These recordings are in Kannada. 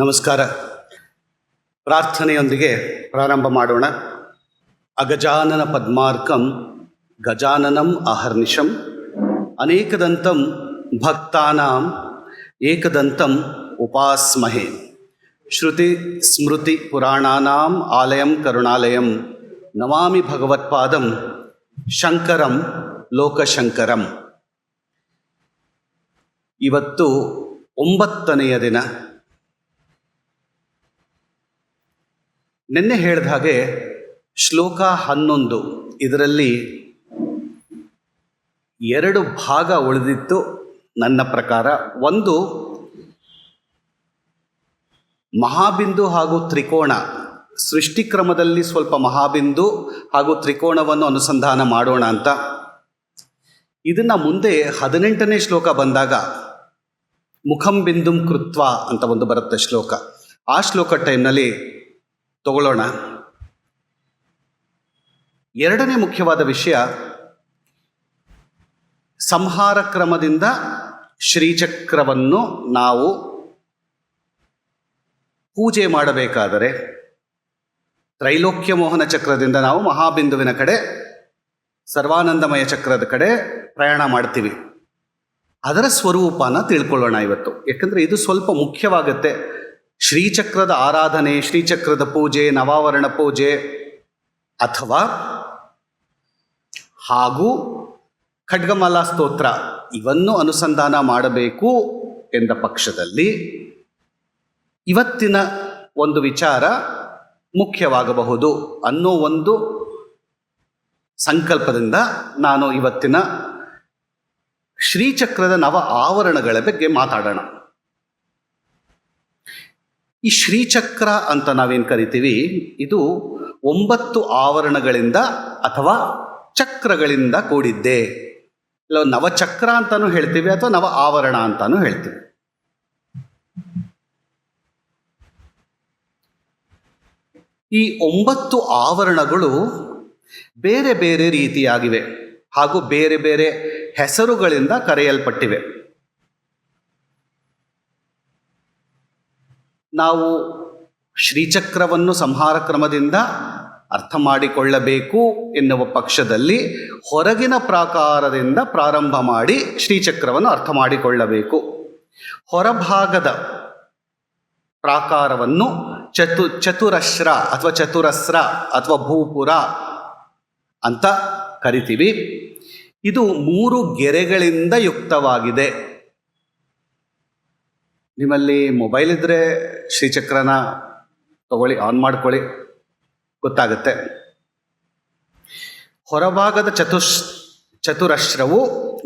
ನಮಸ್ಕಾರ. ಪ್ರಾರ್ಥನೆಯೊಂದಿಗೆ ಪ್ರಾರಂಭ ಮಾಡೋಣ. ಅಗಜಾನನ ಪದ್ಮಾರ್ಕಂ ಗಜಾನನಂ ಅಹರ್ನಿಶಂ ಅನೇಕದಂತಂ ಭಕ್ತಾನಾಂ ಏಕದಂತಂ ಉಪಾಸ್ಮಹೇ. ಶ್ರುತಿ ಸ್ಮೃತಿ ಪುರಾಣಾನಾಂ ಆಲಯಂ ಕರುಣಾಲಯಂ ನಮಾಮಿ ಭಗವತ್ಪಾದಂ ಶಂಕರಂ ಲೋಕಶಂಕರಂ. ಇವತ್ತು 9ನೆಯ ದಿನ. ನಿನ್ನೆ ಹೇಳಿದ ಹಾಗೆ ಶ್ಲೋಕ 11 ಇದರಲ್ಲಿ 2 ಭಾಗ ಉಳಿದಿತ್ತು ನನ್ನ ಪ್ರಕಾರ. ಒಂದು ಮಹಾಬಿಂದು ಹಾಗೂ ತ್ರಿಕೋಣ, ಸೃಷ್ಟಿಕ್ರಮದಲ್ಲಿ ಸ್ವಲ್ಪ ಮಹಾಬಿಂದು ಹಾಗೂ ತ್ರಿಕೋಣವನ್ನು ಅನುಸಂಧಾನ ಮಾಡೋಣ ಅಂತ. ಇದನ್ನು ಮುಂದೆ 18ನೇ ಶ್ಲೋಕ ಬಂದಾಗ ಮುಖಂ ಬಿಂದುಂ ಕೃತ್ವ ಅಂತ ಒಂದು ಬರುತ್ತೆ ಶ್ಲೋಕ. ಆ ಶ್ಲೋಕ ಟೈಮ್ನಲ್ಲಿ ತಗೊಳ್ಳೋಣ. ಎರಡನೇ ಮುಖ್ಯವಾದ ವಿಷಯ, ಸಂಹಾರ ಕ್ರಮದಿಂದ ಶ್ರೀಚಕ್ರವನ್ನು ನಾವು ಪೂಜೆ ಮಾಡಬೇಕಾದರೆ ತ್ರೈಲೋಕ್ಯ ಮೋಹನ ಚಕ್ರದಿಂದ ನಾವು ಮಹಾಬಿಂದುವಿನ ಕಡೆ, ಸರ್ವಾನಂದಮಯ ಚಕ್ರದ ಕಡೆ ಪ್ರಯಾಣ ಮಾಡ್ತೀವಿ. ಅದರ ಸ್ವರೂಪನ ತಿಳ್ಕೊಳ್ಳೋಣ ಇವತ್ತು. ಯಾಕಂದರೆ ಇದು ಸ್ವಲ್ಪ ಮುಖ್ಯವಾಗುತ್ತೆ. ಶ್ರೀಚಕ್ರದ ಆರಾಧನೆ, ಶ್ರೀಚಕ್ರದ ಪೂಜೆ, ನವಾವರಣ ಪೂಜೆ ಅಥವಾ ಹಾಗೂ ಖಡ್ಗಮಾಲಾ ಸ್ತೋತ್ರ ಇವನ್ನು ಅನುಸಂಧಾನ ಮಾಡಬೇಕು ಎಂದ ಪಕ್ಷದಲ್ಲಿ ಇವತ್ತಿನ ಒಂದು ವಿಚಾರ ಮುಖ್ಯವಾಗಬಹುದು ಅನ್ನೋ ಒಂದು ಸಂಕಲ್ಪದಿಂದ ನಾನು ಇವತ್ತಿನ ಶ್ರೀಚಕ್ರದ ನವ ಆವರಣಗಳ ಬಗ್ಗೆ ಮಾತಾಡೋಣ. ಈ ಶ್ರೀಚಕ್ರ ಅಂತ ನಾವೇನು ಕರಿತೀವಿ, ಇದು 9 ಆವರಣಗಳಿಂದ ಅಥವಾ ಚಕ್ರಗಳಿಂದ ಕೂಡಿದ್ದೆ. ಇಲ್ಲ ನವಚಕ್ರ ಅಂತಾನೂ ಹೇಳ್ತೀವಿ ಅಥವಾ ನವ ಆವರಣ ಅಂತಾನೂ ಹೇಳ್ತೀವಿ. ಈ 9 ಆವರಣಗಳು ಬೇರೆ ಬೇರೆ ರೀತಿಯಾಗಿವೆ ಹಾಗೂ ಬೇರೆ ಬೇರೆ ಹೆಸರುಗಳಿಂದ ಕರೆಯಲ್ಪಟ್ಟಿವೆ. ನಾವು ಶ್ರೀಚಕ್ರವನ್ನು ಸಂಹಾರ ಕ್ರಮದಿಂದ ಅರ್ಥ ಮಾಡಿಕೊಳ್ಳಬೇಕು ಎನ್ನುವ ಪಕ್ಷದಲ್ಲಿ ಹೊರಗಿನ ಪ್ರಾಕಾರದಿಂದ ಪ್ರಾರಂಭ ಮಾಡಿ ಶ್ರೀಚಕ್ರವನ್ನು ಅರ್ಥ ಮಾಡಿಕೊಳ್ಳಬೇಕು. ಹೊರಭಾಗದ ಪ್ರಾಕಾರವನ್ನು ಚತುರಶ್ರ ಅಥವಾ ಚತುರಸ್ರ ಅಥವಾ ಭೂಪುರ ಅಂತ ಕರಿತೀವಿ. ಇದು 3 ಗೆರೆಗಳಿಂದ ಯುಕ್ತವಾಗಿದೆ. ನಿಮ್ಮಲ್ಲಿ ಮೊಬೈಲ್ ಇದ್ದರೆ ಶ್ರೀಚಕ್ರನ ತಗೊಳ್ಳಿ, ಆನ್ ಮಾಡ್ಕೊಳ್ಳಿ, ಗೊತ್ತಾಗುತ್ತೆ. ಹೊರಭಾಗದ ಚತುರಶ್ರವು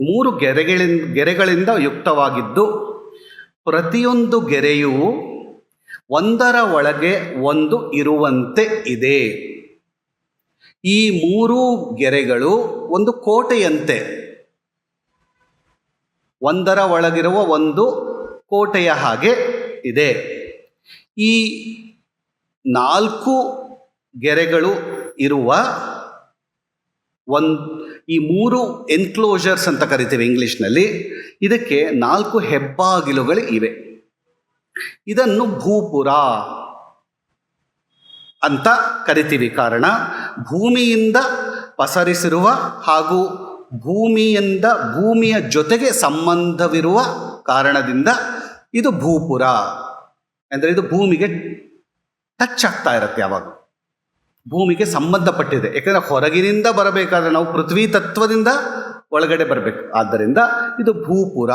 3 ಗೆರೆಗಳಿಂದ ಯುಕ್ತವಾಗಿದ್ದು, ಪ್ರತಿಯೊಂದು ಗೆರೆಯೂ ಒಂದರ ಒಳಗೆ ಒಂದು ಇರುವಂತೆ ಇದೆ. ಈ 3 ಗೆರೆಗಳು ಒಂದು ಕೋಟೆಯಂತೆ, ಒಂದರ ಒಳಗಿರುವ ಒಂದು ಕೋಟೆಯ ಹಾಗೆ ಇದೆ. ಈ 4 ಗೆರೆಗಳು ಇರುವ ಈ 3 ಎನ್ಕ್ಲೋಜರ್ಸ್ ಅಂತ ಕರಿತೀವಿ ಇಂಗ್ಲೀಷ್ನಲ್ಲಿ. ಇದಕ್ಕೆ 4 ಹೆಬ್ಬಾಗಿಲುಗಳು ಇವೆ. ಇದನ್ನು ಭೂಪುರ ಅಂತ ಕರಿತೀವಿ. ಕಾರಣ ಭೂಮಿಯಿಂದ ಪಸರಿಸಿರುವ ಹಾಗೂ ಭೂಮಿಯ ಜೊತೆಗೆ ಸಂಬಂಧವಿರುವ ಕಾರಣದಿಂದ ಇದು ಭೂಪುರ. ಅಂದರೆ ಇದು ಭೂಮಿಗೆ ಟಚ್ ಆಗ್ತಾ ಇರುತ್ತೆ, ಯಾವಾಗ ಭೂಮಿಗೆ ಸಂಬಂಧಪಟ್ಟಿದೆ. ಯಾಕಂದರೆ ಹೊರಗಿನಿಂದ ಬರಬೇಕಾದ್ರೆ ನಾವು ಪೃಥ್ವಿ ತತ್ವದಿಂದ ಒಳಗಡೆ ಬರಬೇಕು. ಆದ್ದರಿಂದ ಇದು ಭೂಪುರ.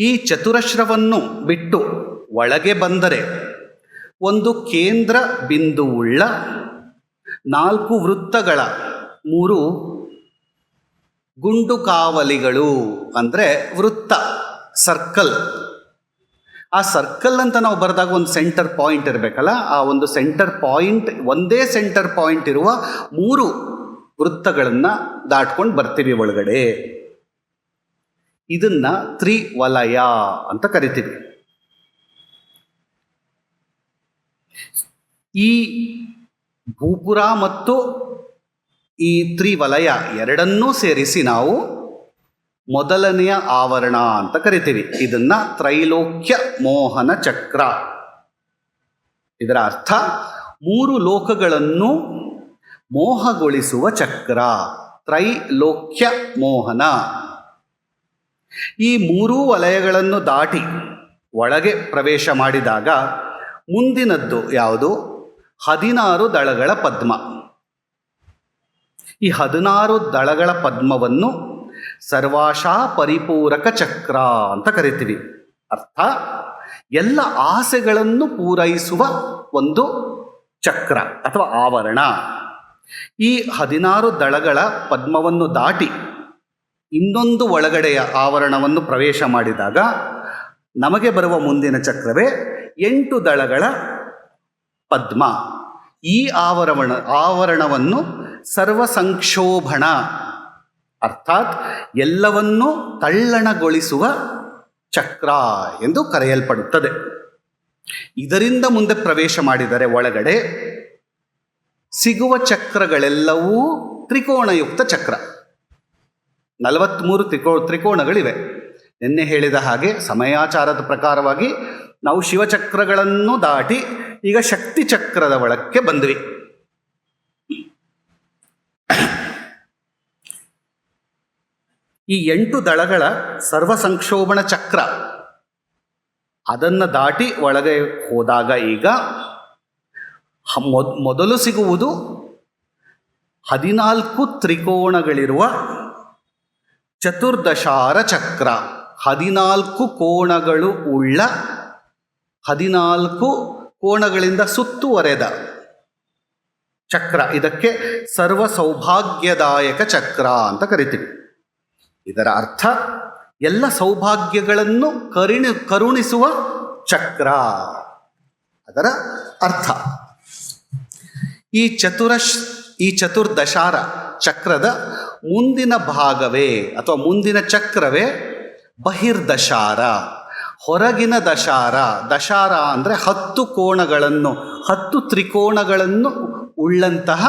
ಈ ಚತುರಶ್ರವನ್ನು ಬಿಟ್ಟು ಒಳಗೆ ಬಂದರೆ ಒಂದು ಕೇಂದ್ರ ಬಿಂದುವುಳ್ಳ 4 ವೃತ್ತಗಳ 3 ಗುಂಡು ಕಾವಲಿಗಳು, ಅಂದರೆ ವೃತ್ತ, ಸರ್ಕಲ್. ಆ ಸರ್ಕಲ್ ಅಂತ ನಾವು ಬರೆದಾಗ ಒಂದು ಸೆಂಟರ್ ಪಾಯಿಂಟ್ ಇರಬೇಕಲ್ಲ, ಆ ಒಂದು ಸೆಂಟರ್ ಪಾಯಿಂಟ್, ಒಂದೇ ಸೆಂಟರ್ ಪಾಯಿಂಟ್ ಇರುವ 3 ವೃತ್ತಗಳನ್ನು ದಾಟ್ಕೊಂಡು ಬರ್ತೀವಿ ಒಳಗಡೆ. ಇದನ್ನ ತ್ರಿವಲಯ ಅಂತ ಕರಿತೀವಿ. ಈ ಭೂಪುರ ಮತ್ತು ಈ ತ್ರಿವಲಯ ಎರಡನ್ನೂ ಸೇರಿಸಿ ನಾವು ಮೊದಲನೆಯ ಆವರಣ ಅಂತ ಕರಿತೀವಿ. ಇದನ್ನ ತ್ರೈಲೋಕ್ಯ ಮೋಹನ ಚಕ್ರ. ಇದರ ಅರ್ಥ 3 ಲೋಕಗಳನ್ನು ಮೋಹಗೊಳಿಸುವ ಚಕ್ರ, ತ್ರೈಲೋಕ್ಯ ಮೋಹನ. ಈ 3 ವಲಯಗಳನ್ನು ದಾಟಿ ಒಳಗೆ ಪ್ರವೇಶ ಮಾಡಿದಾಗ ಮುಂದಿನದ್ದು ಯಾವುದು? 16 ದಳಗಳ ಪದ್ಮ. ಈ 16 ದಳಗಳ ಪದ್ಮವನ್ನು ಸರ್ವಾಶಾ ಪರಿಪೂರಕ ಚಕ್ರ ಅಂತ ಕರಿತೀವಿ. ಅರ್ಥ ಎಲ್ಲ ಆಸೆಗಳನ್ನು ಪೂರೈಸುವ ಒಂದು ಚಕ್ರ ಅಥವಾ ಆವರಣ. ಈ 16 ದಳಗಳ ಪದ್ಮವನ್ನು ದಾಟಿ ಇನ್ನೊಂದು ಒಳಗಡೆಯ ಆವರಣವನ್ನು ಪ್ರವೇಶ ಮಾಡಿದಾಗ ನಮಗೆ ಬರುವ ಮುಂದಿನ ಚಕ್ರವೇ 8 ದಳಗಳ ಪದ್ಮ. ಈ ಆವರಣವನ್ನು ಸರ್ವಸಂಕ್ಷೋಭಣ ಅರ್ಥಾತ್ ಎಲ್ಲವನ್ನೂ ತಳ್ಳಣಗೊಳಿಸುವ ಚಕ್ರ ಎಂದು ಕರೆಯಲ್ಪಡುತ್ತದೆ. ಇದರಿಂದ ಮುಂದೆ ಪ್ರವೇಶ ಮಾಡಿದರೆ ಒಳಗಡೆ ಸಿಗುವ ಚಕ್ರಗಳೆಲ್ಲವೂ ತ್ರಿಕೋಣಯುಕ್ತ ಚಕ್ರ. 43 ತ್ರಿಕೋಣಗಳಿವೆ. ನಿನ್ನೆ ಹೇಳಿದ ಹಾಗೆ ಸಮಯಾಚಾರದ ಪ್ರಕಾರವಾಗಿ ನಾವು ಶಿವಚಕ್ರಗಳನ್ನು ದಾಟಿ ಈಗ ಶಕ್ತಿ ಚಕ್ರದ ಒಳಕ್ಕೆ ಬಂದ್ವಿ. ಈ 8 ದಳಗಳ ಸರ್ವಸಂಕ್ಷೋಭಣ ಚಕ್ರ ಅದನ್ನು ದಾಟಿ ಒಳಗೆ ಹೋದಾಗ ಈಗ ಮೊದಲು ಸಿಗುವುದು 14 ತ್ರಿಕೋಣಗಳಿರುವ ಚತುರ್ದಶಾರ ಚಕ್ರ. 14 ಕೋಣಗಳು ಉಳ್ಳ 14 ಕೋಣಗಳಿಂದ ಸುತ್ತುವರೆದ ಚಕ್ರ. ಇದಕ್ಕೆ ಸರ್ವ ಸೌಭಾಗ್ಯದಾಯಕ ಚಕ್ರ ಅಂತ ಕರಿತೀವಿ. ಇದರ ಅರ್ಥ ಎಲ್ಲ ಸೌಭಾಗ್ಯಗಳನ್ನು ಕರುಣಿಸುವ ಚಕ್ರ ಅದರ ಅರ್ಥ. ಈ ಚತುರ್ದಶಾರ ಚಕ್ರದ ಮುಂದಿನ ಭಾಗವೇ ಅಥವಾ ಮುಂದಿನ ಚಕ್ರವೇ ಬಹಿರ್ದಶಾರ, ಹೊರಗಿನ ದಶಾರ. ದಶಾರ ಅಂದರೆ 10 ಕೋಣಗಳನ್ನು 10 ತ್ರಿಕೋಣಗಳನ್ನು ಉಳ್ಳಂತಹ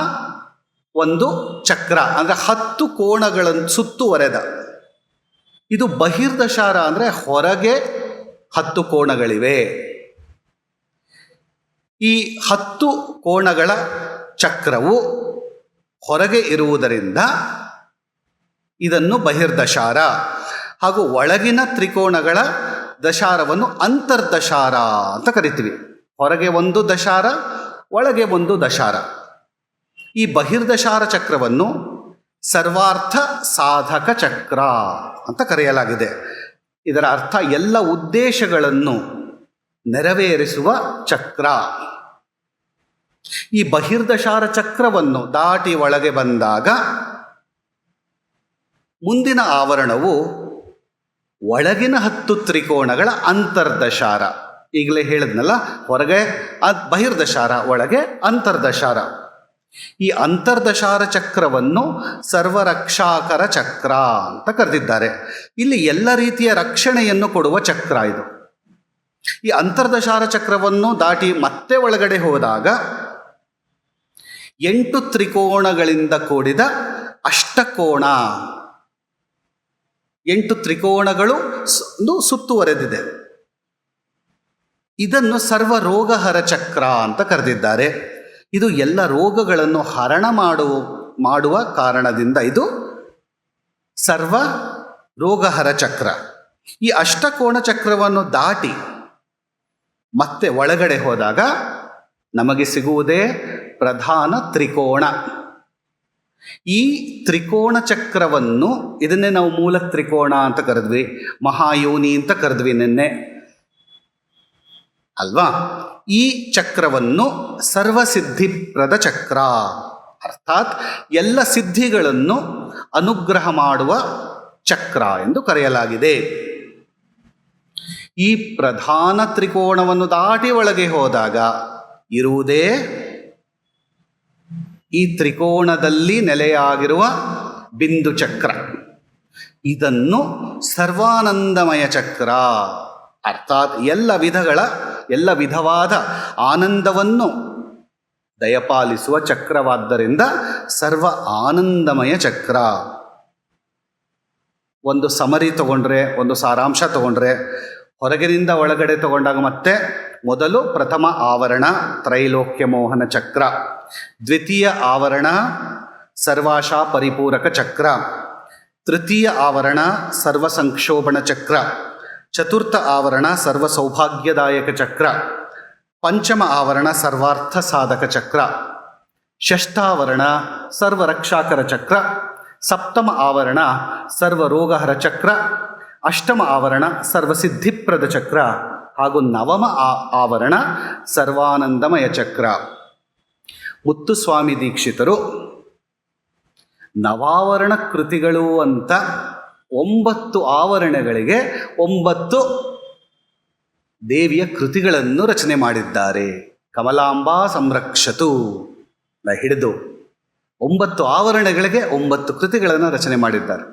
ಒಂದು ಚಕ್ರ, ಅಂದರೆ 10 ಕೋಣಗಳನ್ನು ಸುತ್ತುವರೆದ. ಇದು ಬಹಿರ್ದಶಾರ ಅಂದರೆ ಹೊರಗೆ 10 ಕೋಣಗಳಿವೆ. ಈ 10 ಕೋಣಗಳ ಚಕ್ರವು ಹೊರಗೆ ಇರುವುದರಿಂದ ಇದನ್ನು ಬಹಿರ್ದಶಾರ, ಹಾಗೂ ಒಳಗಿನ ತ್ರಿಕೋಣಗಳ ದಶಾರವನ್ನು ಅಂತರ್ದಶಾರ ಅಂತ ಕರಿತೀವಿ. ಹೊರಗೆ ಒಂದು ದಶಾರ, ಒಳಗೆ ಒಂದು ದಶಾರ. ಈ ಬಹಿರ್ದಶಾರ ಚಕ್ರವನ್ನು ಸರ್ವಾರ್ಥ ಸಾಧಕ ಚಕ್ರ ಅಂತ ಕರೆಯಲಾಗಿದೆ. ಇದರ ಅರ್ಥ ಎಲ್ಲ ಉದ್ದೇಶಗಳನ್ನು ನೆರವೇರಿಸುವ ಚಕ್ರ. ಈ ಬಹಿರ್ದಶಾರ ಚಕ್ರವನ್ನು ದಾಟಿ ಒಳಗೆ ಬಂದಾಗ ಮುಂದಿನ ಆವರಣವು ಒಳಗಿನ 10 ತ್ರಿಕೋಣಗಳ ಅಂತರ್ದಶಾರ. ಈಗಲೇ ಹೇಳಿದ್ನಲ್ಲ, ಹೊರಗೆ ಬಹಿರ್ದಶಾರ, ಒಳಗೆ ಅಂತರ್ದಶಾರ. ಈ ಅಂತರ್ದಶಾರ ಚಕ್ರವನ್ನು ಸರ್ವರಕ್ಷಾಕರ ಚಕ್ರ ಅಂತ ಕರೆದಿದ್ದಾರೆ. ಇಲ್ಲಿ ಎಲ್ಲ ರೀತಿಯ ರಕ್ಷಣೆಯನ್ನು ಕೊಡುವ ಚಕ್ರ ಇದು. ಈ ಅಂತರ್ದಶಾರ ಚಕ್ರವನ್ನು ದಾಟಿ ಮತ್ತೆ ಒಳಗಡೆ ಹೋದಾಗ 8 ತ್ರಿಕೋಣಗಳಿಂದ ಕೂಡಿದ ಅಷ್ಟಕೋಣ. 8 ತ್ರಿಕೋಣಗಳು ಸುತ್ತುವರೆದಿದೆ. ಇದನ್ನು ಸರ್ವರೋಗಹರ ಚಕ್ರ ಅಂತ ಕರೆದಿದ್ದಾರೆ. ಇದು ಎಲ್ಲ ರೋಗಗಳನ್ನು ಹರಣ ಮಾಡುವ ಕಾರಣದಿಂದ ಇದು ಸರ್ವ ರೋಗಹರ ಚಕ್ರ. ಈ ಅಷ್ಟಕೋಣ ಚಕ್ರವನ್ನು ದಾಟಿ ಮತ್ತೆ ಒಳಗಡೆ ಹೋದಾಗ ನಮಗೆ ಸಿಗುವುದೇ ಪ್ರಧಾನ ತ್ರಿಕೋಣ. ಈ ತ್ರಿಕೋಣ ಚಕ್ರವನ್ನು, ಇದನ್ನೇ ನಾವು ಮೂಲ ತ್ರಿಕೋಣ ಅಂತ ಕರೆದ್ವಿ, ಮಹಾಯೋನಿ ಅಂತ ಕರೆದ್ವಿ ನಿನ್ನೆ ಅಲ್ವಾ. ಈ ಚಕ್ರವನ್ನು ಸರ್ವಸಿದ್ಧಿಪ್ರದ ಚಕ್ರ, ಅರ್ಥಾತ್ ಎಲ್ಲ ಸಿದ್ಧಿಗಳನ್ನು ಅನುಗ್ರಹ ಮಾಡುವ ಚಕ್ರ ಎಂದು ಕರೆಯಲಾಗಿದೆ. ಈ ಪ್ರಧಾನ ತ್ರಿಕೋಣವನ್ನು ದಾಟಿ ಒಳಗೆ ಹೋದಾಗ ಇರುವುದೇ ಈ ತ್ರಿಕೋಣದಲ್ಲಿ ನೆಲೆಯಾಗಿರುವ ಬಿಂದು ಚಕ್ರ. ಇದನ್ನು ಸರ್ವಾನಂದಮಯ ಚಕ್ರ, ಅರ್ಥಾತ್ ಎಲ್ಲ ವಿಧವಾದ ಆನಂದವನ್ನು ದಯಪಾಲಿಸುವ ಚಕ್ರವಾದ್ದರಿಂದ ಸರ್ವ ಆನಂದಮಯ ಚಕ್ರ. ಒಂದು ಸಮರಿ ತಗೊಂಡ್ರೆ, ಒಂದು ಸಾರಾಂಶ ತಗೊಂಡ್ರೆ, ಹೊರಗಿನಿಂದ ಒಳಗಡೆ ತಗೊಂಡಾಗ ಮತ್ತೆ ಮೊದಲು ಪ್ರಥಮ ಆವರಣ ತ್ರೈಲೋಕ್ಯ ಮೋಹನ ಚಕ್ರ, ದ್ವಿತೀಯ ಆವರಣ ಸರ್ವಾಶಾ ಪರಿಪೂರಕ ಚಕ್ರ, ತೃತೀಯ ಆವರಣ ಸರ್ವ ಸಂಕ್ಷೋಭಣ ಚಕ್ರ, ಚತುರ್ಥ ಆವರಣ ಸರ್ವ ಸೌಭಾಗ್ಯದಾಯಕ ಚಕ್ರ, ಪಂಚಮ ಆವರಣ ಸರ್ವಾರ್ಥ ಸಾಧಕ ಚಕ್ರ, ಷಷ್ಠಾವರಣ ಸರ್ವರಕ್ಷಾಕರ ಚಕ್ರ, ಸಪ್ತಮ ಆವರಣ ಸರ್ವರೋಗಹರ ಚಕ್ರ, ಅಷ್ಟಮ ಆವರಣ ಸರ್ವಸಿದ್ಧಿಪ್ರದ ಚಕ್ರ ಹಾಗೂ ನವಮ ಆವರಣ ಸರ್ವಾನಂದಮಯ ಚಕ್ರ. ಮುತ್ತುಸ್ವಾಮಿ ದೀಕ್ಷಿತರು ನವಾವರಣ ಕೃತಿಗಳು ಅಂತ 9 ಆವರಣಗಳಿಗೆ 9 ದೇವಿಯ ಕೃತಿಗಳನ್ನು ರಚನೆ ಮಾಡಿದ್ದಾರೆ. ಕಮಲಾಂಬಾ ಸಂರಕ್ಷತು ಹಿಡಿದು 9 ಆವರಣಗಳಿಗೆ 9 ಕೃತಿಗಳನ್ನು ರಚನೆ ಮಾಡಿದ್ದಾರೆ.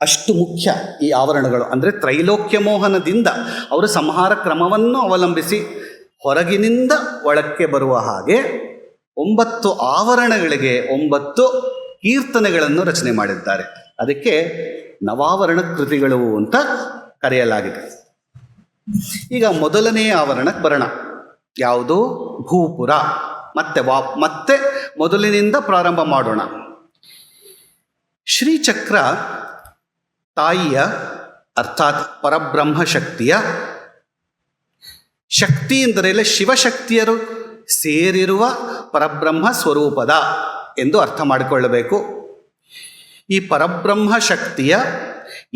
ಅಷ್ಟು ಮುಖ್ಯ ಈ ಆವರಣಗಳು. ಅಂದರೆ ತ್ರೈಲೋಕ್ಯ ಮೋಹನದಿಂದ ಅವರು ಸಂಹಾರ ಕ್ರಮವನ್ನು ಅವಲಂಬಿಸಿ ಹೊರಗಿನಿಂದ ಒಳಕ್ಕೆ ಬರುವ ಹಾಗೆ 9 ಆವರಣಗಳಿಗೆ 9 ಕೀರ್ತನೆಗಳನ್ನು ರಚನೆ ಮಾಡಿದ್ದಾರೆ. ಅದಕ್ಕೆ ನವಾವರಣ ಕೃತಿಗಳು ಅಂತ ಕರೆಯಲಾಗಿದೆ. ಈಗ ಮೊದಲನೇ ಆವರಣಕ್ಕೆ ಬರೋಣ. ಯಾವುದು? ಭೂಪುರ. ಮತ್ತೆ ಮೊದಲಿನಿಂದ ಪ್ರಾರಂಭ ಮಾಡೋಣ. ಶ್ರೀಚಕ್ರ ತಾಯಿಯ ಅರ್ಥಾತ್ ಪರಬ್ರಹ್ಮ ಶಕ್ತಿಯ ಶಕ್ತಿ ಎಂದರೆ ಶಿವಶಕ್ತಿಯರು ಸೇರಿರುವ ಪರಬ್ರಹ್ಮ ಸ್ವರೂಪದ ಎಂದು ಅರ್ಥ ಮಾಡಿಕೊಳ್ಳಬೇಕು. ಈ ಪರಬ್ರಹ್ಮ ಶಕ್ತಿಯ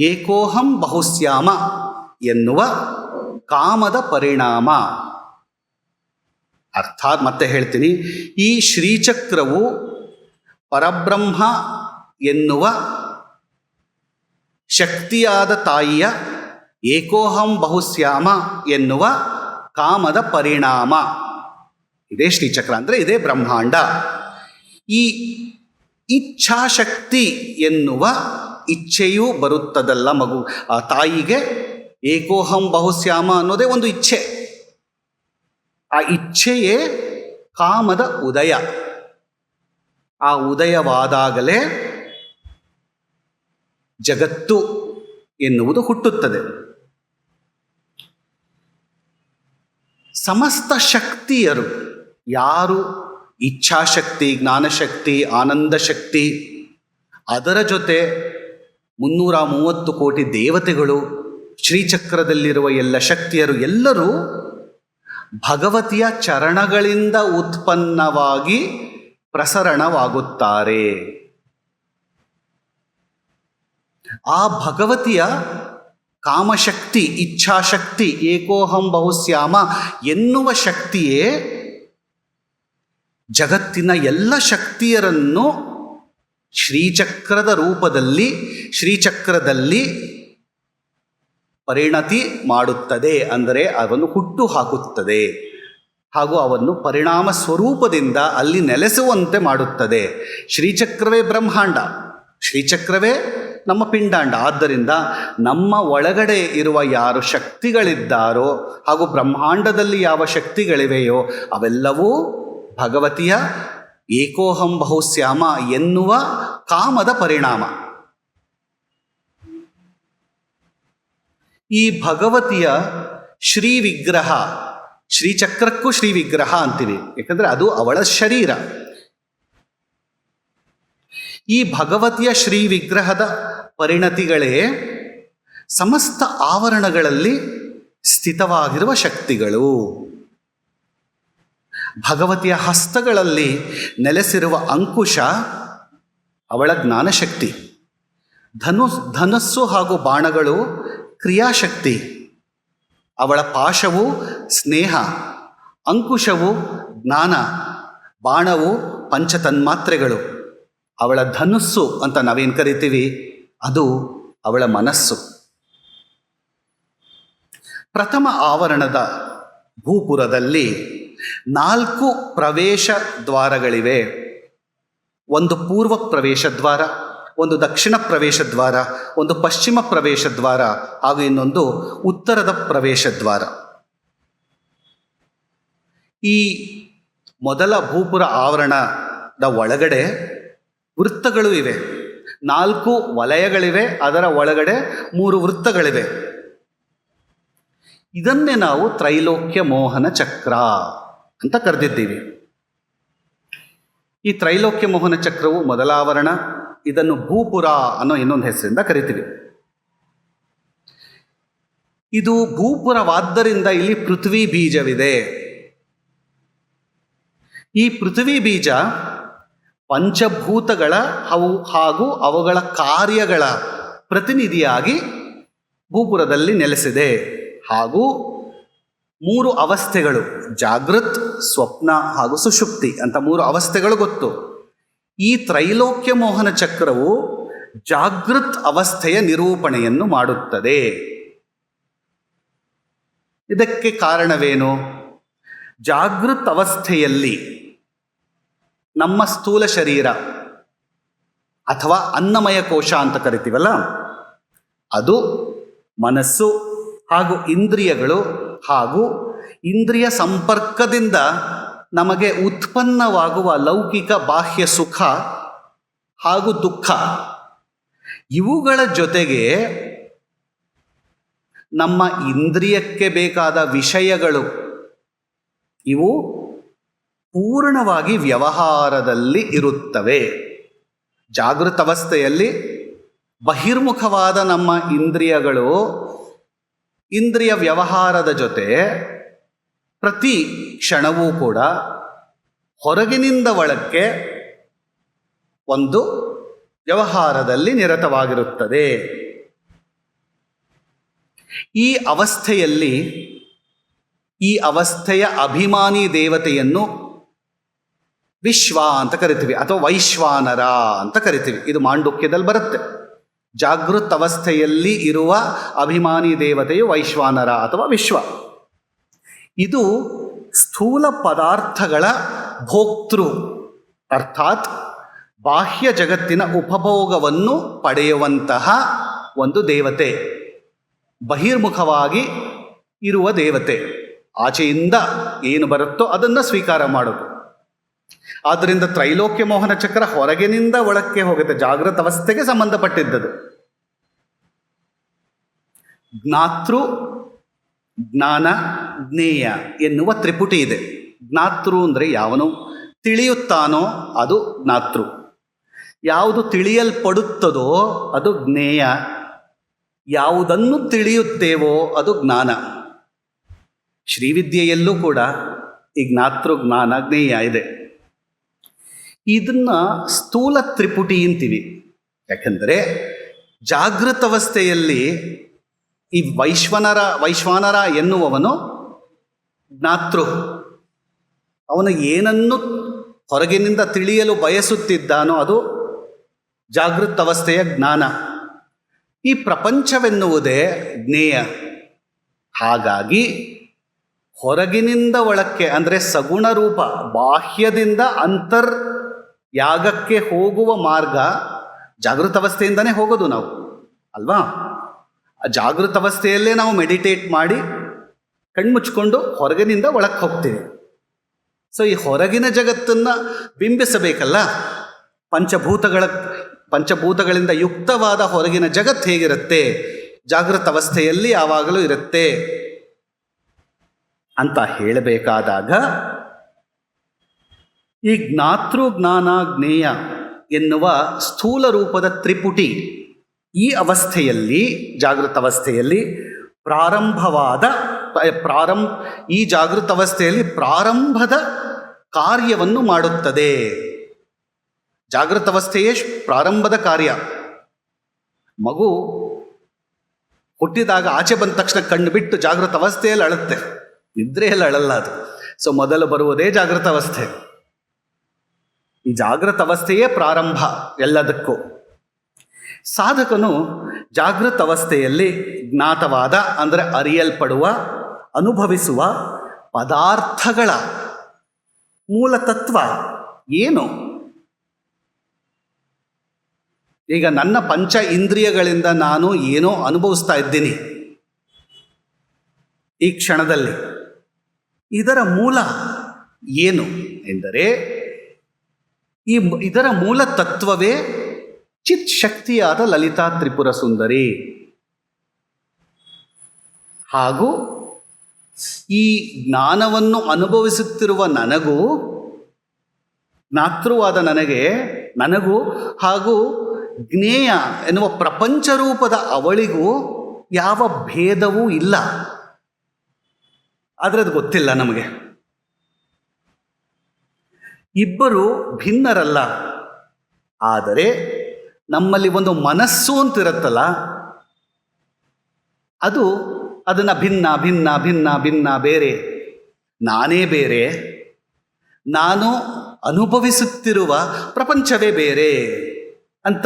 ಏಕೋಹಂ ಬಹುಶ್ಯಾಮ ಎನ್ನುವ ಕಾಮದ ಪರಿಣಾಮ. ಅರ್ಥಾತ್ ಮತ್ತೆ ಹೇಳ್ತೀನಿ, ಈ ಶ್ರೀಚಕ್ರವು ಪರಬ್ರಹ್ಮ ಎನ್ನುವ ಶಕ್ತಿಯಾದ ತಾಯಿಯ ಏಕೋಹಂ ಬಹುಶ್ಯಾಮ ಎನ್ನುವ ಕಾಮದ ಪರಿಣಾಮ. ಇದೇ ಶ್ರೀಚಕ್ರ ಅಂದರೆ ಇದೇ ಬ್ರಹ್ಮಾಂಡ. ಈ ಇಚ್ಛಾಶಕ್ತಿ ಎನ್ನುವ ಇಚ್ಛೆಯೂ ಬರುತ್ತದಲ್ಲ ಆ ತಾಯಿಗೆ. ಏಕೋಹಂ ಬಹುಶ್ಯಾಮ ಅನ್ನೋದೇ ಒಂದು ಇಚ್ಛೆ. ಆ ಇಚ್ಛೆಯೇ ಕಾಮದ ಉದಯ. ಆ ಉದಯವಾದಾಗಲೇ ಜಗತ್ತು ಎನ್ನುವುದು ಹುಟ್ಟುತ್ತದೆ. ಸಮಸ್ತ ಶಕ್ತಿಯರು ಯಾರು ಇಚ್ಛಾಶಕ್ತಿ, ಜ್ಞಾನಶಕ್ತಿ, ಆನಂದ ಶಕ್ತಿ, ಅದರ ಜೊತೆ 330 ಕೋಟಿ ದೇವತೆಗಳು, ಶ್ರೀಚಕ್ರದಲ್ಲಿರುವ ಎಲ್ಲ ಶಕ್ತಿಯರು ಎಲ್ಲರೂ ಭಗವತಿಯ ಚರಣಗಳಿಂದ ಉತ್ಪನ್ನವಾಗಿ ಪ್ರಸರಣವಾಗುತ್ತಾರೆ. ಆ ಭಗವತಿಯ ಕಾಮಶಕ್ತಿ, ಇಚ್ಛಾಶಕ್ತಿ, ಏಕೋಹಂ ಬಹುಶ್ಯಾಮ ಎನ್ನುವ ಶಕ್ತಿಯೇ ಜಗತ್ತಿನ ಎಲ್ಲ ಶಕ್ತಿಯರನ್ನು ಶ್ರೀಚಕ್ರದ ರೂಪದಲ್ಲಿ, ಶ್ರೀಚಕ್ರದಲ್ಲಿ ಪರಿಣತಿ ಮಾಡುತ್ತದೆ. ಅಂದರೆ ಅವನ್ನು ಹುಟ್ಟು ಹಾಕುತ್ತದೆ ಹಾಗೂ ಅವನ್ನು ಪರಿಣಾಮ ಸ್ವರೂಪದಿಂದ ಅಲ್ಲಿ ನೆಲೆಸುವಂತೆ ಮಾಡುತ್ತದೆ. ಶ್ರೀಚಕ್ರವೇ ಬ್ರಹ್ಮಾಂಡ, ಶ್ರೀಚಕ್ರವೇ ನಮ್ಮ ಪಿಂಡಾಂಡ. ಆದ್ದರಿಂದ ನಮ್ಮ ಒಳಗಡೆ ಇರುವ ಯಾರು ಶಕ್ತಿಗಳಿದ್ದಾರೋ ಹಾಗೂ ಬ್ರಹ್ಮಾಂಡದಲ್ಲಿ ಯಾವ ಶಕ್ತಿಗಳಿವೆಯೋ ಅವೆಲ್ಲವೂ ಭಗವತಿಯ ಏಕೋಹಂ ಬಹುಶ್ಯಾಮ ಎನ್ನುವ ಕಾಮದ ಪರಿಣಾಮ. ಈ ಭಗವತಿಯ ಶ್ರೀ ವಿಗ್ರಹ, ಶ್ರೀಚಕ್ರಕ್ಕೂ ಶ್ರೀ ವಿಗ್ರಹ ಅಂತೀವಿ, ಯಾಕಂದರೆ ಅದು ಅವಳ ಶರೀರ. ಈ ಭಗವತಿಯ ಶ್ರೀ ವಿಗ್ರಹದ ಪರಿಣತಿಗಳೇ ಸಮಸ್ತ ಆವರಣಗಳಲ್ಲಿ ಸ್ಥಿತವಾಗಿರುವ ಶಕ್ತಿಗಳು. ಭಗವತಿಯ ಹಸ್ತಗಳಲ್ಲಿ ನೆಲೆಸಿರುವ ಅಂಕುಶ ಅವಳ ಜ್ಞಾನಶಕ್ತಿ, ಧನಸ್ಸು ಹಾಗೂ ಬಾಣಗಳು ಕ್ರಿಯಾಶಕ್ತಿ, ಅವಳ ಪಾಶವು ಸ್ನೇಹ, ಅಂಕುಶವು ಜ್ಞಾನ, ಬಾಣವು ಪಂಚತನ್ಮಾತ್ರೆಗಳು. ಅವಳ ಧನುಸ್ಸು ಅಂತ ನಾವೇನು ಕರಿತೀವಿ ಅದು ಅವಳ ಮನಸ್ಸು. ಪ್ರಥಮ ಆವರಣದ ಭೂಪುರದಲ್ಲಿ 4 ಪ್ರವೇಶ ದ್ವಾರಗಳಿವೆ. ಒಂದು ಪೂರ್ವ ಪ್ರವೇಶ ದ್ವಾರ, ಒಂದು ದಕ್ಷಿಣ ಪ್ರವೇಶ ದ್ವಾರ, ಒಂದು ಪಶ್ಚಿಮ ಪ್ರವೇಶ ದ್ವಾರ ಹಾಗೂ ಇನ್ನೊಂದು ಉತ್ತರದ ಪ್ರವೇಶ ದ್ವಾರ. ಈ ಮೊದಲ ಭೂಪುರ ಆವರಣದ ಒಳಗಡೆ ವೃತ್ತಗಳು ಇವೆ. 4 ವಲಯಗಳಿವೆ, ಅದರ ಒಳಗಡೆ 3 ವೃತ್ತಗಳಿವೆ. ಇದನ್ನೇ ನಾವು ತ್ರೈಲೋಕ್ಯ ಮೋಹನ ಚಕ್ರ ಅಂತ ಕರೆದಿದ್ದೀವಿ. ಈ ತ್ರೈಲೋಕ್ಯ ಮೋಹನ ಚಕ್ರವು ಮೊದಲಾವರಣ. ಇದನ್ನು ಭೂಪುರ ಅನ್ನೋ ಇನ್ನೊಂದು ಹೆಸರಿಂದ ಕರಿತೀವಿ. ಇದು ಭೂಪುರವಾದ್ದರಿಂದ ಇಲ್ಲಿ ಪೃಥ್ವಿ ಬೀಜವಿದೆ. ಈ ಪೃಥ್ವಿ ಬೀಜ ಪಂಚಭೂತಗಳ ಹಾಗೂ ಅವುಗಳ ಕಾರ್ಯಗಳ ಪ್ರತಿನಿಧಿಯಾಗಿ ಭೂಪುರದಲ್ಲಿ ನೆಲೆಸಿದೆ. ಹಾಗೂ 3 ಅವಸ್ಥೆಗಳು, ಜಾಗೃತ್, ಸ್ವಪ್ನ ಹಾಗೂ ಸುಷುಪ್ತಿ ಅಂತ 3 ಅವಸ್ಥೆಗಳು ಗೊತ್ತು. ಈ ತ್ರೈಲೋಕ್ಯ ಮೋಹನ ಚಕ್ರವು ಜಾಗೃತ್ ಅವಸ್ಥೆಯ ನಿರೂಪಣೆಯನ್ನು ಮಾಡುತ್ತದೆ. ಇದಕ್ಕೆ ಕಾರಣವೇನು? ಜಾಗೃತ್ ಅವಸ್ಥೆಯಲ್ಲಿ ನಮ್ಮ ಸ್ಥೂಲ ಶರೀರ ಅಥವಾ ಅನ್ನಮಯ ಕೋಶ ಅಂತ ಕರಿತೀವಲ್ಲ, ಅದು ಮನಸ್ಸು ಹಾಗೂ ಇಂದ್ರಿಯಗಳು ಹಾಗೂ ಇಂದ್ರಿಯ ಸಂಪರ್ಕದಿಂದ ನಮಗೆ ಉತ್ಪನ್ನವಾಗುವ ಲೌಕಿಕ ಬಾಹ್ಯ ಸುಖ ಹಾಗೂ ದುಃಖ, ಇವುಗಳ ಜೊತೆಗೆ ನಮ್ಮ ಇಂದ್ರಿಯಕ್ಕೆ ಬೇಕಾದ ವಿಷಯಗಳು, ಇವು ಪೂರ್ಣವಾಗಿ ವ್ಯವಹಾರದಲ್ಲಿ ಇರುತ್ತವೆ. ಜಾಗೃತ ಅವಸ್ಥೆಯಲ್ಲಿ ಬಹಿರ್ಮುಖವಾದ ನಮ್ಮ ಇಂದ್ರಿಯಗಳು ಇಂದ್ರಿಯ ವ್ಯವಹಾರದ ಜೊತೆ ಪ್ರತಿ ಕ್ಷಣವೂ ಕೂಡ ಹೊರಗಿನಿಂದ ಒಳಕ್ಕೆ ಒಂದು ವ್ಯವಹಾರದಲ್ಲಿ ನಿರತವಾಗಿರುತ್ತದೆ. ಈ ಅವಸ್ಥೆಯಲ್ಲಿ ಈ ಅವಸ್ಥೆಯ ಅಭಿಮಾನಿ ದೇವತೆಯನ್ನು ವಿಶ್ವ ಅಂತ ಕರಿತೀವಿ ಅಥವಾ ವೈಶ್ವಾನರ ಅಂತ ಕರಿತೀವಿ. ಇದು ಮಾಂಡುಕ್ಯದಲ್ಲಿ ಬರುತ್ತೆ. ಜಾಗೃತ ಅವಸ್ಥೆಯಲ್ಲಿ ಇರುವ ಅಭಿಮಾನಿ ದೇವತೆಯು ವೈಶ್ವಾನರ ಅಥವಾ ವಿಶ್ವ. ಇದು ಸ್ಥೂಲ ಪದಾರ್ಥಗಳ ಭೋಕ್ತೃ, ಅರ್ಥಾತ್ ಬಾಹ್ಯ ಜಗತ್ತಿನ ಉಪಭೋಗವನ್ನು ಪಡೆಯುವಂತಹ ಒಂದು ದೇವತೆ, ಬಹಿರ್ಮುಖವಾಗಿ ಇರುವ ದೇವತೆ. ಆಚೆಯಿಂದ ಏನು ಬರುತ್ತೋ ಅದನ್ನು ಸ್ವೀಕಾರ ಮಾಡೋದು. ಆದ್ದರಿಂದ ತ್ರೈಲೋಕ್ಯ ಮೋಹನ ಚಕ್ರ ಹೊರಗಿನಿಂದ ಒಳಕ್ಕೆ ಹೋಗುತ್ತೆ, ಜಾಗೃತ ಅವಸ್ಥೆಗೆ ಸಂಬಂಧಪಟ್ಟಿದ್ದದು. ಜ್ಞಾತೃ, ಜ್ಞಾನ, ಜ್ಞೇಯ ಎನ್ನುವ ತ್ರಿಪುಟಿ ಇದೆ. ಜ್ಞಾತೃ ಅಂದರೆ ಯಾವನು ತಿಳಿಯುತ್ತಾನೋ ಅದು ಜ್ಞಾತೃ, ಯಾವುದು ತಿಳಿಯಲ್ಪಡುತ್ತದೋ ಅದು ಜ್ಞೇಯ, ಯಾವುದನ್ನು ತಿಳಿಯುತ್ತೇವೋ ಅದು ಜ್ಞಾನ. ಶ್ರೀವಿದ್ಯೆಯಲ್ಲೂ ಕೂಡ ಈ ಜ್ಞಾತೃ, ಜ್ಞಾನ, ಜ್ಞೇಯ ಇದೆ. ಇದನ್ನು ಸ್ಥೂಲ ತ್ರಿಪುಟಿ ಅಂತೀವಿ. ಯಾಕೆಂದರೆ ಜಾಗೃತ ಅವಸ್ಥೆಯಲ್ಲಿ ಈ ವೈಶ್ವಾನರ ಎನ್ನುವವನು ಜ್ಞಾತೃ. ಅವನು ಏನನ್ನು ಹೊರಗಿನಿಂದ ತಿಳಿಯಲು ಬಯಸುತ್ತಿದ್ದಾನೋ ಅದು ಜಾಗೃತ ಅವಸ್ಥೆಯ ಜ್ಞಾನ. ಈ ಪ್ರಪಂಚವೆನ್ನುವುದೇ ಜ್ಞೇಯ. ಹಾಗಾಗಿ ಹೊರಗಿನಿಂದ ಒಳಕ್ಕೆ ಅಂದರೆ ಸಗುಣ ರೂಪ, ಬಾಹ್ಯದಿಂದ ಯಾಗಕ್ಕೆ ಹೋಗುವ ಮಾರ್ಗ ಜಾಗೃತ ಅವಸ್ಥೆಯಿಂದನೇ ಹೋಗೋದು ನಾವು ಅಲ್ವಾ. ಆ ಜಾಗೃತ ಅವಸ್ಥೆಯಲ್ಲೇ ನಾವು ಮೆಡಿಟೇಟ್ ಮಾಡಿ ಕಣ್ಮುಚ್ಕೊಂಡು ಹೊರಗಿನಿಂದ ಒಳಕ್ಕೆ ಹೋಗ್ತೀವಿ. ಸೊ ಈ ಹೊರಗಿನ ಜಗತ್ತನ್ನು ಬಿಂಬಿಸಬೇಕಲ್ಲ. ಪಂಚಭೂತಗಳಿಂದ ಯುಕ್ತವಾದ ಹೊರಗಿನ ಜಗತ್ತು ಹೇಗಿರುತ್ತೆ, ಜಾಗೃತ ಅವಸ್ಥೆಯಲ್ಲಿ ಯಾವಾಗಲೂ ಇರುತ್ತೆ ಅಂತ ಹೇಳಬೇಕಾದಾಗ ಈ ಜ್ಞಾತೃ, ಜ್ಞಾನ, ಜ್ಞೇಯ ಎನ್ನುವ ಸ್ಥೂಲ ರೂಪದ ತ್ರಿಪುಟಿ ಈ ಅವಸ್ಥೆಯಲ್ಲಿ, ಜಾಗೃತ ಅವಸ್ಥೆಯಲ್ಲಿ ಈ ಜಾಗೃತ ಅವಸ್ಥೆಯಲ್ಲಿ ಪ್ರಾರಂಭದ ಕಾರ್ಯವನ್ನು ಮಾಡುತ್ತದೆ. ಜಾಗೃತ ಅವಸ್ಥೆಯೇ ಪ್ರಾರಂಭದ ಕಾರ್ಯ. ಮಗು ಹುಟ್ಟಿದಾಗ ಆಚೆ ಬಂದ ತಕ್ಷಣ ಕಣ್ಣು ಬಿಟ್ಟು ಜಾಗೃತ ಅವಸ್ಥೆಯಲ್ಲಿ ಅಳುತ್ತೆ, ನಿದ್ರೆಯಲ್ಲಿ ಅಳಲ್ಲ ಅದು. ಸೊ ಮೊದಲು ಬರುವುದೇ ಜಾಗೃತ ಅವಸ್ಥೆ. ಈ ಜಾಗೃತ ಅವಸ್ಥೆಯೇ ಪ್ರಾರಂಭ ಎಲ್ಲದಕ್ಕೂ. ಸಾಧಕನು ಜಾಗೃತ ಅವಸ್ಥೆಯಲ್ಲಿ ಜ್ಞಾತವಾದ ಅಂದರೆ ಅರಿಯಲ್ಪಡುವ, ಅನುಭವಿಸುವ ಪದಾರ್ಥಗಳ ಮೂಲತತ್ವ ಏನು? ಈಗ ನನ್ನ ಪಂಚ ಇಂದ್ರಿಯಗಳಿಂದ ನಾನು ಏನೋ ಅನುಭವಿಸ್ತಾ ಇದ್ದೀನಿ ಈ ಕ್ಷಣದಲ್ಲಿ. ಇದರ ಮೂಲ ಏನು ಎಂದರೆ ಇದರ ಮೂಲ ತತ್ವವೇ ಚಿತ್ ಶಕ್ತಿಯಾದ ಲಲಿತಾ ತ್ರಿಪುರ ಸುಂದರಿ. ಹಾಗೂ ಈ ಜ್ಞಾನವನ್ನು ಅನುಭವಿಸುತ್ತಿರುವ ಜ್ಞಾತೃವಾದ ನನಗೂ ಹಾಗೂ ಜ್ಞೇಯ ಎನ್ನುವ ಪ್ರಪಂಚರೂಪದ ಅವಳಿಗೂ ಯಾವ ಭೇದವೂ ಇಲ್ಲ. ಆದರೆ ಅದು ಗೊತ್ತಿಲ್ಲ ನಮಗೆ. ಇಬ್ಬರು ಭಿನ್ನರಲ್ಲ, ಆದರೆ ನಮ್ಮಲ್ಲಿ ಒಂದು ಮನಸ್ಸು ಅಂತಿರುತ್ತಲ್ಲ, ಅದನ್ನು ಭಿನ್ನ ಭಿನ್ನ ಭಿನ್ನ ಭಿನ್ನ ಬೇರೆ, ನಾನೇ ಬೇರೆ, ನಾನು ಅನುಭವಿಸುತ್ತಿರುವ ಪ್ರಪಂಚವೇ ಬೇರೆ ಅಂತ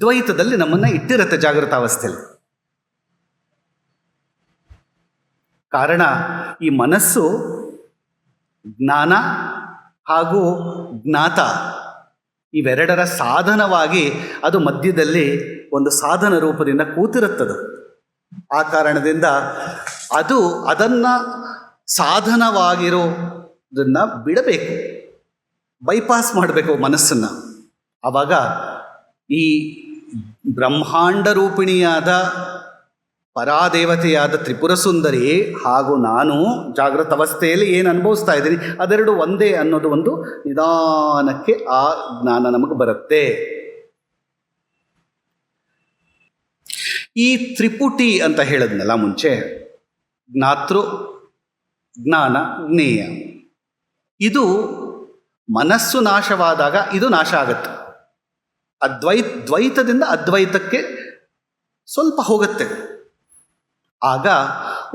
ದ್ವೈತದಲ್ಲಿ ನಮ್ಮನ್ನು ಇಟ್ಟಿರುತ್ತೆ ಜಾಗೃತಾವಸ್ಥೆಯಲ್ಲಿ. ಕಾರಣ ಈ ಮನಸ್ಸು ಜ್ಞಾನ ಹಾಗೂ ಜ್ಞಾತ ಇವೆರಡರ ಸಾಧನವಾಗಿ ಅದು ಮಧ್ಯದಲ್ಲಿ ಒಂದು ಸಾಧನ ರೂಪದಿಂದ ಕೂತಿರುತ್ತದೆ. ಆ ಕಾರಣದಿಂದ ಅದನ್ನು ಸಾಧನವಾಗಿರೋದನ್ನು ಬಿಡಬೇಕು, ಬೈಪಾಸ್ ಮಾಡಬೇಕು ಮನಸ್ಸನ್ನು. ಆವಾಗ ಈ ಬ್ರಹ್ಮಾಂಡ ರೂಪಿಣಿಯಾದ ಪರಾದೇವತೆಯಾದ ತ್ರಿಪುರ ಸುಂದರಿ ಹಾಗೂ ನಾನು ಜಾಗೃತ ಅವಸ್ಥೆಯಲ್ಲಿ ಏನು ಅನುಭವಿಸ್ತಾ ಇದ್ದೀನಿ ಅದೆರಡು ಒಂದೇ ಅನ್ನೋದು ಒಂದು ನಿಧಾನಕ್ಕೆ ಆ ಜ್ಞಾನ ನಮಗೆ ಬರುತ್ತೆ. ಈ ತ್ರಿಪುಟಿ ಅಂತ ಹೇಳಿದ್ನಲ್ಲ ಮುಂಚೆ, ಜ್ಞಾತೃ, ಜ್ಞಾನ, ಜ್ಞೇಯ, ಇದು ಮನಸ್ಸು ನಾಶವಾದಾಗ ಇದು ನಾಶ ಆಗುತ್ತೆ. ದ್ವೈತದಿಂದ ಅದ್ವೈತಕ್ಕೆ ಸ್ವಲ್ಪ ಹೋಗುತ್ತೆ. ಆಗ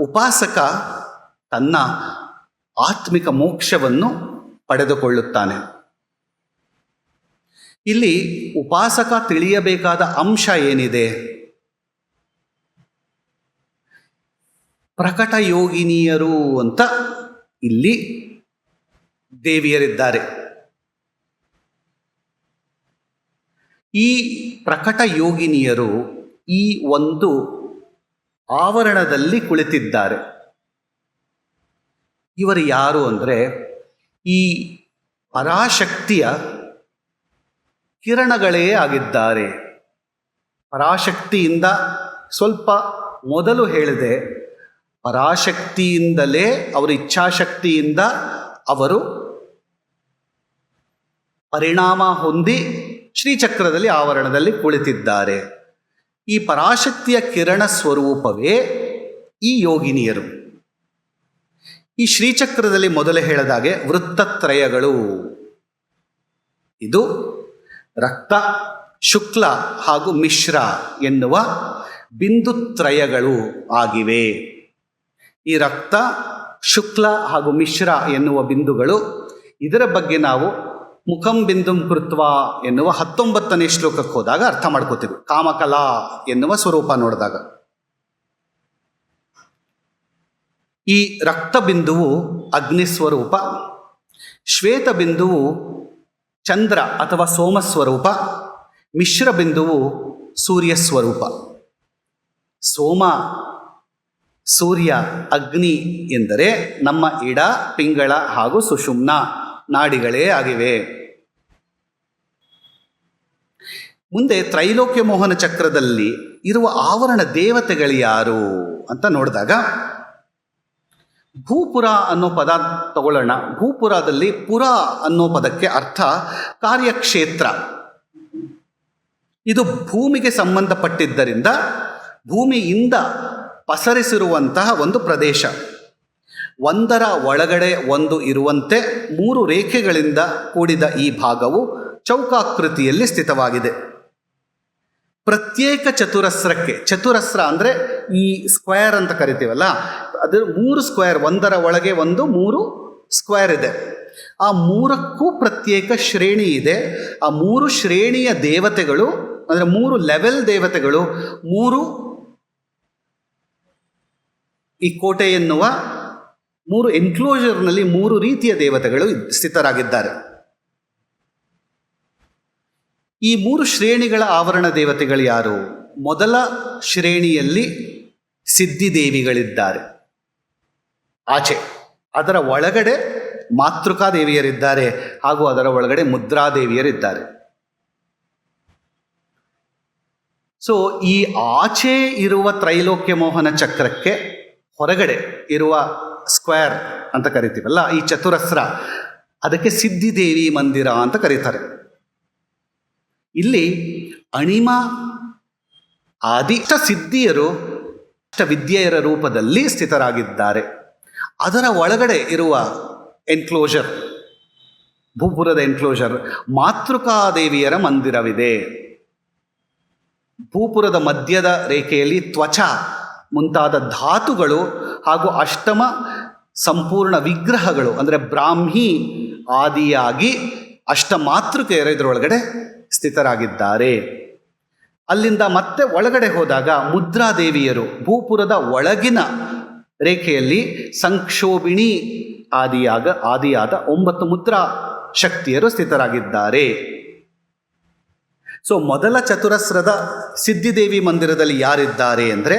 ಉಪಾಸಕ ತನ್ನ ಆತ್ಮಿಕ ಮೋಕ್ಷವನ್ನು ಪಡೆದುಕೊಳ್ಳುತ್ತಾನೆ. ಇಲ್ಲಿ ಉಪಾಸಕ ತಿಳಿಯಬೇಕಾದ ಅಂಶ ಏನಿದೆ? ಪ್ರಕಟ ಯೋಗಿನಿಯರು ಅಂತ ಇಲ್ಲಿ ದೇವಿಯರಿದ್ದಾರೆ. ಈ ಪ್ರಕಟ ಯೋಗಿನಿಯರು ಈ ಒಂದು ಆವರಣದಲ್ಲಿ ಕುಳಿತಿದ್ದಾರೆ. ಇವರು ಯಾರು ಅಂದರೆ ಈ ಪರಾಶಕ್ತಿಯ ಕಿರಣಗಳೇ ಆಗಿದ್ದಾರೆ. ಪರಾಶಕ್ತಿಯಿಂದ ಸ್ವಲ್ಪ ಮೊದಲು ಹೇಳಿದೆ, ಪರಾಶಕ್ತಿಯಿಂದಲೇ ಅವರ ಇಚ್ಛಾಶಕ್ತಿಯಿಂದ ಅವರು ಪರಿಣಾಮ ಹೊಂದಿ ಶ್ರೀಚಕ್ರದಲ್ಲಿ ಆವರಣದಲ್ಲಿ ಕುಳಿತಿದ್ದಾರೆ. ಈ ಪರಾಶಕ್ತಿಯ ಕಿರಣ ಸ್ವರೂಪವೇ ಈ ಯೋಗಿನಿಯರು. ಈ ಶ್ರೀಚಕ್ರದಲ್ಲಿ ಮೊದಲೇ ಹೇಳಿದಾಗೆ ವೃತ್ತತ್ರಯಗಳು, ಇದು ರಕ್ತ, ಶುಕ್ಲ ಹಾಗೂ ಮಿಶ್ರ ಎನ್ನುವ ಬಿಂದುತ್ರಯಗಳು ಆಗಿವೆ. ಈ ರಕ್ತ, ಶುಕ್ಲ ಹಾಗೂ ಮಿಶ್ರ ಎನ್ನುವ ಬಿಂದುಗಳು, ಇದರ ಬಗ್ಗೆ ನಾವು ಮುಖಂ ಬಿಂದುಂ ಕೃತ್ವ ಎನ್ನುವ 19ನೇ ಶ್ಲೋಕಕ್ಕೆ ಹೋದಾಗ ಅರ್ಥ ಮಾಡ್ಕೋತೀವಿ. ಕಾಮಕಲಾ ಎನ್ನುವ ಸ್ವರೂಪ ನೋಡಿದಾಗ ಈ ರಕ್ತ ಬಿಂದುವು ಅಗ್ನಿ ಸ್ವರೂಪ, ಶ್ವೇತ ಬಿಂದುವು ಚಂದ್ರ ಅಥವಾ ಸೋಮ ಸ್ವರೂಪ, ಮಿಶ್ರ ಬಿಂದುವು ಸೂರ್ಯ ಸ್ವರೂಪ. ಸೋಮ, ಸೂರ್ಯ, ಅಗ್ನಿ ಎಂದರೆ ನಮ್ಮ ಇಡ, ಪಿಂಗಳ ಹಾಗೂ ಸುಷುಮ್ನ ನಾಡಿಗಳೇ ಆಗಿವೆ. ಮುಂದೆ ತ್ರೈಲೋಕ್ಯ ಮೋಹನ ಚಕ್ರದಲ್ಲಿ ಇರುವ ಆವರಣ ದೇವತೆಗಳು ಯಾರು ಅಂತ ನೋಡಿದಾಗ ಭೂಪುರ ಅನ್ನೋ ಪದ ತಗೊಳ್ಳೋಣ. ಭೂಪುರದಲ್ಲಿ ಪುರ ಅನ್ನೋ ಪದಕ್ಕೆ ಅರ್ಥ ಕಾರ್ಯಕ್ಷೇತ್ರ. ಇದು ಭೂಮಿಗೆ ಸಂಬಂಧಪಟ್ಟಿದ್ದರಿಂದ ಭೂಮಿಯಿಂದ ಪಸರಿಸಿರುವಂತಹ ಒಂದು ಪ್ರದೇಶ. ಒಂದರ ಒಳಗಡೆ ಒಂದು ಇರುವಂತೆ 3 ರೇಖೆಗಳಿಂದ ಕೂಡಿದ ಈ ಭಾಗವು ಚೌಕಾಕೃತಿಯಲ್ಲಿ ಸ್ಥಿತವಾಗಿದೆ. ಪ್ರತ್ಯೇಕ ಚತುರಸ್ರಕ್ಕೆ, ಚತುರಸ್ರ ಅಂದರೆ ಈ ಸ್ಕ್ವೇರ್ ಅಂತ ಕರಿತೀವಲ್ಲ, ಅದು 3 ಸ್ಕ್ವೇರ್, ಒಂದರ ಒಳಗೆ ಒಂದು 3 ಸ್ಕ್ವೇರ್ ಇದೆ. ಆ 3ಕ್ಕೂ ಪ್ರತ್ಯೇಕ ಶ್ರೇಣಿ ಇದೆ. ಆ 3 ಶ್ರೇಣಿಯ ದೇವತೆಗಳು ಅಂದರೆ 3 ಲೆವೆಲ್ ದೇವತೆಗಳು, 3 ಈ ಕೋಟೆ ಎನ್ನುವ 3 ಎನ್ಕ್ಲೋಜರ್ನಲ್ಲಿ 3 ರೀತಿಯ ದೇವತೆಗಳು ಸ್ಥಿತರಾಗಿದ್ದಾರೆ. ಈ 3 ಶ್ರೇಣಿಗಳ ಆವರಣ ದೇವತೆಗಳು ಯಾರು? ಮೊದಲ ಶ್ರೇಣಿಯಲ್ಲಿ ಸಿದ್ಧಿದೇವಿಗಳಿದ್ದಾರೆ ಆಚೆ, ಅದರ ಒಳಗಡೆ ಮಾತೃಕಾದೇವಿಯರಿದ್ದಾರೆ ಹಾಗೂ ಅದರ ಒಳಗಡೆ ಮುದ್ರಾದೇವಿಯರಿದ್ದಾರೆ. ಸೊ ಈ ಆಚೆ ಇರುವ ತ್ರೈಲೋಕ್ಯ ಮೋಹನ ಚಕ್ರಕ್ಕೆ ಹೊರಗಡೆ ಇರುವ ಸ್ಕ್ವೇರ್ ಅಂತ ಕರಿತೀವಲ್ಲ, ಈ ಚತುರಸ್ರ, ಅದಕ್ಕೆ ಸಿದ್ಧಿದೇವಿ ಮಂದಿರ ಅಂತ ಕರೀತಾರೆ. ಇಲ್ಲಿ ಅಣಿಮ ಆದಿ ಸಿದ್ಧಿಯರು ವಿದ್ಯೆಯರ ರೂಪದಲ್ಲಿ ಸ್ಥಿತರಾಗಿದ್ದಾರೆ. ಅದರ ಒಳಗಡೆ ಇರುವ ಎನ್ಕ್ಲೋಜರ್, ಭೂಪುರದ ಎನ್ಕ್ಲೋಜರ್, ಮಾತೃಕಾದೇವಿಯರ ಮಂದಿರವಿದೆ. ಭೂಪುರದ ಮಧ್ಯದ ರೇಖೆಯಲ್ಲಿ ತ್ವಚ ಮುಂತಾದ ಧಾತುಗಳು ಹಾಗೂ ಅಷ್ಟಮ ಸಂಪೂರ್ಣ ವಿಗ್ರಹಗಳು ಅಂದರೆ ಬ್ರಾಹ್ಮಿ ಆದಿಯಾಗಿ ಅಷ್ಟಮಾತೃಕೆಯರು ಇದರೊಳಗಡೆ ಸ್ಥಿತರಾಗಿದ್ದಾರೆ. ಅಲ್ಲಿಂದ ಮತ್ತೆ ಒಳಗಡೆ ಹೋದಾಗ ಮುದ್ರಾದೇವಿಯರು ಭೂಪುರದ ಒಳಗಿನ ರೇಖೆಯಲ್ಲಿ ಸಂಕ್ಷೋಭಿಣಿ ಆದಿಯಾದ 9 ಮುದ್ರಾ ಶಕ್ತಿಯರು ಸ್ಥಿತರಾಗಿದ್ದಾರೆ. ಸೊ ಮೊದಲ ಚತುರಸ್ರದ ಸಿದ್ಧಿದೇವಿ ಮಂದಿರದಲ್ಲಿ ಯಾರಿದ್ದಾರೆ ಅಂದರೆ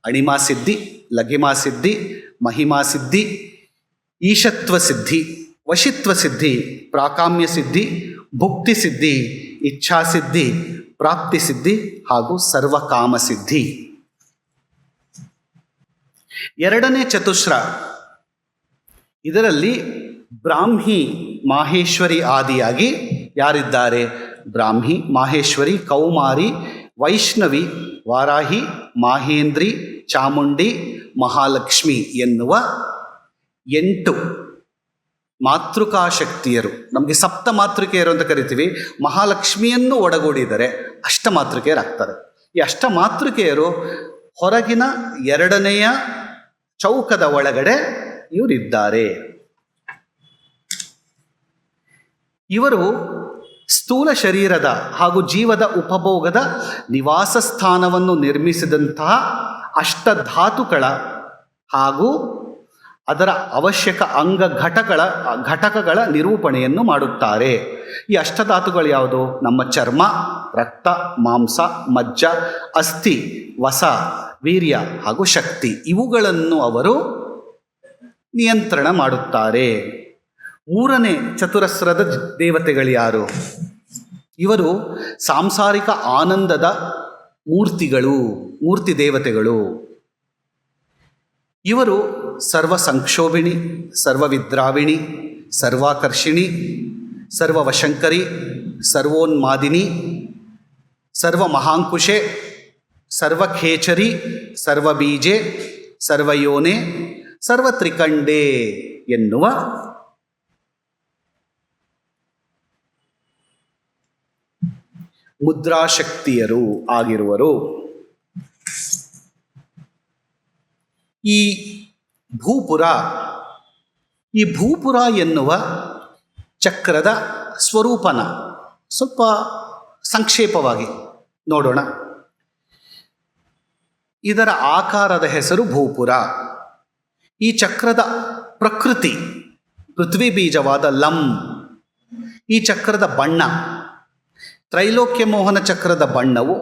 ಅಣಿಮಾ ಸಿದ್ಧಿ, ಲಘಿಮಾ ಸಿದ್ಧಿ, ಮಹಿಮಾ ಸಿದ್ಧಿ, ಈಶತ್ವ ಸಿದ್ಧಿ, ವಶಿತ್ವ ಸಿದ್ಧಿ, ಪ್ರಾಕಾಮ್ಯ ಸಿದ್ಧಿ, ಭುಕ್ತಿ ಸಿದ್ಧಿ, ಇಚ್ಛಾಸಿದ್ಧಿ, ಪ್ರಾಪ್ತಿ ಸಿದ್ಧಿ ಹಾಗೂ ಸರ್ವಕಾಮ ಸಿದ್ಧಿ. ಎರಡನೇ ಚತುಸ್ರ, ಇದರಲ್ಲಿ ಬ್ರಾಹ್ಮಿ ಮಾಹೇಶ್ವರಿ ಆದಿಯಾಗಿ ಯಾರಿದ್ದಾರೆ? ಬ್ರಾಹ್ಮಿ, ಮಾಹೇಶ್ವರಿ, ಕೌಮಾರಿ, ವೈಷ್ಣವಿ, ವಾರಾಹಿ, ಮಾಹೇಂದ್ರಿ, ಚಾಮುಂಡಿ, ಮಹಾಲಕ್ಷ್ಮಿ ಎನ್ನುವ 8 ಮಾತೃಕಾಶಕ್ತಿಯರು. ನಮಗೆ ಸಪ್ತ ಮಾತೃಕೆಯರು ಅಂತ ಕರಿತೀವಿ. ಮಹಾಲಕ್ಷ್ಮಿಯನ್ನು ಒಡಗೂಡಿದರೆ ಅಷ್ಟಮಾತೃಕೆಯರಾಗ್ತಾರೆ. ಈ ಅಷ್ಟಮಾತೃಕೆಯರು ಹೊರಗಿನ ಎರಡನೆಯ ಚೌಕದ ಒಳಗಡೆ ಇವರಿದ್ದಾರೆ. ಇವರು ಸ್ಥೂಲ ಶರೀರದ ಹಾಗೂ ಜೀವದ ಉಪಭೋಗದ ನಿವಾಸ ಸ್ಥಾನವನ್ನು ನಿರ್ಮಿಸಿದಂತಹ ಅಷ್ಟಧಾತುಗಳ ಹಾಗೂ ಅದರ ಅವಶ್ಯಕ ಘಟಕಗಳ ನಿರೂಪಣೆಯನ್ನು ಮಾಡುತ್ತಾರೆ. ಈ ಅಷ್ಟಧಾತುಗಳು ಯಾವುದು? ನಮ್ಮ ಚರ್ಮ, ರಕ್ತ, ಮಾಂಸ, ಮಜ್ಜ, ಅಸ್ಥಿ, ವಸ, ವೀರ್ಯ ಹಾಗೂ ಶಕ್ತಿ. ಇವುಗಳನ್ನು ಅವರು ನಿಯಂತ್ರಣ ಮಾಡುತ್ತಾರೆ. ಮೂರನೇ ಚತುರಸ್ರದ ದೇವತೆಗಳು ಯಾರು? ಇವರು ಸಾಂಸಾರಿಕ ಆನಂದದ ಮೂರ್ತಿ ದೇವತೆಗಳು. ಇವರು ಸರ್ವ ಸಂಕ್ಷೋಭಿಣಿ, ಸರ್ವವಿದ್ರಾವಿಣಿ, ಸರ್ವಾಕರ್ಷಿಣಿ, ಸರ್ವವಶಂಕರಿ, ಸರ್ವೋನ್ಮಾದಿನಿ, ಸರ್ವಮಹಾಂಕುಶೆ, ಸರ್ವಖೇಚರಿ, ಸರ್ವಬೀಜೆ, ಸರ್ವಯೋನೆ, ಸರ್ವತ್ರಿಕಂಡೇ ಎನ್ನುವ ಮುದ್ರಾಶಕ್ತಿಯರು ಆಗಿರುವರು. ಈ ಭೂಪುರ ಎನ್ನುವ ಚಕ್ರದ ಸ್ವರೂಪನ ಸ್ವಲ್ಪ ಸಂಕ್ಷೇಪವಾಗಿ ನೋಡೋಣ. ಇದರ ಆಕಾರದ ಹೆಸರು ಭೂಪುರ. ಈ ಚಕ್ರದ ಪ್ರಕೃತಿ ಪೃಥ್ವಿ ಬೀಜವಾದ ಲಂ. ಈ ಚಕ್ರದ ಬಣ್ಣ, ತ್ರೈಲೋಕ್ಯ ಮೋಹನ ಚಕ್ರದ ಬಣ್ಣವು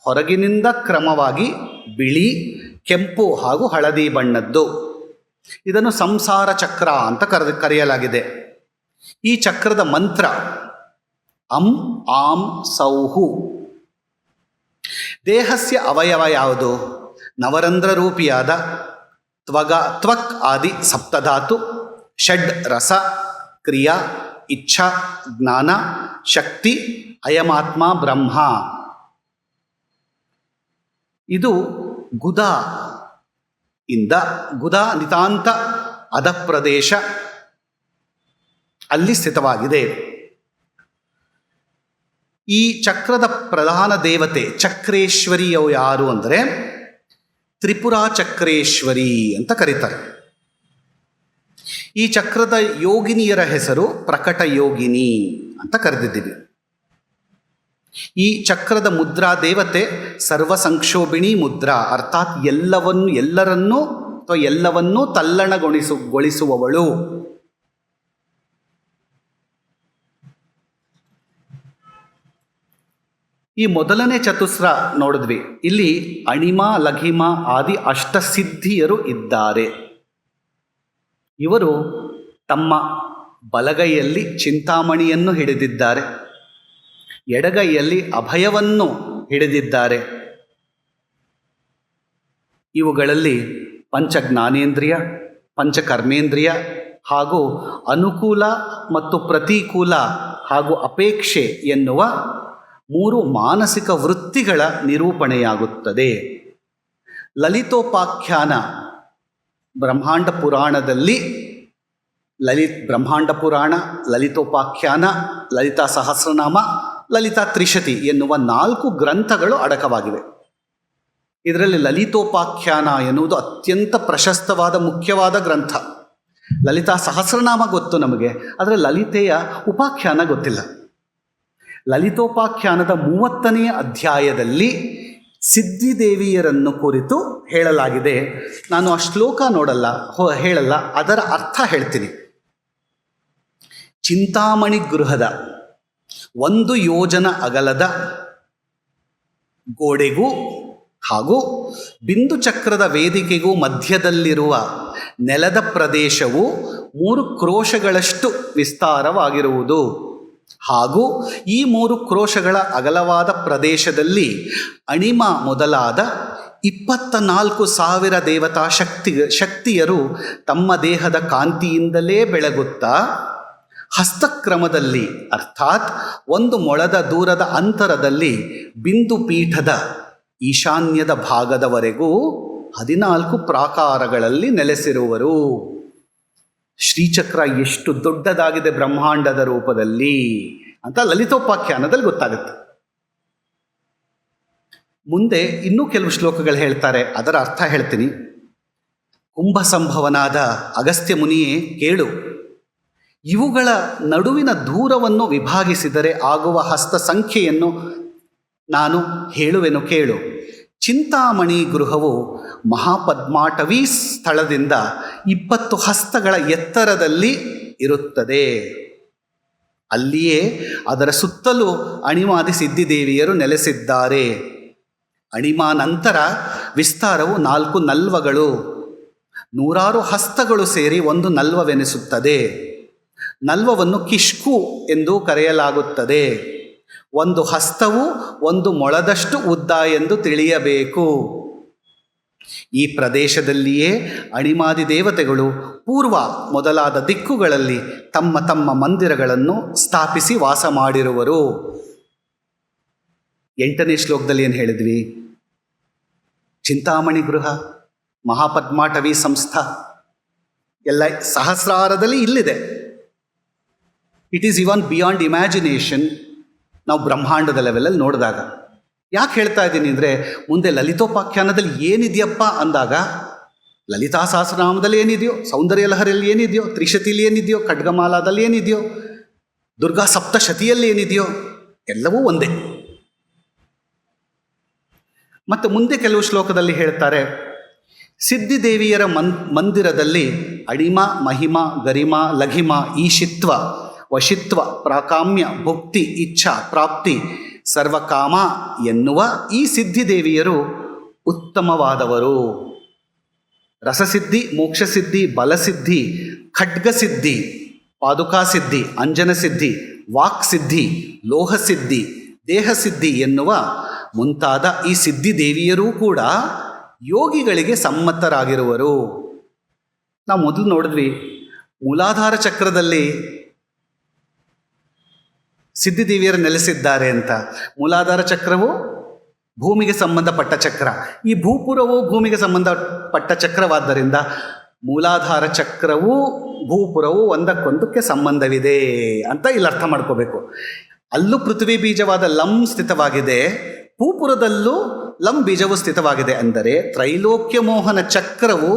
ಹೊರಗಿನಿಂದ ಕ್ರಮವಾಗಿ ಬಿಳಿ, ಕೆಂಪು ಹಾಗೂ ಹಳದಿ ಬಣ್ಣದ್ದು. ಇದನ್ನು ಸಂಸಾರ ಚಕ್ರ ಅಂತ ಕರೆಯಲಾಗಿದೆ. ಈ ಚಕ್ರದ ಮಂತ್ರ ಅಂ ಆಂ ಸೌಹು. ದೇಹಸ್ಯ ಅವಯವ ಯಾವುದು? ನವರಂಧ್ರ ರೂಪಿಯಾದ ತ್ವಕ್ ಆದಿ ಸಪ್ತಧಾತು, ಷಡ್ ರಸ, ಕ್ರಿಯಾ, ಇಚ್ಛಾ, ಜ್ಞಾನ, ಶಕ್ತಿ, ಅಯಮಾತ್ಮ ಬ್ರಹ್ಮ. ಇದು ಗುದ ನಿತಾಂತ ಅಧಪ್ರದೇಶ ಅಲ್ಲಿ ಸ್ಥಿತವಾಗಿದೆ. ಈ ಚಕ್ರದ ಪ್ರಧಾನ ದೇವತೆ ಚಕ್ರೇಶ್ವರಿಯು ಯಾರು ಅಂದರೆ ತ್ರಿಪುರಾ ಚಕ್ರೇಶ್ವರಿ ಅಂತ ಕರೀತಾರೆ. ಈ ಚಕ್ರದ ಯೋಗಿನಿಯರ ಹೆಸರು ಪ್ರಕಟ ಯೋಗಿನಿ ಅಂತ ಕರೆದಿದ್ದೀವಿ. ಈ ಚಕ್ರದ ಮುದ್ರಾ ದೇವತೆ ಸರ್ವ ಸಂಕ್ಷೋಭಿಣಿ ಮುದ್ರಾ, ಅರ್ಥಾತ್ ಎಲ್ಲವನ್ನೂ ತಲ್ಲಣಗೊಳಿಸುವವಳು. ಈ ಮೊದಲನೇ ಚತುಸ್ರ ನೋಡಿದ್ವಿ. ಇಲ್ಲಿ ಅಣಿಮ, ಲಘಿಮ ಆದಿ ಅಷ್ಟಸಿದ್ಧಿಯರು ಇದ್ದಾರೆ. ಇವರು ತಮ್ಮ ಬಲಗೈಯಲ್ಲಿ ಚಿಂತಾಮಣಿಯನ್ನು ಹಿಡಿದಿದ್ದಾರೆ. ಎಡಗೈಯಲ್ಲಿ ಅಭಯವನ್ನು ಹಿಡಿದಿದ್ದಾರೆ. ಇವುಗಳಲ್ಲಿ ಪಂಚಜ್ಞಾನೇಂದ್ರಿಯ, ಪಂಚಕರ್ಮೇಂದ್ರಿಯ ಹಾಗೂ ಅನುಕೂಲ ಮತ್ತು ಪ್ರತಿಕೂಲ ಹಾಗೂ ಅಪೇಕ್ಷೆ ಎನ್ನುವ 3 ಮಾನಸಿಕ ವೃತ್ತಿಗಳ ನಿರೂಪಣೆಯಾಗುತ್ತದೆ. ಲಲಿತೋಪಾಖ್ಯಾನ ಬ್ರಹ್ಮಾಂಡ ಪುರಾಣದಲ್ಲಿ ಬ್ರಹ್ಮಾಂಡ ಪುರಾಣ, ಲಲಿತೋಪಾಖ್ಯಾನ, ಲಲಿತಾ ಸಹಸ್ರನಾಮ, ಲಲಿತಾ ತ್ರಿಶತಿ ಎನ್ನುವ 4 ಗ್ರಂಥಗಳು ಅಡಕವಾಗಿವೆ. ಇದರಲ್ಲಿ ಲಲಿತೋಪಾಖ್ಯಾನ ಎನ್ನುವುದು ಅತ್ಯಂತ ಪ್ರಶಸ್ತವಾದ ಮುಖ್ಯವಾದ ಗ್ರಂಥ. ಲಲಿತಾ ಸಹಸ್ರನಾಮ ಗೊತ್ತು ನಮಗೆ, ಆದರೆ ಲಲಿತೆಯ ಉಪಾಖ್ಯಾನ ಗೊತ್ತಿಲ್ಲ. ಲಲಿತೋಪಾಖ್ಯಾನದ 30ನೇ ಅಧ್ಯಾಯದಲ್ಲಿ ಸಿದ್ಧಿದೇವಿಯರನ್ನು ಕುರಿತು ಹೇಳಲಾಗಿದೆ. ನಾನು ಆ ಶ್ಲೋಕ ಹೇಳಲ್ಲ, ಅದರ ಅರ್ಥ ಹೇಳ್ತೀನಿ. ಚಿಂತಾಮಣಿ ಗೃಹದ 1 ಯೋಜನ ಅಗಲದ ಗೋಡೆಗೂ ಹಾಗೂ ಬಿಂದು ಚಕ್ರದ ವೇದಿಕೆಗೂ ಮಧ್ಯದಲ್ಲಿರುವ ನೆಲದ ಪ್ರದೇಶವು 3 ಕ್ರೋಶಗಳಷ್ಟು ವಿಸ್ತಾರವಾಗಿರುವುದು ಹಾಗೂ ಈ 3 ಕ್ರೋಶಗಳ ಅಗಲವಾದ ಪ್ರದೇಶದಲ್ಲಿ ಅಣಿಮ ಮೊದಲಾದ 24,000 ದೇವತಾ ಶಕ್ತಿಯರು ತಮ್ಮ ದೇಹದ ಕಾಂತಿಯಿಂದಲೇ ಬೆಳಗುತ್ತಾ ಹಸ್ತಕ್ರಮದಲ್ಲಿ ಅರ್ಥಾತ್ 1 ಮೊಳದ ದೂರದ ಅಂತರದಲ್ಲಿ ಬಿಂದು ಪೀಠದ ಈಶಾನ್ಯದ ಭಾಗದವರೆಗೂ 14 ಪ್ರಾಕಾರಗಳಲ್ಲಿ ನೆಲೆಸಿರುವರು. ಶ್ರೀಚಕ್ರ ಎಷ್ಟು ದೊಡ್ಡದಾಗಿದೆ ಬ್ರಹ್ಮಾಂಡದ ರೂಪದಲ್ಲಿ ಅಂತ ಲಲಿತೋಪಾಖ್ಯಾನದಲ್ಲಿ ಗೊತ್ತಾಗುತ್ತೆ. ಮುಂದೆ ಇನ್ನೂ ಕೆಲವು ಶ್ಲೋಕಗಳು ಹೇಳ್ತಾರೆ, ಅದರ ಅರ್ಥ ಹೇಳ್ತೀನಿ. ಕುಂಭ ಸಂಭವನಾದ ಅಗಸ್ತ್ಯ ಮುನಿಯೇ ಕೇಳು, ಇವುಗಳ ನಡುವಿನ ದೂರವನ್ನು ವಿಭಾಗಿಸಿದರೆ ಆಗುವ ಹಸ್ತ ಸಂಖ್ಯೆಯನ್ನು ನಾನು ಹೇಳುವೆನು ಕೇಳು. ಚಿಂತಾಮಣಿ ಗೃಹವು ಮಹಾಪದ್ಮಾಟವಿ ಸ್ಥಳದಿಂದ 20 ಹಸ್ತಗಳ ಎತ್ತರದಲ್ಲಿ ಇರುತ್ತದೆ. ಅಲ್ಲಿಯೇ ಅದರ ಸುತ್ತಲೂ ಅಣಿಮಾದಿ ಸಿದ್ಧಿದೇವಿಯರು ನೆಲೆಸಿದ್ದಾರೆ. ಅಣಿಮಾ ನಂತರ ವಿಸ್ತಾರವು 4 ನಲ್ವಗಳು, 100 ಹಸ್ತಗಳು ಸೇರಿ 1 ನಲ್ವವೆನಿಸುತ್ತದೆ. ನಲ್ವವನ್ನು ಕಿಷ್ಕು ಎಂದು ಕರೆಯಲಾಗುತ್ತದೆ. 1 ಹಸ್ತವು 1 ಮೊಳದಷ್ಟು ಉದ್ದ ಎಂದು ತಿಳಿಯಬೇಕು. ಈ ಪ್ರದೇಶದಲ್ಲಿಯೇ ಅಣಿಮಾದಿ ದೇವತೆಗಳು ಪೂರ್ವ ಮೊದಲಾದ ದಿಕ್ಕುಗಳಲ್ಲಿ ತಮ್ಮ ತಮ್ಮ ಮಂದಿರಗಳನ್ನು ಸ್ಥಾಪಿಸಿ ವಾಸ ಮಾಡಿರುವರು. 8ನೇ ಶ್ಲೋಕದಲ್ಲಿ ಏನು ಹೇಳಿದ್ವಿ? ಚಿಂತಾಮಣಿ ಗೃಹ, ಮಹಾಪದ್ಮಾಟವಿ ಸಂಸ್ಥಾ ಎಲ್ಲ ಸಹಸ್ರಾರದಲ್ಲಿ ಇಲ್ಲಿದೆ. It is even beyond imagination. ನಾವು ಬ್ರಹ್ಮಾಂಡದ ಲೆವೆಲಲ್ಲಿ ನೋಡಿದಾಗ ಯಾಕೆ ಹೇಳ್ತಾ ಇದ್ದೀನಿ ಅಂದರೆ, ಮುಂದೆ ಲಲಿತೋಪಾಖ್ಯಾನದಲ್ಲಿ ಏನಿದೆಯಪ್ಪ ಅಂದಾಗ ಲಲಿತಾ ಸಹಸ್ರನಾಮದಲ್ಲಿ ಏನಿದೆಯೋ, ಸೌಂದರ್ಯ ಲಹರಿಯಲ್ಲಿ ಏನಿದೆಯೋ, ತ್ರಿಶತಿಯಲ್ಲಿ ಏನಿದೆಯೋ, ಖಡ್ಗಮಾಲಾದಲ್ಲಿ ಏನಿದೆಯೋ, ದುರ್ಗಾ ಸಪ್ತಶತಿಯಲ್ಲಿ ಏನಿದೆಯೋ ಎಲ್ಲವೂ ಒಂದೇ. ಮತ್ತು ಮುಂದೆ ಕೆಲವು ಶ್ಲೋಕದಲ್ಲಿ ಹೇಳ್ತಾರೆ, ಸಿದ್ಧಿದೇವಿಯರ ಮಂದಿರದಲ್ಲಿ ಅಣಿಮ, ಮಹಿಮ, ಗರಿಮ, ಲಘಿಮ, ಈಶಿತ್ವ, ವಶಿತ್ವ, ಪ್ರಾಕಾಮ್ಯ, ಭುಕ್ತಿ, ಇಚ್ಛಾ, ಪ್ರಾಪ್ತಿ, ಸರ್ವಕಾಮ ಎನ್ನುವ ಈ ಸಿದ್ಧಿದೇವಿಯರು ಉತ್ತಮವಾದವರು. ರಸಸಿದ್ಧಿ, ಮೋಕ್ಷಸಿದ್ಧಿ, ಬಲಸಿದ್ಧಿ, ಖಡ್ಗಸಿದ್ಧಿ, ಪಾದುಕಾಸಿದ್ಧಿ, ಅಂಜನಸಿದ್ಧಿ, ವಾಕ್ಸಿದ್ಧಿ, ಲೋಹಸಿದ್ಧಿ, ದೇಹಸಿದ್ಧಿ ಎನ್ನುವ ಮುಂತಾದ ಈ ಸಿದ್ಧಿದೇವಿಯರೂ ಕೂಡ ಯೋಗಿಗಳಿಗೆ ಸಮ್ಮತರಾಗಿರುವರು. ನಾವು ಮೊದಲು ನೋಡಿದ್ವಿ, ಮೂಲಾಧಾರ ಚಕ್ರದಲ್ಲಿ ಸಿದ್ಧಿದೇವಿಯರು ನೆಲೆಸಿದ್ದಾರೆ ಅಂತ. ಮೂಲಾಧಾರ ಚಕ್ರವು ಭೂಮಿಗೆ ಸಂಬಂಧಪಟ್ಟ ಚಕ್ರ, ಈ ಭೂಪುರವು ಭೂಮಿಗೆ ಸಂಬಂಧಪಟ್ಟ ಚಕ್ರವಾದ್ದರಿಂದ ಮೂಲಾಧಾರ ಚಕ್ರವು ಭೂಪುರವು ಒಂದಕ್ಕೊಂದಕ್ಕೆ ಸಂಬಂಧವಿದೆ ಅಂತ ಇಲ್ಲಿ ಅರ್ಥ ಮಾಡ್ಕೋಬೇಕು. ಅಲ್ಲೂ ಪೃಥ್ವಿ ಬೀಜವಾದ ಲಂ ಸ್ಥಿತವಾಗಿದೆ, ಭೂಪುರದಲ್ಲೂ ಲಂ ಬೀಜವು ಸ್ಥಿತವಾಗಿದೆ. ಅಂದರೆ ತ್ರೈಲೋಕ್ಯ ಮೋಹನ ಚಕ್ರವು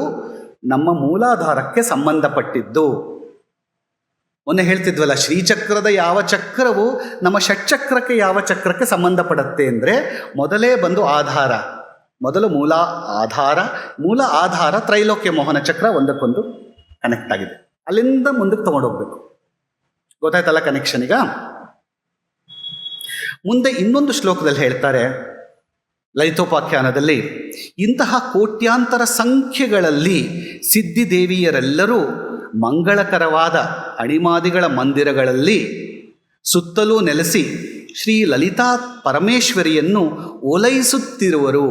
ನಮ್ಮ ಮೂಲಾಧಾರಕ್ಕೆ ಸಂಬಂಧಪಟ್ಟಿದ್ದು. ಮೊನ್ನೆ ಹೇಳ್ತಿದ್ವಲ್ಲ, ಶ್ರೀಚಕ್ರದ ಯಾವ ಚಕ್ರವು ನಮ್ಮ ಷಟ್ಚಕ್ರಕ್ಕೆ ಯಾವ ಚಕ್ರಕ್ಕೆ ಸಂಬಂಧಪಡುತ್ತೆ ಅಂದರೆ, ಮೊದಲೇ ಬಂದು ಆಧಾರ, ಮೊದಲು ಮೂಲ ಆಧಾರ ತ್ರೈಲೋಕ್ಯ ಮೋಹನ ಚಕ್ರ ಒಂದಕ್ಕೊಂದು ಕನೆಕ್ಟ್ ಆಗಿದೆ. ಅಲ್ಲಿಂದ ಮುಂದಕ್ಕೆ ತೊಗೊಂಡೋಗ್ಬೇಕು. ಗೊತ್ತಾಯ್ತಲ್ಲ ಕನೆಕ್ಷನ್? ಈಗ ಮುಂದೆ ಇನ್ನೊಂದು ಶ್ಲೋಕದಲ್ಲಿ ಹೇಳ್ತಾರೆ ಲಲಿತೋಪಾಖ್ಯಾನದಲ್ಲಿ, ಇಂತಹ ಕೋಟ್ಯಾಂತರ ಸಂಖ್ಯೆಗಳಲ್ಲಿ ಸಿದ್ಧಿದೇವಿಯರೆಲ್ಲರೂ ಮಂಗಳಕರವಾದ ಅಣಿಮಾದಿಗಳ ಮಂದಿರಗಳಲ್ಲಿ ಸುತ್ತಲೂ ನೆಲೆಸಿ ಶ್ರೀ ಲಲಿತಾ ಪರಮೇಶ್ವರಿಯನ್ನು ಓಲೈಸುತ್ತಿರುವರು.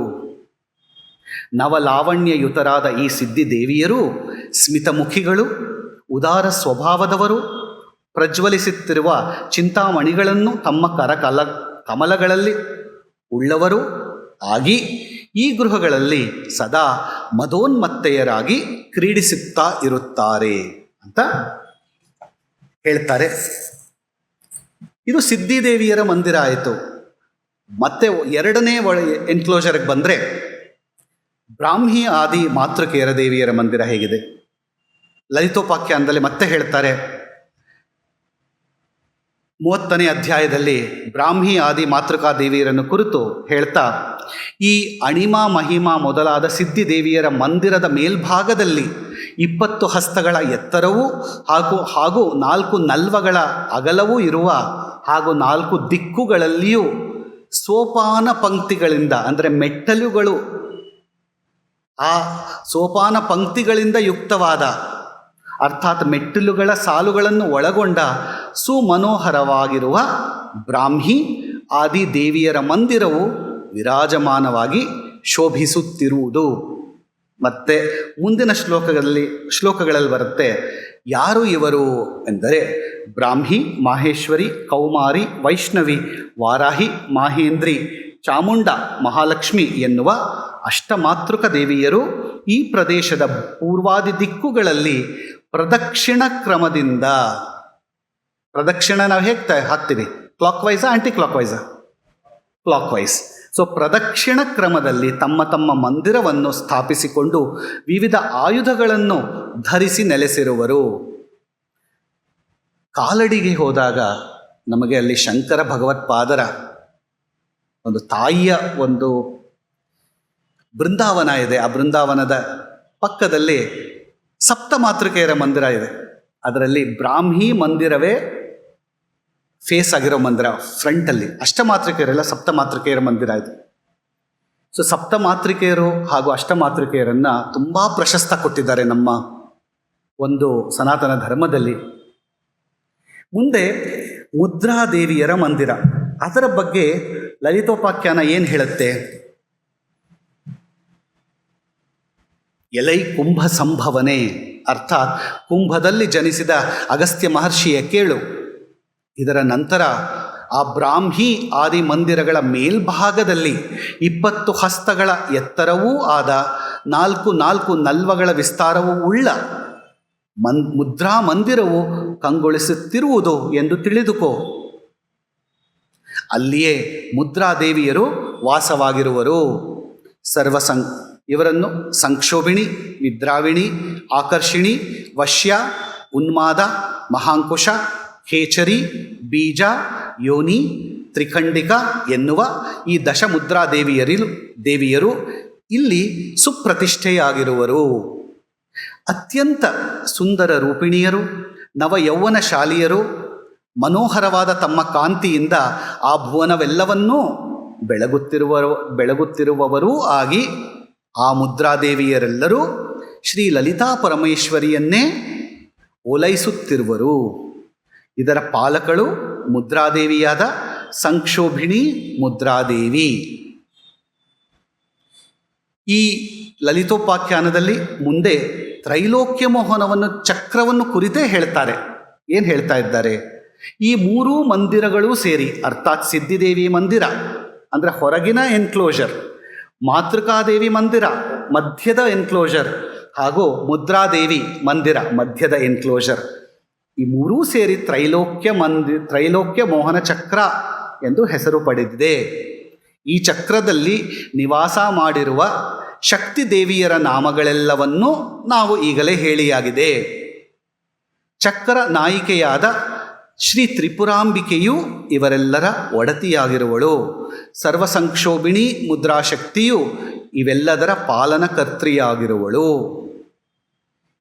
ನವಲಾವಣ್ಯಯುತರಾದ ಈ ಸಿದ್ಧಿದೇವಿಯರು ಸ್ಮಿತಮುಖಿಗಳು, ಉದಾರ ಸ್ವಭಾವದವರು, ಪ್ರಜ್ವಲಿಸುತ್ತಿರುವ ಚಿಂತಾಮಣಿಗಳನ್ನು ತಮ್ಮ ಕಮಲಗಳಲ್ಲಿ ಉಳ್ಳವರು ಆಗಿ ಈ ಗೃಹಗಳಲ್ಲಿ ಸದಾ ಮದೋನ್ಮತ್ತೆಯರಾಗಿ ಕ್ರೀಡಿಸುತ್ತಾ ಇರುತ್ತಾರೆ ಅಂತ ಹೇಳ್ತಾರೆ. ಇದು ಸಿದ್ಧಿದೇವಿಯರ ಮಂದಿರ ಆಯಿತು. ಮತ್ತೆ ಎರಡನೇ ಎನ್ಕ್ಲೋಜರ್ಗೆ ಬಂದರೆ ಬ್ರಾಹ್ಮಿ ಆದಿ ಮಾತೃಕೇಯರ ದೇವಿಯರ ಮಂದಿರ ಹೇಗಿದೆ. ಲಲಿತೋಪಾಖ್ಯಾನದಲ್ಲಿ ಮತ್ತೆ ಹೇಳ್ತಾರೆ, 30ನೇ ಅಧ್ಯಾಯದಲ್ಲಿ ಬ್ರಾಹ್ಮಿ ಆದಿ ಮಾತೃಕಾ ದೇವಿಯರನ್ನು ಕುರಿತು ಹೇಳ್ತಾ, ಈ ಅಣಿಮಾ ಮಹಿಮಾ ಮೊದಲಾದ ಸಿದ್ಧಿದೇವಿಯರ ಮಂದಿರದ ಮೇಲ್ಭಾಗದಲ್ಲಿ 20 ಹಸ್ತಗಳ ಎತ್ತರವೂ ಹಾಗೂ 4 ನಲ್ವಗಳ ಅಗಲವೂ ಇರುವ ಹಾಗೂ 4 ದಿಕ್ಕುಗಳಲ್ಲಿಯೂ ಸೋಪಾನ ಪಂಕ್ತಿಗಳಿಂದ, ಅಂದರೆ ಮೆಟ್ಟಲುಗಳು, ಆ ಸೋಪಾನ ಪಂಕ್ತಿಗಳಿಂದ ಯುಕ್ತವಾದ, ಅರ್ಥಾತ್ ಮೆಟ್ಟಿಲುಗಳ ಸಾಲುಗಳನ್ನು ಒಳಗೊಂಡ ಸುಮನೋಹರವಾಗಿರುವ ಬ್ರಾಹ್ಮಿ ಆದಿ ದೇವಿಯರ ಮಂದಿರವು ವಿರಾಜಮಾನವಾಗಿ ಶೋಭಿಸುತ್ತಿರುವುದು. ಮತ್ತೆ ಮುಂದಿನ ಶ್ಲೋಕಗಳಲ್ಲಿ ಬರುತ್ತೆ, ಯಾರು ಇವರು ಎಂದರೆ ಬ್ರಾಹ್ಮಿ, ಮಾಹೇಶ್ವರಿ, ಕೌಮಾರಿ, ವೈಷ್ಣವಿ, ವಾರಾಹಿ, ಮಾಹೇಂದ್ರಿ, ಚಾಮುಂಡ, ಮಹಾಲಕ್ಷ್ಮಿ ಎನ್ನುವ ಅಷ್ಟಮಾತೃಕ ದೇವಿಯರು ಈ ಪ್ರದೇಶದ ಪೂರ್ವಾದಿ ದಿಕ್ಕುಗಳಲ್ಲಿ ಪ್ರದಕ್ಷಿಣ ಕ್ರಮದಿಂದ, ಪ್ರದಕ್ಷಿಣ ನಾವು ಹೇಗೆ ಹಾಕ್ತೀವಿ, ಕ್ಲಾಕ್ ವೈಸಾ ಆಂಟಿ ಕ್ಲಾಕ್ ವೈಸಾ? Clockwise. ಸೊ ಪ್ರದಕ್ಷಿಣ ಕ್ರಮದಲ್ಲಿ ತಮ್ಮ ತಮ್ಮ ಮಂದಿರವನ್ನು ಸ್ಥಾಪಿಸಿಕೊಂಡು ವಿವಿಧ ಆಯುಧಗಳನ್ನು ಧರಿಸಿ ನೆಲೆಸಿರುವರು. ಕಾಲಡಿಗೆ ಹೋದಾಗ ನಮಗೆ ಅಲ್ಲಿ ಶಂಕರ ಭಗವತ್ಪಾದರ ಒಂದು ತಾಯಿಯ ಒಂದು ಬೃಂದಾವನ ಇದೆ. ಆ ಬೃಂದಾವನದ ಪಕ್ಕದಲ್ಲಿ ಸಪ್ತಮಾತೃಕೆಯರ ಮಂದಿರ ಇದೆ. ಅದರಲ್ಲಿ ಬ್ರಾಹ್ಮಿ ಮಂದಿರವೇ ಫೇಸ್ ಆಗಿರೋ ಮಂದಿರ ಫ್ರಂಟಲ್ಲಿ, ಅಷ್ಟಮಾತೃಕೆಯರೆಲ್ಲ ಸಪ್ತಮಾತೃಕೆಯರ ಮಂದಿರ ಇದೆ. ಸೊ ಸಪ್ತಮಾತೃಕೆಯರು ಹಾಗೂ ಅಷ್ಟಮಾತೃಕೆಯರನ್ನು ತುಂಬ ಪ್ರಶಸ್ತ ಕೊಟ್ಟಿದ್ದಾರೆ ನಮ್ಮ ಒಂದು ಸನಾತನ ಧರ್ಮದಲ್ಲಿ. ಮುಂದೆ ಮುದ್ರಾದೇವಿಯರ ಮಂದಿರ, ಅದರ ಬಗ್ಗೆ ಲಲಿತೋಪಾಖ್ಯಾನ ಏನು ಹೇಳುತ್ತೆ? ಎಲೈ ಕುಂಭ ಸಂಭವನೆ, ಅರ್ಥಾತ್ ಕುಂಭದಲ್ಲಿ ಜನಿಸಿದ ಅಗಸ್ತ್ಯ ಮಹರ್ಷಿಯ ಕೇಳು. ಇದರ ನಂತರ ಆ ಬ್ರಾಹ್ಮಿ ಆದಿ ಮಂದಿರಗಳ ಮೇಲ್ಭಾಗದಲ್ಲಿ 20 ಹಸ್ತಗಳ ಎತ್ತರವೂ ಆದ 4 ನಲ್ವಗಳ ವಿಸ್ತಾರವೂ ಉಳ್ಳ ಮುದ್ರಾ ಮಂದಿರವು ಕಂಗೊಳಿಸುತ್ತಿರುವುದು ಎಂದು ತಿಳಿದುಕೋ. ಅಲ್ಲಿಯೇ ಮುದ್ರಾದೇವಿಯರು ವಾಸವಾಗಿರುವರು. ಇವರನ್ನು ಸಂಕ್ಷೋಭಿಣಿ, ವಿದ್ರಾವಿಣಿ, ಆಕರ್ಷಿಣಿ, ವಶ್ಯ, ಉನ್ಮಾದ, ಮಹಾಂಕುಶ, ಖೇಚರಿ, ಬೀಜ, ಯೋನಿ, ತ್ರಿಖಂಡಿಕ ಎನ್ನುವ ಈ ದಶಮುದ್ರಾ ದೇವಿಯರು ಇಲ್ಲಿ ಸುಪ್ರತಿಷ್ಠೆಯಾಗಿರುವರು. ಅತ್ಯಂತ ಸುಂದರ ರೂಪಿಣಿಯರು, ನವಯೌವನಶಾಲಿಯರು, ಮನೋಹರವಾದ ತಮ್ಮ ಕಾಂತಿಯಿಂದ ಆ ಭುವನವೆಲ್ಲವನ್ನೂ ಬೆಳಗುತ್ತಿರುವವರೂ ಆಗಿ ಆ ಮುದ್ರಾದೇವಿಯರೆಲ್ಲರೂ ಶ್ರೀ ಲಲಿತಾ ಪರಮೇಶ್ವರಿಯನ್ನೇ ಓಲೈಸುತ್ತಿರುವರು. ಇದರ ಪಾಲಕಳು ಮುದ್ರಾದೇವಿಯಾದ ಸಂಕ್ಷೋಭಿಣಿ ಮುದ್ರಾದೇವಿ. ಈ ಲಲಿತೋಪಾಖ್ಯಾನದಲ್ಲಿ ಮುಂದೆ ತ್ರೈಲೋಕ್ಯ ಮೋಹನವನ್ನು, ಚಕ್ರವನ್ನು ಕುರಿತೇ ಹೇಳ್ತಾರೆ. ಏನು ಹೇಳ್ತಾ ಇದ್ದಾರೆ? ಈ 3 ಮಂದಿರಗಳು ಸೇರಿ, ಅರ್ಥಾತ್ ಸಿದ್ಧಿದೇವಿ ಮಂದಿರ ಅಂದರೆ ಹೊರಗಿನ ಎನ್ಕ್ಲೋಜರ್, ಮಾತೃಕಾದೇವಿ ಮಂದಿರ ಮಧ್ಯದ ಎನ್ಕ್ಲೋಜರ್, ಹಾಗೂ ಮುದ್ರಾದೇವಿ ಮಂದಿರ ಮಧ್ಯದ ಎನ್ಕ್ಲೋಜರ್, ಈ 3 ಸೇರಿ ತ್ರೈಲೋಕ್ಯ ಮೋಹನ ಚಕ್ರ ಎಂದು ಹೆಸರು ಪಡೆದಿದೆ. ಈ ಚಕ್ರದಲ್ಲಿ ನಿವಾಸ ಮಾಡಿರುವ ಶಕ್ತಿ ದೇವಿಯರ ನಾಮಗಳೆಲ್ಲವನ್ನೂ ನಾವು ಈಗಲೇ ಹೇಳಿಯಾಗಿದೆ. ಚಕ್ರ ನಾಯಿಕೆಯಾದ ಶ್ರೀ ತ್ರಿಪುರಾಂಬಿಕೆಯು ಇವರೆಲ್ಲರ ಒಡತಿಯಾಗಿರುವಳು. ಸರ್ವಸಂಕ್ಷೋಭಿಣಿ ಮುದ್ರಾಶಕ್ತಿಯು ಇವೆಲ್ಲದರ ಪಾಲನಕರ್ತ್ರಿಯಾಗಿರುವಳು.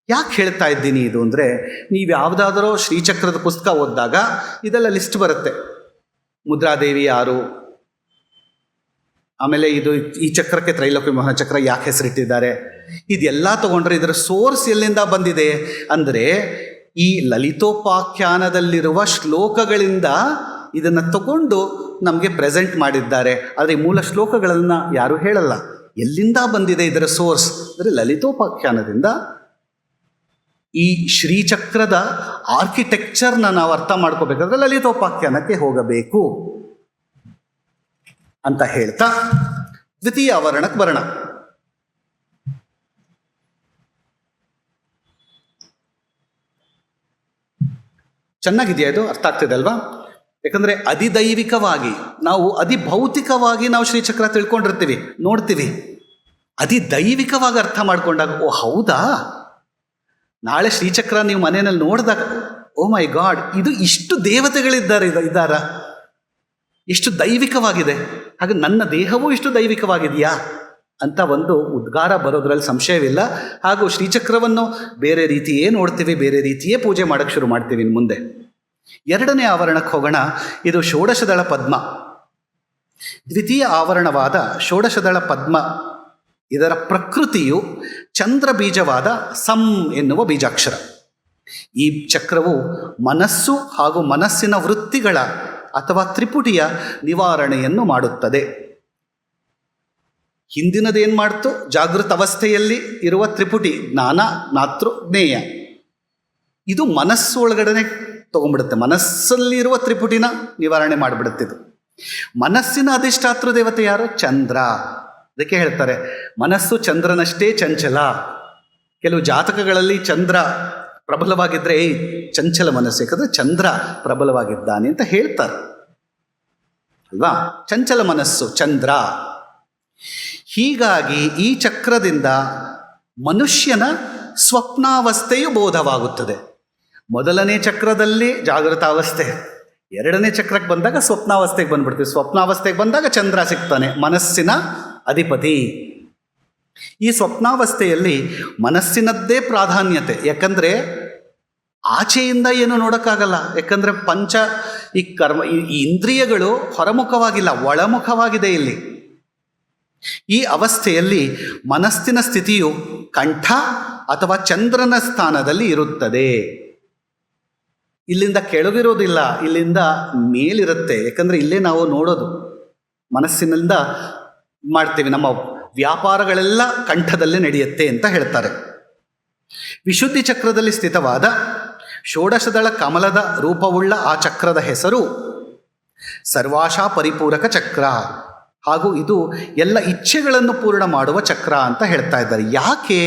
ಯಾಕೆ ಹೇಳ್ತಾ ಇದ್ದೀನಿ ಇದು ಅಂದರೆ, ನೀವು ಯಾವುದಾದರೂ ಶ್ರೀಚಕ್ರದ ಪುಸ್ತಕ ಓದಿದಾಗ ಇದೆಲ್ಲ ಲಿಸ್ಟ್ ಬರುತ್ತೆ. ಮುದ್ರಾದೇವಿ ಯಾರು, ಆಮೇಲೆ ಈ ಚಕ್ರಕ್ಕೆ ತ್ರೈಲೋಕ್ಯ ಮೋಹನ ಚಕ್ರ ಯಾಕೆ ಹೆಸರಿಟ್ಟಿದ್ದಾರೆ, ಇದೆಲ್ಲ ತಗೊಂಡ್ರೆ ಇದರ ಸೋರ್ಸ್ ಎಲ್ಲಿಂದ ಬಂದಿದೆ ಅಂದರೆ ಈ ಲಲಿತೋಪಾಖ್ಯಾನದಲ್ಲಿರುವ ಶ್ಲೋಕಗಳಿಂದ ಇದನ್ನು ತಗೊಂಡು ನಮಗೆ ಪ್ರೆಸೆಂಟ್ ಮಾಡಿದ್ದಾರೆ. ಆದರೆ ಈ ಮೂಲ ಶ್ಲೋಕಗಳನ್ನು ಯಾರೂ ಹೇಳಲ್ಲ. ಎಲ್ಲಿಂದ ಬಂದಿದೆ ಇದರ ಸೋರ್ಸ್ ಅಂದರೆ ಲಲಿತೋಪಾಖ್ಯಾನದಿಂದ. ಈ ಶ್ರೀಚಕ್ರದ ಆರ್ಕಿಟೆಕ್ಚರ್ನ ನಾವು ಅರ್ಥ ಮಾಡ್ಕೋಬೇಕಾದ್ರೆ ಲಲಿತೋಪಾಖ್ಯಾನಕ್ಕೆ ಹೋಗಬೇಕು ಅಂತ ಹೇಳ್ತಾ ದ್ವಿತೀಯ ಆವರಣಕ್ಕೆ ಬರೋಣ. ಚೆನ್ನಾಗಿದೆಯಾ ಇದು? ಅರ್ಥ ಆಗ್ತಿದೆ ಅಲ್ವಾ? ಯಾಕಂದರೆ ಅಧಿದೈವಿಕವಾಗಿ ನಾವು ಅಧಿಭೌತಿಕವಾಗಿ ನಾವು ಶ್ರೀಚಕ್ರ ತಿಳ್ಕೊಂಡಿರ್ತೀವಿ, ನೋಡ್ತೀವಿ. ಅಧಿದೈವಿಕವಾಗಿ ಅರ್ಥ ಮಾಡ್ಕೊಂಡಾಗ ಓ ಹೌದಾ, ನಾಳೆ ಶ್ರೀಚಕ್ರ ನೀವು ಮನೆಯಲ್ಲಿ ನೋಡಿದಾಗ ಓ ಮೈ ಗಾಡ್, ಇದು ಇಷ್ಟು ದೇವತೆಗಳಿದ್ದಾರೆ ಇದ್ದಾರ, ಎಷ್ಟು ದೈವಿಕವಾಗಿದೆ, ಹಾಗೆ ನನ್ನ ದೇಹವೂ ಇಷ್ಟು ದೈವಿಕವಾಗಿದೆಯಾ ಅಂತ ಒಂದು ಉದ್ಗಾರ ಬರೋದ್ರಲ್ಲಿ ಸಂಶಯವಿಲ್ಲ. ಹಾಗೂ ಶ್ರೀಚಕ್ರವನ್ನು ಬೇರೆ ರೀತಿಯೇ ನೋಡ್ತೀವಿ, ಬೇರೆ ರೀತಿಯೇ ಪೂಜೆ ಮಾಡೋಕ್ಕೆ ಶುರು ಮಾಡ್ತೀವಿ ಇನ್ನು ಮುಂದೆ. ಎರಡನೇ ಆವರಣಕ್ಕೆ ಹೋಗೋಣ. ಇದು ಷೋಡಶದಳ ಪದ್ಮ. ದ್ವಿತೀಯ ಆವರಣವಾದ ಷೋಡಶದಳ ಪದ್ಮ, ಇದರ ಪ್ರಕೃತಿಯು ಚಂದ್ರ ಬೀಜವಾದ ಸಂ ಎನ್ನುವ ಬೀಜಾಕ್ಷರ. ಈ ಚಕ್ರವು ಮನಸ್ಸು ಹಾಗೂ ಮನಸ್ಸಿನ ವೃತ್ತಿಗಳ ಅಥವಾ ತ್ರಿಪುಟಿಯ ನಿವಾರಣೆಯನ್ನು ಮಾಡುತ್ತದೆ. ಹಿಂದಿನದೇನು ಮಾಡ್ತು? ಜಾಗೃತ ಅವಸ್ಥೆಯಲ್ಲಿ ಇರುವ ತ್ರಿಪುಟಿ ಜ್ಞಾನ, ಜ್ಞಾತೃ, ಜ್ಞೇಯ. ಇದು ಮನಸ್ಸು ಒಳಗಡೆ ತೊಗೊಂಡ್ಬಿಡುತ್ತೆ, ಮನಸ್ಸಲ್ಲಿರುವ ತ್ರಿಪುಟಿನ ನಿವಾರಣೆ ಮಾಡಿಬಿಡುತ್ತೆ. ಇದು ಮನಸ್ಸಿನ ಅಧಿಷ್ಠಾತೃ ದೇವತೆ ಯಾರು? ಚಂದ್ರ. ಅದಕ್ಕೆ ಹೇಳ್ತಾರೆ ಮನಸ್ಸು ಚಂದ್ರನಷ್ಟೇ ಚಂಚಲ. ಕೆಲವು ಜಾತಕಗಳಲ್ಲಿ ಚಂದ್ರ ಪ್ರಬಲವಾಗಿದ್ದರೆ ಚಂಚಲ ಮನಸ್ಸು, ಯಾಕಂದರೆ ಚಂದ್ರ ಪ್ರಬಲವಾಗಿದ್ದಾನೆ ಅಂತ ಹೇಳ್ತಾರೆ ಅಲ್ವಾ? ಚಂಚಲ ಮನಸ್ಸು ಚಂದ್ರ. ಹೀಗಾಗಿ ಈ ಚಕ್ರದಿಂದ ಮನುಷ್ಯನ ಸ್ವಪ್ನಾವಸ್ಥೆಯು ಬೋಧವಾಗುತ್ತದೆ. ಮೊದಲನೇ ಚಕ್ರದಲ್ಲಿ ಜಾಗೃತಾವಸ್ಥೆ, ಎರಡನೇ ಚಕ್ರಕ್ಕೆ ಬಂದಾಗ ಸ್ವಪ್ನಾವಸ್ಥೆಗೆ ಬಂದ್ಬಿಡ್ತೀವಿ. ಸ್ವಪ್ನಾವಸ್ಥೆಗೆ ಬಂದಾಗ ಚಂದ್ರ ಸಿಗ್ತಾನೆ, ಮನಸ್ಸಿನ ಅಧಿಪತಿ. ಈ ಸ್ವಪ್ನಾವಸ್ಥೆಯಲ್ಲಿ ಮನಸ್ಸಿನದ್ದೇ ಪ್ರಾಧಾನ್ಯತೆ, ಯಾಕಂದರೆ ಆಚೆಯಿಂದ ಏನು ನೋಡೋಕ್ಕಾಗಲ್ಲ. ಯಾಕಂದರೆ ಈ ಇಂದ್ರಿಯಗಳು ಹೊರಮುಖವಾಗಿಲ್ಲ, ಒಳಮುಖವಾಗಿದೆ ಇಲ್ಲಿ. ಈ ಅವಸ್ಥೆಯಲ್ಲಿ ಮನಸ್ಸಿನ ಸ್ಥಿತಿಯು ಕಂಠ ಅಥವಾ ಚಂದ್ರನ ಸ್ಥಾನದಲ್ಲಿ ಇರುತ್ತದೆ. ಇಲ್ಲಿಂದ ಕೆಳಗಿರೋದಿಲ್ಲ, ಇಲ್ಲಿಂದ ಮೇಲಿರುತ್ತೆ. ಯಾಕಂದರೆ ಇಲ್ಲೇ ನಾವು ನೋಡೋದು, ಮನಸ್ಸಿನಿಂದ ಮಾಡ್ತೀವಿ. ನಮ್ಮ ವ್ಯಾಪಾರಗಳೆಲ್ಲ ಕಂಠದಲ್ಲೇ ನಡೆಯುತ್ತೆ ಅಂತ ಹೇಳ್ತಾರೆ. ವಿಶುದ್ಧಿ ಚಕ್ರದಲ್ಲಿ ಸ್ಥಿತವಾದ ಷೋಡಶದಳ ಕಮಲದ ರೂಪವುಳ್ಳ ಆ ಚಕ್ರದ ಹೆಸರು ಸರ್ವಾಶಾ ಪರಿಪೂರಕ ಚಕ್ರ. ಹಾಗೂ ಇದು ಎಲ್ಲ ಇಚ್ಛೆಗಳನ್ನು ಪೂರ್ಣ ಮಾಡುವ ಚಕ್ರ ಅಂತ ಹೇಳ್ತಾ ಇದ್ದಾರೆ. ಯಾಕೆ?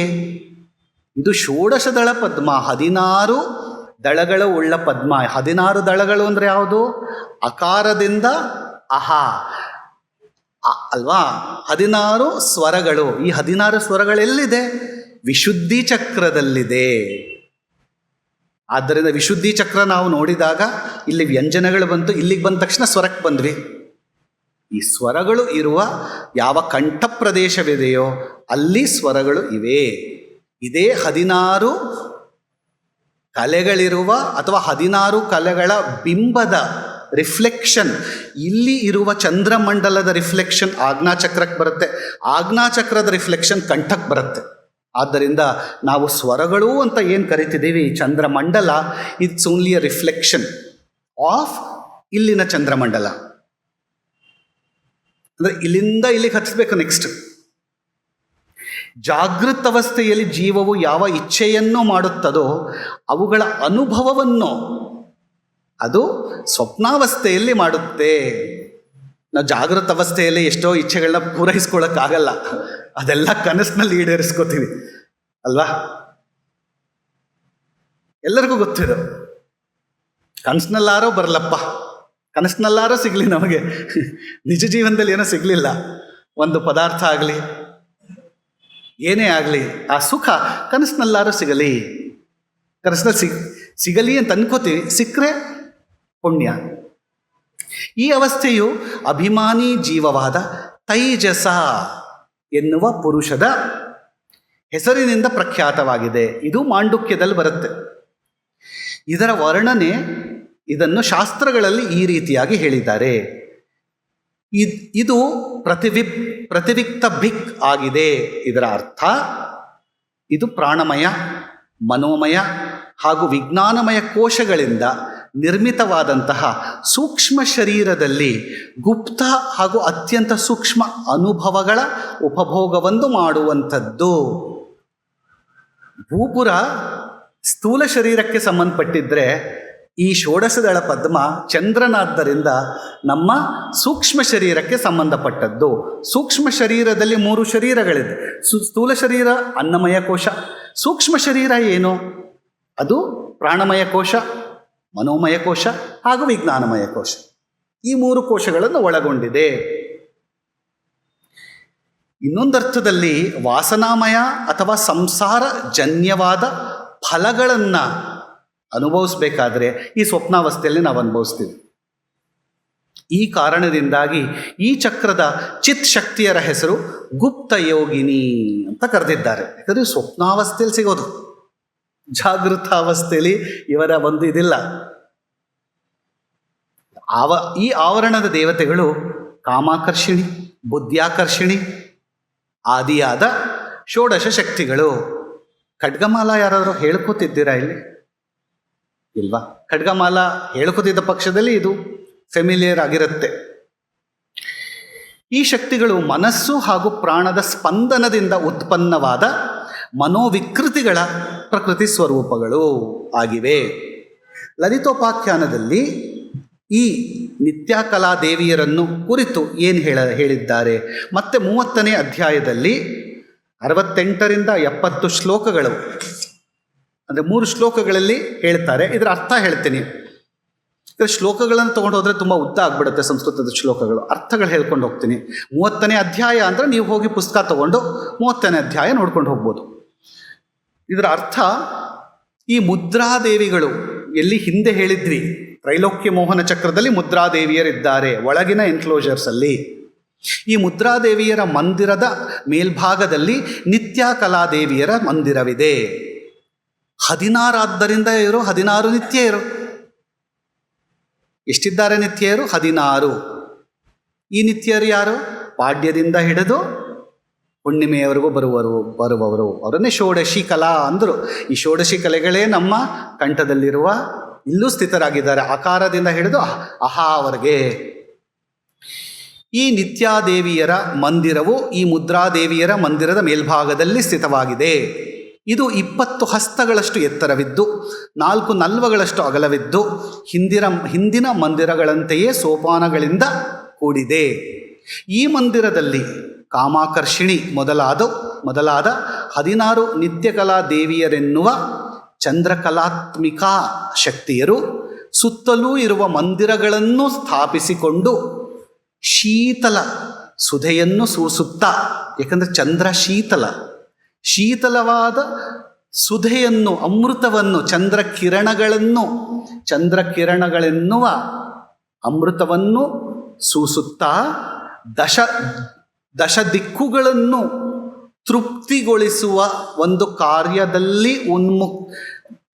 ಇದು ಷೋಡಶದಳ ಪದ್ಮ, 16 ದಳಗಳು ಉಳ್ಳ ಪದ್ಮ. 16 ದಳಗಳು ಅಂದರೆ ಯಾವುದು? ಅಕಾರದಿಂದ ಅಹ ಅಲ್ವಾ? 16 ಸ್ವರಗಳು. ಈ 16 ಸ್ವರಗಳೆಲ್ಲಿದೆ? ವಿಶುದ್ಧಿ ಚಕ್ರದಲ್ಲಿದೆ. ಆದ್ದರಿಂದ ವಿಶುದ್ಧಿ ಚಕ್ರ ನಾವು ನೋಡಿದಾಗ ಇಲ್ಲಿ ವ್ಯಂಜನಗಳು ಬಂತು, ಇಲ್ಲಿಗೆ ಬಂದ ತಕ್ಷಣ ಸ್ವರಕ್ಕೆ ಬಂದ್ವಿ. ಈ ಸ್ವರಗಳು ಇರುವ ಯಾವ ಕಂಠ ಪ್ರದೇಶವಿದೆಯೋ ಅಲ್ಲಿ ಸ್ವರಗಳು ಇವೆ. ಇದೇ 16 ಕಲೆಗಳಿರುವ ಅಥವಾ 16 ಕಲೆಗಳ ಬಿಂಬದ ರಿಫ್ಲೆಕ್ಷನ್. ಇಲ್ಲಿ ಇರುವ ಚಂದ್ರಮಂಡಲದ ರಿಫ್ಲೆಕ್ಷನ್ ಆಜ್ಞಾಚಕ್ರಕ್ಕೆ ಬರುತ್ತೆ, ಆಜ್ಞಾಚಕ್ರದ ರಿಫ್ಲೆಕ್ಷನ್ ಕಂಠಕ್ಕೆ ಬರುತ್ತೆ. ಆದ್ದರಿಂದ ನಾವು ಸ್ವರಗಳು ಅಂತ ಏನು ಕರಿತಿದ್ದೀವಿ, ಚಂದ್ರಮಂಡಲ it's only a reflection of ಇಲ್ಲಿನ ಚಂದ್ರಮಂಡಲ. ಅಂದರೆ ಇಲ್ಲಿಂದ ಇಲ್ಲಿಗೆ ಹತ್ತಿಸ್ಬೇಕು. ನೆಕ್ಸ್ಟ್, ಜಾಗೃತ ಅವಸ್ಥೆಯಲ್ಲಿ ಜೀವವು ಯಾವ ಇಚ್ಛೆಯನ್ನು ಮಾಡುತ್ತದೋ ಅವುಗಳ ಅನುಭವವನ್ನು ಅದು ಸ್ವಪ್ನಾವಸ್ಥೆಯಲ್ಲಿ ಮಾಡುತ್ತೆ. ನಾವು ಜಾಗೃತ ಅವಸ್ಥೆಯಲ್ಲಿ ಎಷ್ಟೋ ಇಚ್ಛೆಗಳನ್ನ ಪೂರೈಸ್ಕೊಳ್ಳೋಕ್ಕಾಗಲ್ಲ, ಅದೆಲ್ಲ ಕನಸಿನಲ್ಲಿ ಈಡೇರಿಸ್ಕೋತೀವಿ ಅಲ್ವಾ? ಎಲ್ಲರಿಗೂ ಗೊತ್ತಿದೆ. ಕನಸಿನಲ್ಲಾರೋ ಬರಲಪ್ಪ, ಕನಸಿನಲ್ಲಾರೋ ಸಿಗಲಿ, ನಮಗೆ ನಿಜ ಜೀವನದಲ್ಲಿ ಏನೋ ಸಿಗಲಿಲ್ಲ, ಒಂದು ಪದಾರ್ಥ ಆಗಲಿ ಏನೇ ಆಗಲಿ, ಆ ಸುಖ ಕನಸಿನಲ್ಲಾರೋ ಸಿಗಲಿ, ಕನಸಿನಲ್ಲಿ ಸಿಗಲಿ ಅಂತ ಅನ್ಕೋತೀವಿ. ಸಿಕ್ಕರೆ ಪುಣ್ಯ. ಈ ಅವಸ್ಥೆಯು ಅಭಿಮಾನಿ ಜೀವವಾದ ತೈಜಸ ಎನ್ನುವ ಪುರುಷದ ಹೆಸರಿನಿಂದ ಪ್ರಖ್ಯಾತವಾಗಿದೆ. ಇದು ಮಾಂಡುಕ್ಯದಲ್ಲಿ ಬರುತ್ತೆ. ಇದರ ವರ್ಣನೆ, ಇದನ್ನು ಶಾಸ್ತ್ರಗಳಲ್ಲಿ ಈ ರೀತಿಯಾಗಿ ಹೇಳಿದ್ದಾರೆ. ಇದು ಪ್ರತಿವಿಕ್ತ ಭಿಕ್ ಆಗಿದೆ. ಇದರ ಅರ್ಥ, ಇದು ಪ್ರಾಣಮಯ, ಮನೋಮಯ ಹಾಗೂ ವಿಜ್ಞಾನಮಯ ಕೋಶಗಳಿಂದ ನಿರ್ಮಿತವಾದಂತಹ ಸೂಕ್ಷ್ಮ ಶರೀರದಲ್ಲಿ ಗುಪ್ತ ಹಾಗೂ ಅತ್ಯಂತ ಸೂಕ್ಷ್ಮ ಅನುಭವಗಳ ಉಪಭೋಗವನ್ನು ಮಾಡುವಂಥದ್ದು. ಭೂಪುರ ಸ್ಥೂಲ ಶರೀರಕ್ಕೆ ಸಂಬಂಧಪಟ್ಟಿದ್ದರೆ ಈ ಷೋಡಶದಳ ಪದ್ಮ ಚಂದ್ರನಾದ್ದರಿಂದ ನಮ್ಮ ಸೂಕ್ಷ್ಮ ಶರೀರಕ್ಕೆ ಸಂಬಂಧಪಟ್ಟದ್ದು. ಸೂಕ್ಷ್ಮ ಶರೀರದಲ್ಲಿ 3 ಶರೀರಗಳಿದೆ. ಸ್ಥೂಲ ಶರೀರ ಅನ್ನಮಯ ಕೋಶ, ಸೂಕ್ಷ್ಮ ಶರೀರ ಏನು? ಅದು ಪ್ರಾಣಮಯ ಕೋಶ, ಮನೋಮಯ ಕೋಶ ಹಾಗೂ ವಿಜ್ಞಾನಮಯ ಕೋಶ. ಈ 3 ಕೋಶಗಳನ್ನು ಒಳಗೊಂಡಿದೆ. ಇನ್ನೊಂದರ್ಥದಲ್ಲಿ ವಾಸನಾಮಯ ಅಥವಾ ಸಂಸಾರ ಜನ್ಯವಾದ ಫಲಗಳನ್ನು ಅನುಭವಿಸ್ಬೇಕಾದ್ರೆ ಈ ಸ್ವಪ್ನಾವಸ್ಥೆಯಲ್ಲಿ ನಾವು ಅನುಭವಿಸ್ತೀವಿ. ಈ ಕಾರಣದಿಂದಾಗಿ ಈ ಚಕ್ರದ ಚಿತ್ ಶಕ್ತಿಯರ ಹೆಸರು ಗುಪ್ತ ಯೋಗಿನಿ ಅಂತ ಕರೆದಿದ್ದಾರೆ. ಯಾಕಂದರೆ ಸ್ವಪ್ನಾವಸ್ಥೆಯಲ್ಲಿ ಸಿಗೋದು, ಜಾಗೃತಾವಸ್ಥೆಯಲ್ಲಿ ಇವರ ಒಂದು ಇದಿಲ್ಲ. ಈ ಆವರಣದ ದೇವತೆಗಳು ಕಾಮಾಕರ್ಷಿಣಿ, ಬುದ್ಧ್ಯಾಕರ್ಷಿಣಿ ಆದಿಯಾದ ಷೋಡಶ ಶಕ್ತಿಗಳು. ಖಡ್ಗಮಾಲ ಯಾರಾದರೂ ಹೇಳ್ಕೊತಿದ್ದೀರಾ ಇಲ್ಲಿ? ಇಲ್ವಾ? ಖಡ್ಗಮಾಲ ಹೇಳ್ಕೊತಿದ್ದ ಪಕ್ಷದಲ್ಲಿ ಇದು ಫೆಮಿಲಿಯರ್ ಆಗಿರುತ್ತೆ. ಈ ಶಕ್ತಿಗಳು ಮನಸ್ಸು ಹಾಗೂ ಪ್ರಾಣದ ಸ್ಪಂದನದಿಂದ ಉತ್ಪನ್ನವಾದ ಮನೋವಿಕೃತಿಗಳ ಪ್ರಕೃತಿ ಸ್ವರೂಪಗಳು ಆಗಿವೆ. ಲಲಿತೋಪಾಖ್ಯಾನದಲ್ಲಿ ಈ ನಿತ್ಯಕಲಾ ದೇವಿಯರನ್ನು ಕುರಿತು ಏನು ಹೇಳಿದ್ದಾರೆ? ಮತ್ತೆ 30ನೇ ಅಧ್ಯಾಯದಲ್ಲಿ 68ರಿಂದ 70 ಶ್ಲೋಕಗಳು, ಅಂದರೆ 3 ಶ್ಲೋಕಗಳಲ್ಲಿ ಹೇಳ್ತಾರೆ. ಇದರ ಅರ್ಥ ಹೇಳ್ತೀನಿ. ಶ್ಲೋಕಗಳನ್ನು ತೊಗೊಂಡು ಹೋದರೆ ತುಂಬ ಉದ್ದ ಆಗಿಬಿಡುತ್ತೆ ಸಂಸ್ಕೃತದ ಶ್ಲೋಕಗಳು. ಅರ್ಥಗಳು ಹೇಳ್ಕೊಂಡು ಹೋಗ್ತೀನಿ. 30ನೇ ಅಧ್ಯಾಯ ಅಂದರೆ ನೀವು ಹೋಗಿ ಪುಸ್ತಕ ತೊಗೊಂಡು 30ನೇ ಅಧ್ಯಾಯ ನೋಡ್ಕೊಂಡು ಹೋಗ್ಬೋದು. ಇದರ ಅರ್ಥ, ಈ ಮುದ್ರಾದೇವಿಗಳು ಎಲ್ಲಿ ಹಿಂದೆ ಹೇಳಿದ್ವಿ, ತ್ರೈಲೋಕ್ಯ ಮೋಹನ ಚಕ್ರದಲ್ಲಿ ಮುದ್ರಾದೇವಿಯರಿದ್ದಾರೆ ಒಳಗಿನ ಎನ್ಕ್ಲೋಜರ್ಸಲ್ಲಿ. ಈ ಮುದ್ರಾದೇವಿಯರ ಮಂದಿರದ ಮೇಲ್ಭಾಗದಲ್ಲಿ ನಿತ್ಯಕಲಾದೇವಿಯರ ಮಂದಿರವಿದೆ. 16 ಆದ್ದರಿಂದ ಇವರು 16 ನಿತ್ಯರು. ಎಷ್ಟಿದ್ದಾರೆ ನಿತ್ಯರು? 16. ಈ ನಿತ್ಯರು ಯಾರು? ಪಾಡ್ಯದಿಂದ ಹಿಡಿದು ಹುಣ್ಣಿಮೆಯವರೆಗೂ ಬರುವವರು ಅವರನ್ನೇ ಷೋಡಶಿ ಕಲಾ ಅಂದರು. ಈ ಷೋಡಶಿ ಕಲೆಗಳೇ ನಮ್ಮ ಕಂಠದಲ್ಲಿರುವ, ಇಲ್ಲೂ ಸ್ಥಿತರಾಗಿದ್ದಾರೆ. ಆಕಾರದಿಂದ ಹಿಡಿದು ಅಹಾವರೆಗೆ. ಈ ನಿತ್ಯಾದೇವಿಯರ ಮಂದಿರವು ಈ ಮುದ್ರಾದೇವಿಯರ ಮಂದಿರದ ಮೇಲ್ಭಾಗದಲ್ಲಿ ಸ್ಥಿತವಾಗಿದೆ. ಇದು 20 ಹಸ್ತಗಳಷ್ಟು ಎತ್ತರವಿದ್ದು 4 ನಲ್ವಗಳಷ್ಟು ಅಗಲವಿದ್ದು ಹಿಂದಿನ ಮಂದಿರಗಳಂತೆಯೇ ಸೋಪಾನಗಳಿಂದ ಕೂಡಿದೆ. ಈ ಮಂದಿರದಲ್ಲಿ ಕಾಮಾಕರ್ಷಿಣಿ ಮೊದಲಾದ 16 ನಿತ್ಯಕಲಾ ದೇವಿಯರೆನ್ನುವ ಚಂದ್ರಕಲಾತ್ಮಿಕಾ ಶಕ್ತಿಯರು ಸುತ್ತಲೂ ಇರುವ ಮಂದಿರಗಳನ್ನು ಸ್ಥಾಪಿಸಿಕೊಂಡು ಶೀತಲ ಸುಧೆಯನ್ನು ಸೂಸುತ್ತಾ, ಏಕೆಂದರೆ ಚಂದ್ರ ಶೀತಲವಾದ ಸುಧೆಯನ್ನು, ಅಮೃತವನ್ನು, ಚಂದ್ರಕಿರಣಗಳೆನ್ನುವ ಅಮೃತವನ್ನು ಸೂಸುತ್ತಾ ದಶ ದಿಕ್ಕುಗಳನ್ನು ತೃಪ್ತಿಗೊಳಿಸುವ ಒಂದು ಕಾರ್ಯದಲ್ಲಿ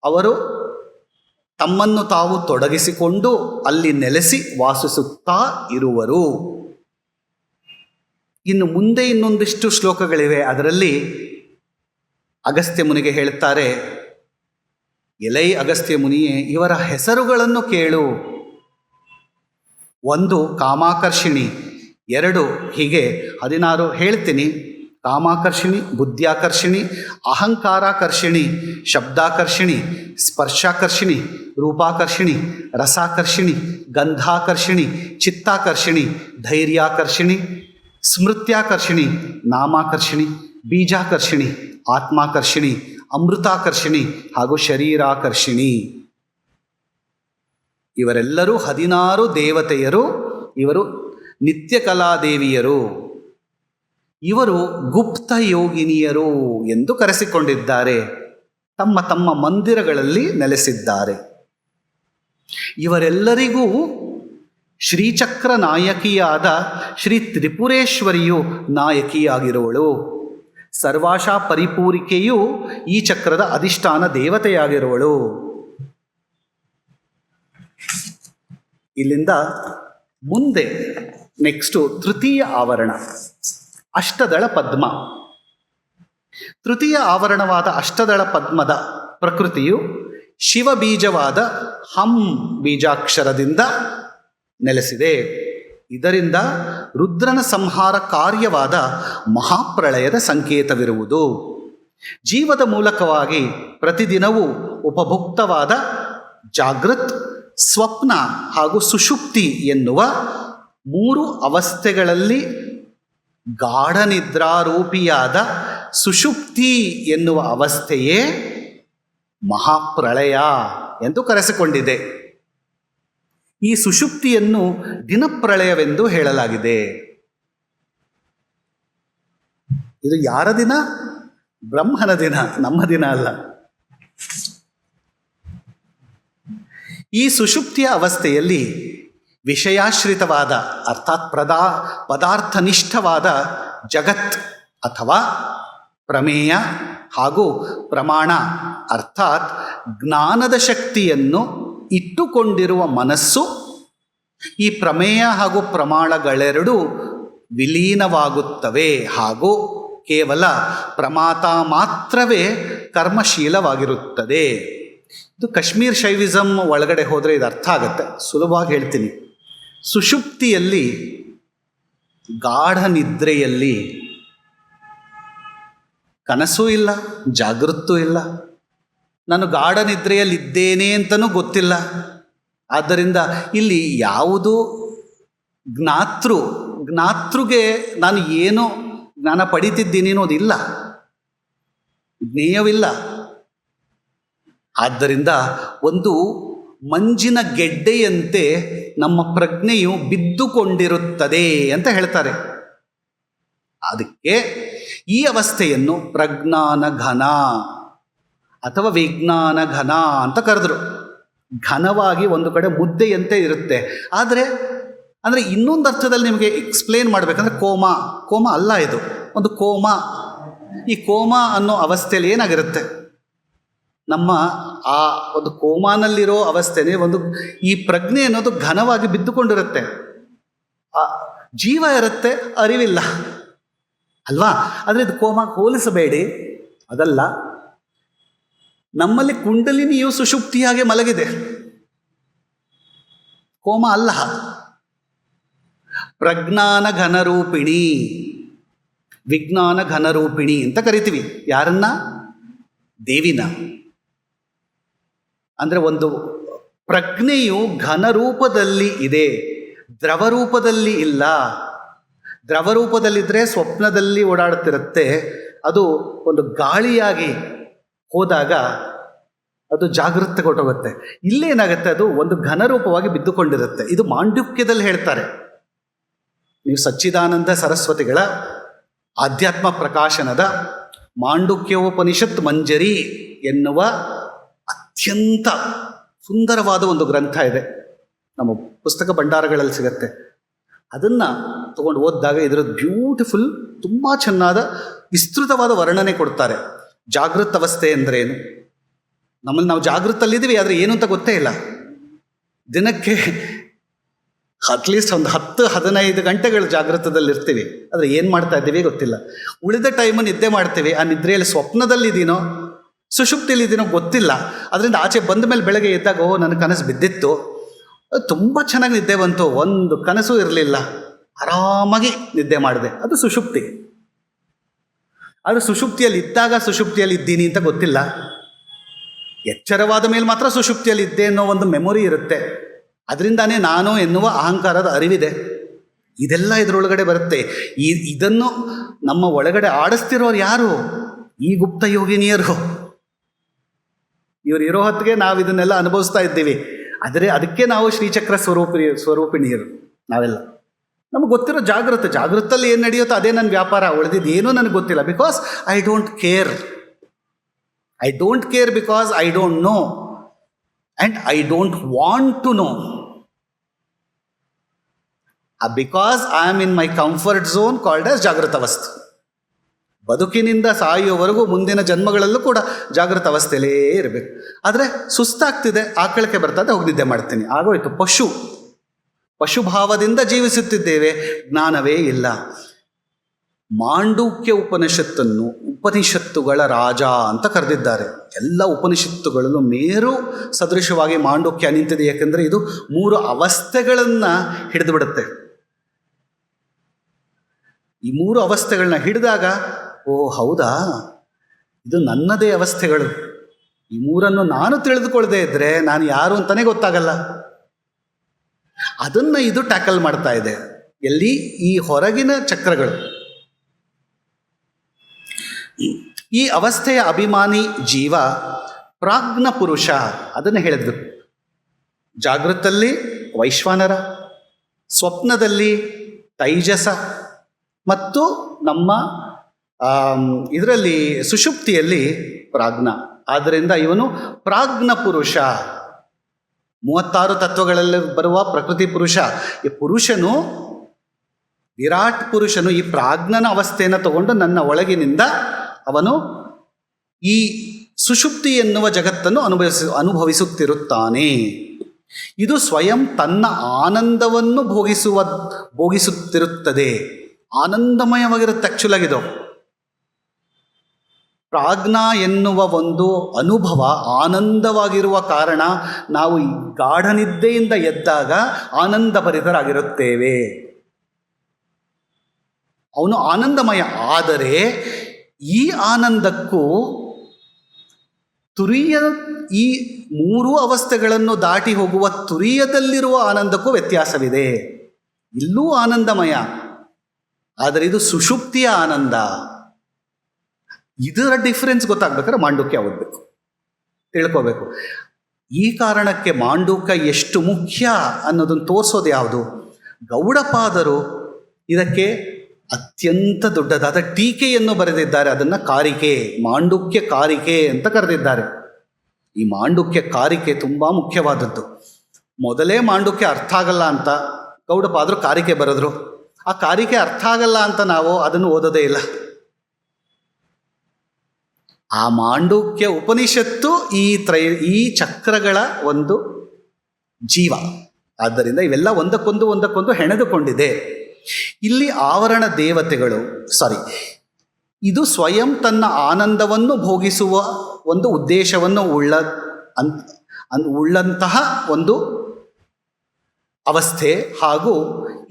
ಅವರು ತಮ್ಮನ್ನು ತಾವು ತೊಡಗಿಸಿಕೊಂಡು ಅಲ್ಲಿ ನೆಲೆಸಿ ವಾಸಿಸುತ್ತಾ ಇರುವರು. ಇನ್ನು ಮುಂದೆ ಇನ್ನೊಂದಿಷ್ಟು ಶ್ಲೋಕಗಳಿವೆ. ಅದರಲ್ಲಿ ಅಗಸ್ತ್ಯ ಮುನಿಗೆ ಹೇಳ್ತಾರೆ, ಎಲೈ ಅಗಸ್ತ್ಯ ಮುನಿಯೇ, ಇವರ ಹೆಸರುಗಳನ್ನು ಕೇಳು. 1 ಕಾಮಾಕರ್ಷಿಣಿ, 2 ಹೀಗೆ 16 ಹೇಳ್ತೀನಿ. ಕಾಮಾಕರ್ಷಿಣಿ, ಬುದ್ಧ್ಯಾಕರ್ಷಿಣಿ, ಅಹಂಕಾರಾಕರ್ಷಿಣಿ, ಶಬ್ದಾಕರ್ಷಿಣಿ, ಸ್ಪರ್ಶಾಕರ್ಷಿಣಿ, ರೂಪಾಕರ್ಷಿಣಿ, ರಸಾಕರ್ಷಿಣಿ, ಗಂಧಾಕರ್ಷಿಣಿ, ಚಿತ್ತಾಕರ್ಷಿಣಿ, ಧೈರ್ಯಾಕರ್ಷಿಣಿ, ಸ್ಮೃತ್ಯಾಕರ್ಷಿಣಿ, ನಾಮಾಕರ್ಷಿಣಿ, ಬೀಜಾಕರ್ಷಿಣಿ, ಆತ್ಮಾಕರ್ಷಿಣಿ, ಅಮೃತಾಕರ್ಷಿಣಿ ಹಾಗೂ ಶರೀರಾಕರ್ಷಿಣಿ. ಇವರೆಲ್ಲರೂ 16 ದೇವತೆಯರು. ಇವರು ನಿತ್ಯಕಲಾದೇವಿಯರು. ಇವರು ಗುಪ್ತ ಯೋಗಿನಿಯರು ಎಂದು ಕರೆಸಿಕೊಂಡಿದ್ದಾರೆ. ತಮ್ಮ ತಮ್ಮ ಮಂದಿರಗಳಲ್ಲಿ ನೆಲೆಸಿದ್ದಾರೆ. ಇವರೆಲ್ಲರಿಗೂ ಶ್ರೀಚಕ್ರ ನಾಯಕಿಯಾದ ಶ್ರೀ ತ್ರಿಪುರೇಶ್ವರಿಯು ನಾಯಕಿಯಾಗಿರುವಳು. ಸರ್ವಾಶಾ ಪರಿಪೂರಿಕೆಯು ಈ ಚಕ್ರದ ಅಧಿಷ್ಠಾನ ದೇವತೆಯಾಗಿರುವಳು. ಇಲ್ಲಿಂದ ಮುಂದೆ ನೆಕ್ಸ್ಟು ತೃತೀಯ ಆವರಣ, ಅಷ್ಟದಳ ಪದ್ಮ. ತೃತೀಯ ಆವರಣವಾದ ಅಷ್ಟದಳ ಪದ್ಮದ ಪ್ರಕೃತಿಯು ಶಿವಬೀಜವಾದ ಹಂ ಬೀಜಾಕ್ಷರದಿಂದ ನೆಲೆಸಿದೆ. ಇದರಿಂದ ರುದ್ರನ ಸಂಹಾರ ಕಾರ್ಯವಾದ ಮಹಾಪ್ರಳಯದ ಸಂಕೇತವಿರುವುದು. ಜೀವದ ಮೂಲಕವಾಗಿ ಪ್ರತಿದಿನವೂ ಉಪಭುಕ್ತವಾದ ಜಾಗೃತ್, ಸ್ವಪ್ನ ಹಾಗೂ ಸುಷುಪ್ತಿ ಎನ್ನುವ 3 ಅವಸ್ಥೆಗಳಲ್ಲಿ ಗಾಢನಿದ್ರಾರೂಪಿಯಾದ ಸುಷುಪ್ತಿ ಎನ್ನುವ ಅವಸ್ಥೆಯೇ ಮಹಾಪ್ರಳಯ ಎಂದು ಕರೆಸಿಕೊಂಡಿದೆ. ಈ ಸುಷುಪ್ತಿಯನ್ನು ದಿನಪ್ರಳಯವೆಂದು ಹೇಳಲಾಗಿದೆ. ಇದು ಯಾರ ದಿನ? ಬ್ರಹ್ಮನ ದಿನ, ನಮ್ಮ ದಿನ ಅಲ್ಲ. ಈ ಸುಷುಪ್ತಿಯ ಅವಸ್ಥೆಯಲ್ಲಿ ವಿಷಯಾಶ್ರಿತವಾದ ಅರ್ಥಾತ್ ಪದಾರ್ಥನಿಷ್ಠವಾದ ಜಗತ್ ಅಥವಾ ಪ್ರಮೇಯ ಹಾಗೂ ಪ್ರಮಾಣ ಅರ್ಥಾತ್ ಜ್ಞಾನದ ಶಕ್ತಿಯನ್ನು ಇಟ್ಟುಕೊಂಡಿರುವ ಮನಸ್ಸು ಈ ಪ್ರಮೇಯ ಹಾಗೂ ಪ್ರಮಾಣಗಳೆರಡೂ ವಿಲೀನವಾಗುತ್ತವೆ ಹಾಗೂ ಕೇವಲ ಪ್ರಮಾತ ಮಾತ್ರವೇ ಕರ್ಮಶೀಲವಾಗಿರುತ್ತದೆ. ಇದು ಕಾಶ್ಮೀರ್ ಶೈವಿಸಮ್ ಒಳಗಡೆ ಹೋದರೆ ಇದು ಅರ್ಥ ಆಗುತ್ತೆ. ಸುಲಭವಾಗಿ ಹೇಳ್ತೀನಿ. ಸುಷುಪ್ತಿಯಲ್ಲಿ, ಗಾಢ ನಿದ್ರೆಯಲ್ಲಿ ಕನಸೂ ಇಲ್ಲ, ಜಾಗೃತೂ ಇಲ್ಲ. ನಾನು ಗಾಢ ನಿದ್ರೆಯಲ್ಲಿದ್ದೇನೆ ಅಂತಲೂ ಗೊತ್ತಿಲ್ಲ. ಆದ್ದರಿಂದ ಇಲ್ಲಿ ಯಾವುದು ಜ್ಞಾತೃಗೆ ನಾನು ಏನು ಜ್ಞಾನ ಪಡಿತಿದ್ದೀನಿ ಅನ್ನೋದಿಲ್ಲ, ಜ್ಞೇಯವಿಲ್ಲ. ಆದ್ದರಿಂದ ಒಂದು ಮಂಜಿನ ಗೆಡ್ಡೆಯಂತೆ ನಮ್ಮ ಪ್ರಜ್ಞೆಯು ಬಿದ್ದುಕೊಂಡಿರುತ್ತದೆ ಅಂತ ಹೇಳ್ತಾರೆ. ಅದಕ್ಕೆ ಈ ಅವಸ್ಥೆಯನ್ನು ಪ್ರಜ್ಞಾನ ಘನ ಅಥವಾ ವಿಜ್ಞಾನ ಘನ ಅಂತ ಕರೆದರು. ಘನವಾಗಿ ಒಂದು ಕಡೆ ಮುದ್ದೆಯಂತೆ ಇರುತ್ತೆ. ಅಂದರೆ ಇನ್ನೊಂದು ಅರ್ಥದಲ್ಲಿ ನಿಮಗೆ ಎಕ್ಸ್ಪ್ಲೇನ್ ಮಾಡಬೇಕಂದ್ರೆ ಕೋಮ ಅಲ್ಲ, ಇದು ಒಂದು ಕೋಮ. ಈ ಕೋಮ ಅನ್ನೋ ಅವಸ್ಥೆಯಲ್ಲಿ ಏನಾಗಿರುತ್ತೆ? ನಮ್ಮ ಆ ಒಂದು ಕೋಮಾನಲ್ಲಿರೋ ಅವಸ್ಥೆನೇ ಈ ಪ್ರಜ್ಞೆ ಅನ್ನೋದು ಘನವಾಗಿ ಬಿದ್ದುಕೊಂಡಿರುತ್ತೆ. ಜೀವ ಇರುತ್ತೆ, ಅರಿವಿಲ್ಲ ಅಲ್ವಾ? ಆದರೆ ಇದು ಕೋಮಾಗೆ ಹೋಲಿಸಬೇಡಿ, ಅದಲ್ಲ. ನಮ್ಮಲ್ಲಿ ಕುಂಡಲಿನಿಯು ಸುಷುಪ್ತಿಯಾಗೆ ಮಲಗಿದೆ, ಕೋಮ ಅಲ್ಲ. ಪ್ರಜ್ಞಾನ ಘನರೂಪಿಣಿ, ವಿಜ್ಞಾನ ಘನರೂಪಿಣಿ ಅಂತ ಕರಿತೀವಿ. ಯಾರನ್ನ? ದೇವಿನ. ಅಂದರೆ ಒಂದು ಪ್ರಜ್ಞೆಯು ಘನರೂಪದಲ್ಲಿ ಇದೆ, ದ್ರವರೂಪದಲ್ಲಿ ಇಲ್ಲ. ದ್ರವರೂಪದಲ್ಲಿದ್ದರೆ ಸ್ವಪ್ನದಲ್ಲಿ ಓಡಾಡುತ್ತಿರುತ್ತೆ. ಅದು ಒಂದು ಗಾಳಿಯಾಗಿ ಹೋದಾಗ ಅದು ಜಾಗೃತಿ ಕೊಟ್ಟೋಗುತ್ತೆ. ಇಲ್ಲೇನಾಗುತ್ತೆ? ಅದು ಒಂದು ಘನರೂಪವಾಗಿ ಬಿದ್ದುಕೊಂಡಿರುತ್ತೆ. ಇದು ಮಾಂಡುಕ್ಯದಲ್ಲಿ ಹೇಳ್ತಾರೆ. ನೀವು ಸಚ್ಚಿದಾನಂದ ಸರಸ್ವತಿಗಳ ಆಧ್ಯಾತ್ಮ ಪ್ರಕಾಶನದ ಮಾಂಡುಕ್ಯೋಪನಿಷತ್ ಮಂಜರಿ ಎನ್ನುವ ಅತ್ಯಂತ ಸುಂದರವಾದ ಒಂದು ಗ್ರಂಥ ಇದೆ, ನಮ್ಮ ಪುಸ್ತಕ ಭಂಡಾರಗಳಲ್ಲಿ ಸಿಗತ್ತೆ. ಅದನ್ನು ತಗೊಂಡು ಓದಿದಾಗ ಇದರ ಬ್ಯೂಟಿಫುಲ್, ತುಂಬ ಚೆನ್ನಾದ ವಿಸ್ತೃತವಾದ ವರ್ಣನೆ ಕೊಡ್ತಾರೆ. ಜಾಗೃತ ಅವಸ್ಥೆ ಅಂದ್ರೇನು? ನಮ್ಮಲ್ಲಿ ನಾವು ಜಾಗೃತಲ್ಲಿದ್ದೀವಿ, ಆದರೆ ಏನು ಅಂತ ಗೊತ್ತೇ ಇಲ್ಲ. ದಿನಕ್ಕೆ ಅಟ್ಲೀಸ್ಟ್ ಒಂದು 10-15 ಗಂಟೆಗಳು ಜಾಗೃತದಲ್ಲಿರ್ತೀವಿ, ಆದರೆ ಏನು ಮಾಡ್ತಾ ಇದ್ದೀವಿ ಗೊತ್ತಿಲ್ಲ. ಉಳಿದ ಟೈಮು ನಿದ್ದೆ ಮಾಡ್ತೀವಿ. ಆ ನಿದ್ರೆಯಲ್ಲಿ ಸ್ವಪ್ನದಲ್ಲಿದ್ದೀನೋ ಸುಷುಪ್ತಿಯಲ್ಲಿದ್ದೀನೋ ಗೊತ್ತಿಲ್ಲ. ಅದರಿಂದ ಆಚೆ ಬಂದ ಮೇಲೆ ಬೆಳಗ್ಗೆ ಎದ್ದಾಗ ನನ್ನ ಕನಸು ಬಿದ್ದಿತ್ತು, ತುಂಬ ಚೆನ್ನಾಗಿ ನಿದ್ದೆ ಬಂತು, ಒಂದು ಕನಸು ಇರಲಿಲ್ಲ, ಆರಾಮಾಗಿ ನಿದ್ದೆ ಮಾಡಿದೆ. ಅದು ಸುಷುಪ್ತಿ. ಆದರೆ ಸುಷುಪ್ತಿಯಲ್ಲಿ ಇದ್ದಾಗ ಸುಷುಪ್ತಿಯಲ್ಲಿ ಇದ್ದೀನಿ ಅಂತ ಗೊತ್ತಿಲ್ಲ. ಎಚ್ಚರವಾದ ಮೇಲೆ ಮಾತ್ರ ಸುಷುಪ್ತಿಯಲ್ಲಿ ಇದ್ದೆ ಅನ್ನೋ ಒಂದು ಮೆಮೊರಿ ಇರುತ್ತೆ. ಅದರಿಂದಾನೇ ನಾನು ಎನ್ನುವ ಅಹಂಕಾರದ ಅರಿವಿದೆ. ಇದೆಲ್ಲ ಇದರೊಳಗಡೆ ಬರುತ್ತೆ. ಇದನ್ನು ನಮ್ಮ ಒಳಗಡೆ ಆಡಿಸ್ತಿರೋರು ಯಾರು? ಈ ಗುಪ್ತ ಯೋಗಿನಿಯರು. ಇವರು ಇರೋ ಹೊತ್ತಿಗೆ ನಾವು ಇದನ್ನೆಲ್ಲ ಅನುಭವಿಸ್ತಾ ಇದ್ದೀವಿ. ಆದರೆ ಅದಕ್ಕೆ ನಾವು ಶ್ರೀಚಕ್ರ ಸ್ವರೂಪಿಣಿಯರು ನಾವೆಲ್ಲ. ನಮಗೆ ಗೊತ್ತಿರೋ ಜಾಗೃತಲ್ಲಿ ಏನು ನಡೆಯುತ್ತೋ ಅದೇ ನನ್ನ ವ್ಯಾಪಾರ. ಉಳಿದಿದ್ದು ಏನೂ ನನಗೆ ಗೊತ್ತಿಲ್ಲ. Because I don't care because I don't know and I don't want to know. Because I am in my comfort zone called as ಜಾಗೃತ ಅವಸ್ಥೆ. ಬದುಕಿನಿಂದ ಸಾಯುವವರೆಗೂ ಮುಂದಿನ ಜನ್ಮಗಳಲ್ಲೂ ಕೂಡ ಜಾಗೃತ ಅವಸ್ಥೆಯಲ್ಲೇ ಇರಬೇಕು. ಆದರೆ ಸುಸ್ತಾಗ್ತಿದೆ, ಆಕಳಕ್ಕೆ ಬರ್ತದೆ, ಹೋಗಿ ನಿದ್ದೆ ಮಾಡ್ತೀನಿ, ಆಗೋಯ್ತು. ಪಶುಭಾವದಿಂದ ಜೀವಿಸುತ್ತಿದ್ದೇವೆ, ಜ್ಞಾನವೇ ಇಲ್ಲ. ಮಾಂಡೂಕ್ಯ ಉಪನಿಷತ್ತನ್ನು ಉಪನಿಷತ್ತುಗಳ ರಾಜ ಅಂತ ಕರೆದಿದ್ದಾರೆ. ಎಲ್ಲ ಉಪನಿಷತ್ತುಗಳಲ್ಲೂ ಮೇರು ಸದೃಶವಾಗಿ ಮಾಂಡೂಕ್ಯ ನಿಂತಿದೆ. ಯಾಕೆಂದರೆ ಇದು 3 ಅವಸ್ಥೆಗಳನ್ನು ಹಿಡಿದು ಬಿಡುತ್ತೆ. ಈ 3 ಅವಸ್ಥೆಗಳನ್ನ ಹಿಡಿದಾಗ, ಓ ಹೌದಾ, ಇದು ನನ್ನದೇ ಅವಸ್ಥೆಗಳು, ಈ 3 ನಾನು ತಿಳಿದುಕೊಳ್ಳದೆ ಇದ್ದರೆ ನಾನು ಯಾರು ಅಂತಲೇ ಗೊತ್ತಾಗಲ್ಲ. ಅದನ್ನು ಇದು ಟ್ಯಾಕಲ್ ಮಾಡ್ತಾ ಇದೆ. ಎಲ್ಲಿ? ಈ ಹೊರಗಿನ ಚಕ್ರಗಳು. ಈ ಅವಸ್ಥೆಯ ಅಭಿಮಾನಿ ಜೀವ ಪ್ರಾಜ್ಞ ಪುರುಷ. ಅದನ್ನು ಹೇಳಿದ್ರು. ಜಾಗೃತಲ್ಲಿ ವೈಶ್ವಾನರ, ಸ್ವಪ್ನದಲ್ಲಿ ತೈಜಸ, ಮತ್ತು ನಮ್ಮ ಇದರಲ್ಲಿ ಸುಷುಪ್ತಿಯಲ್ಲಿ ಪ್ರಾಜ್ಞ. ಆದ್ದರಿಂದ ಇವನು ಪ್ರಾಜ್ಞ ಪುರುಷ. 36 ತತ್ವಗಳಲ್ಲಿ ಬರುವ ಪ್ರಕೃತಿ ಪುರುಷ. ಈ ಪುರುಷನು, ವಿರಾಟ್ ಪುರುಷನು ಈ ಪ್ರಾಜ್ಞನ ಅವಸ್ಥೆಯನ್ನು ತಗೊಂಡು ನನ್ನ ಒಳಗಿನಿಂದ ಅವನು ಈ ಸುಷುಪ್ತಿ ಎನ್ನುವ ಜಗತ್ತನ್ನು ಅನುಭವಿಸುತ್ತಿರುತ್ತಾನೆ. ಇದು ಸ್ವಯಂ ತನ್ನ ಆನಂದವನ್ನು ಭೋಗಿಸುತ್ತಿರುತ್ತದೆ. ಆನಂದಮಯವಾಗಿರುತ್ತೆ ಆ್ಯಕ್ಚುಲಾಗಿದು. ಪ್ರಾಜ್ಞಾ ಎನ್ನುವ ಒಂದು ಅನುಭವ ಆನಂದವಾಗಿರುವ ಕಾರಣ ನಾವು ಈ ಗಾಢನಿದ್ದೆಯಿಂದ ಎದ್ದಾಗ ಆನಂದಭರಿತರಾಗಿರುತ್ತೇವೆ. ಅವನು ಆನಂದಮಯ. ಆದರೆ ಈ ಆನಂದಕ್ಕೂ ಈ 3 ಅವಸ್ಥೆಗಳನ್ನು ದಾಟಿ ಹೋಗುವ ತುರಿಯದಲ್ಲಿರುವ ಆನಂದಕ್ಕೂ ವ್ಯತ್ಯಾಸವಿದೆ. ಇಲ್ಲೂ ಆನಂದಮಯ, ಆದರೆ ಇದು ಸುಷುಪ್ತಿಯ ಆನಂದ. ಇದರ ಡಿಫರೆನ್ಸ್ ಗೊತ್ತಾಗ್ಬೇಕಾದ್ರೆ ಮಾಂಡೂಕ್ಯ ಓದಬೇಕು, ತಿಳ್ಕೋಬೇಕು. ಈ ಕಾರಣಕ್ಕೆ ಮಾಂಡೂಕ್ಯ ಎಷ್ಟು ಮುಖ್ಯ ಅನ್ನೋದನ್ನು ತೋರಿಸೋದು ಯಾವುದು? ಗೌಡಪಾದರು ಇದಕ್ಕೆ ಅತ್ಯಂತ ದೊಡ್ಡದಾದ ಟೀಕೆಯನ್ನು ಬರೆದಿದ್ದಾರೆ. ಅದನ್ನು ಕಾರಿಕೆ, ಮಾಂಡೂಕ್ಯ ಕಾರಿಕೆ ಅಂತ ಕರೆದಿದ್ದಾರೆ. ಈ ಮಾಂಡೂಕ್ಯ ಕಾರಿಕೆ ತುಂಬ ಮುಖ್ಯವಾದದ್ದು. ಮೊದಲೇ ಮಾಂಡೂಕ್ಯ ಅರ್ಥ ಆಗಲ್ಲ ಅಂತ ಗೌಡಪಾದರು ಕಾರಿಕೆ ಬರೆದ್ರು. ಆ ಕಾರಿಕೆ ಅರ್ಥ ಆಗಲ್ಲ ಅಂತ ನಾವು ಅದನ್ನು ಓದೋದೇ ಇಲ್ಲ. ಆ ಮಾಂಡೂಕ್ಯ ಉಪನಿಷತ್ತು ಈ ಚಕ್ರಗಳ ಒಂದು ಜೀವ. ಆದ್ದರಿಂದ ಇವೆಲ್ಲ ಒಂದಕ್ಕೊಂದು ಹೆಣೆದುಕೊಂಡಿದೆ. ಇಲ್ಲಿ ಆವರಣ ದೇವತೆಗಳು ಇದು ಸ್ವಯಂ ತನ್ನ ಆನಂದವನ್ನು ಭೋಗಿಸುವ ಒಂದು ಉದ್ದೇಶವನ್ನು ಉಳ್ಳಂತಹ ಒಂದು ಅವಸ್ಥೆ. ಹಾಗೂ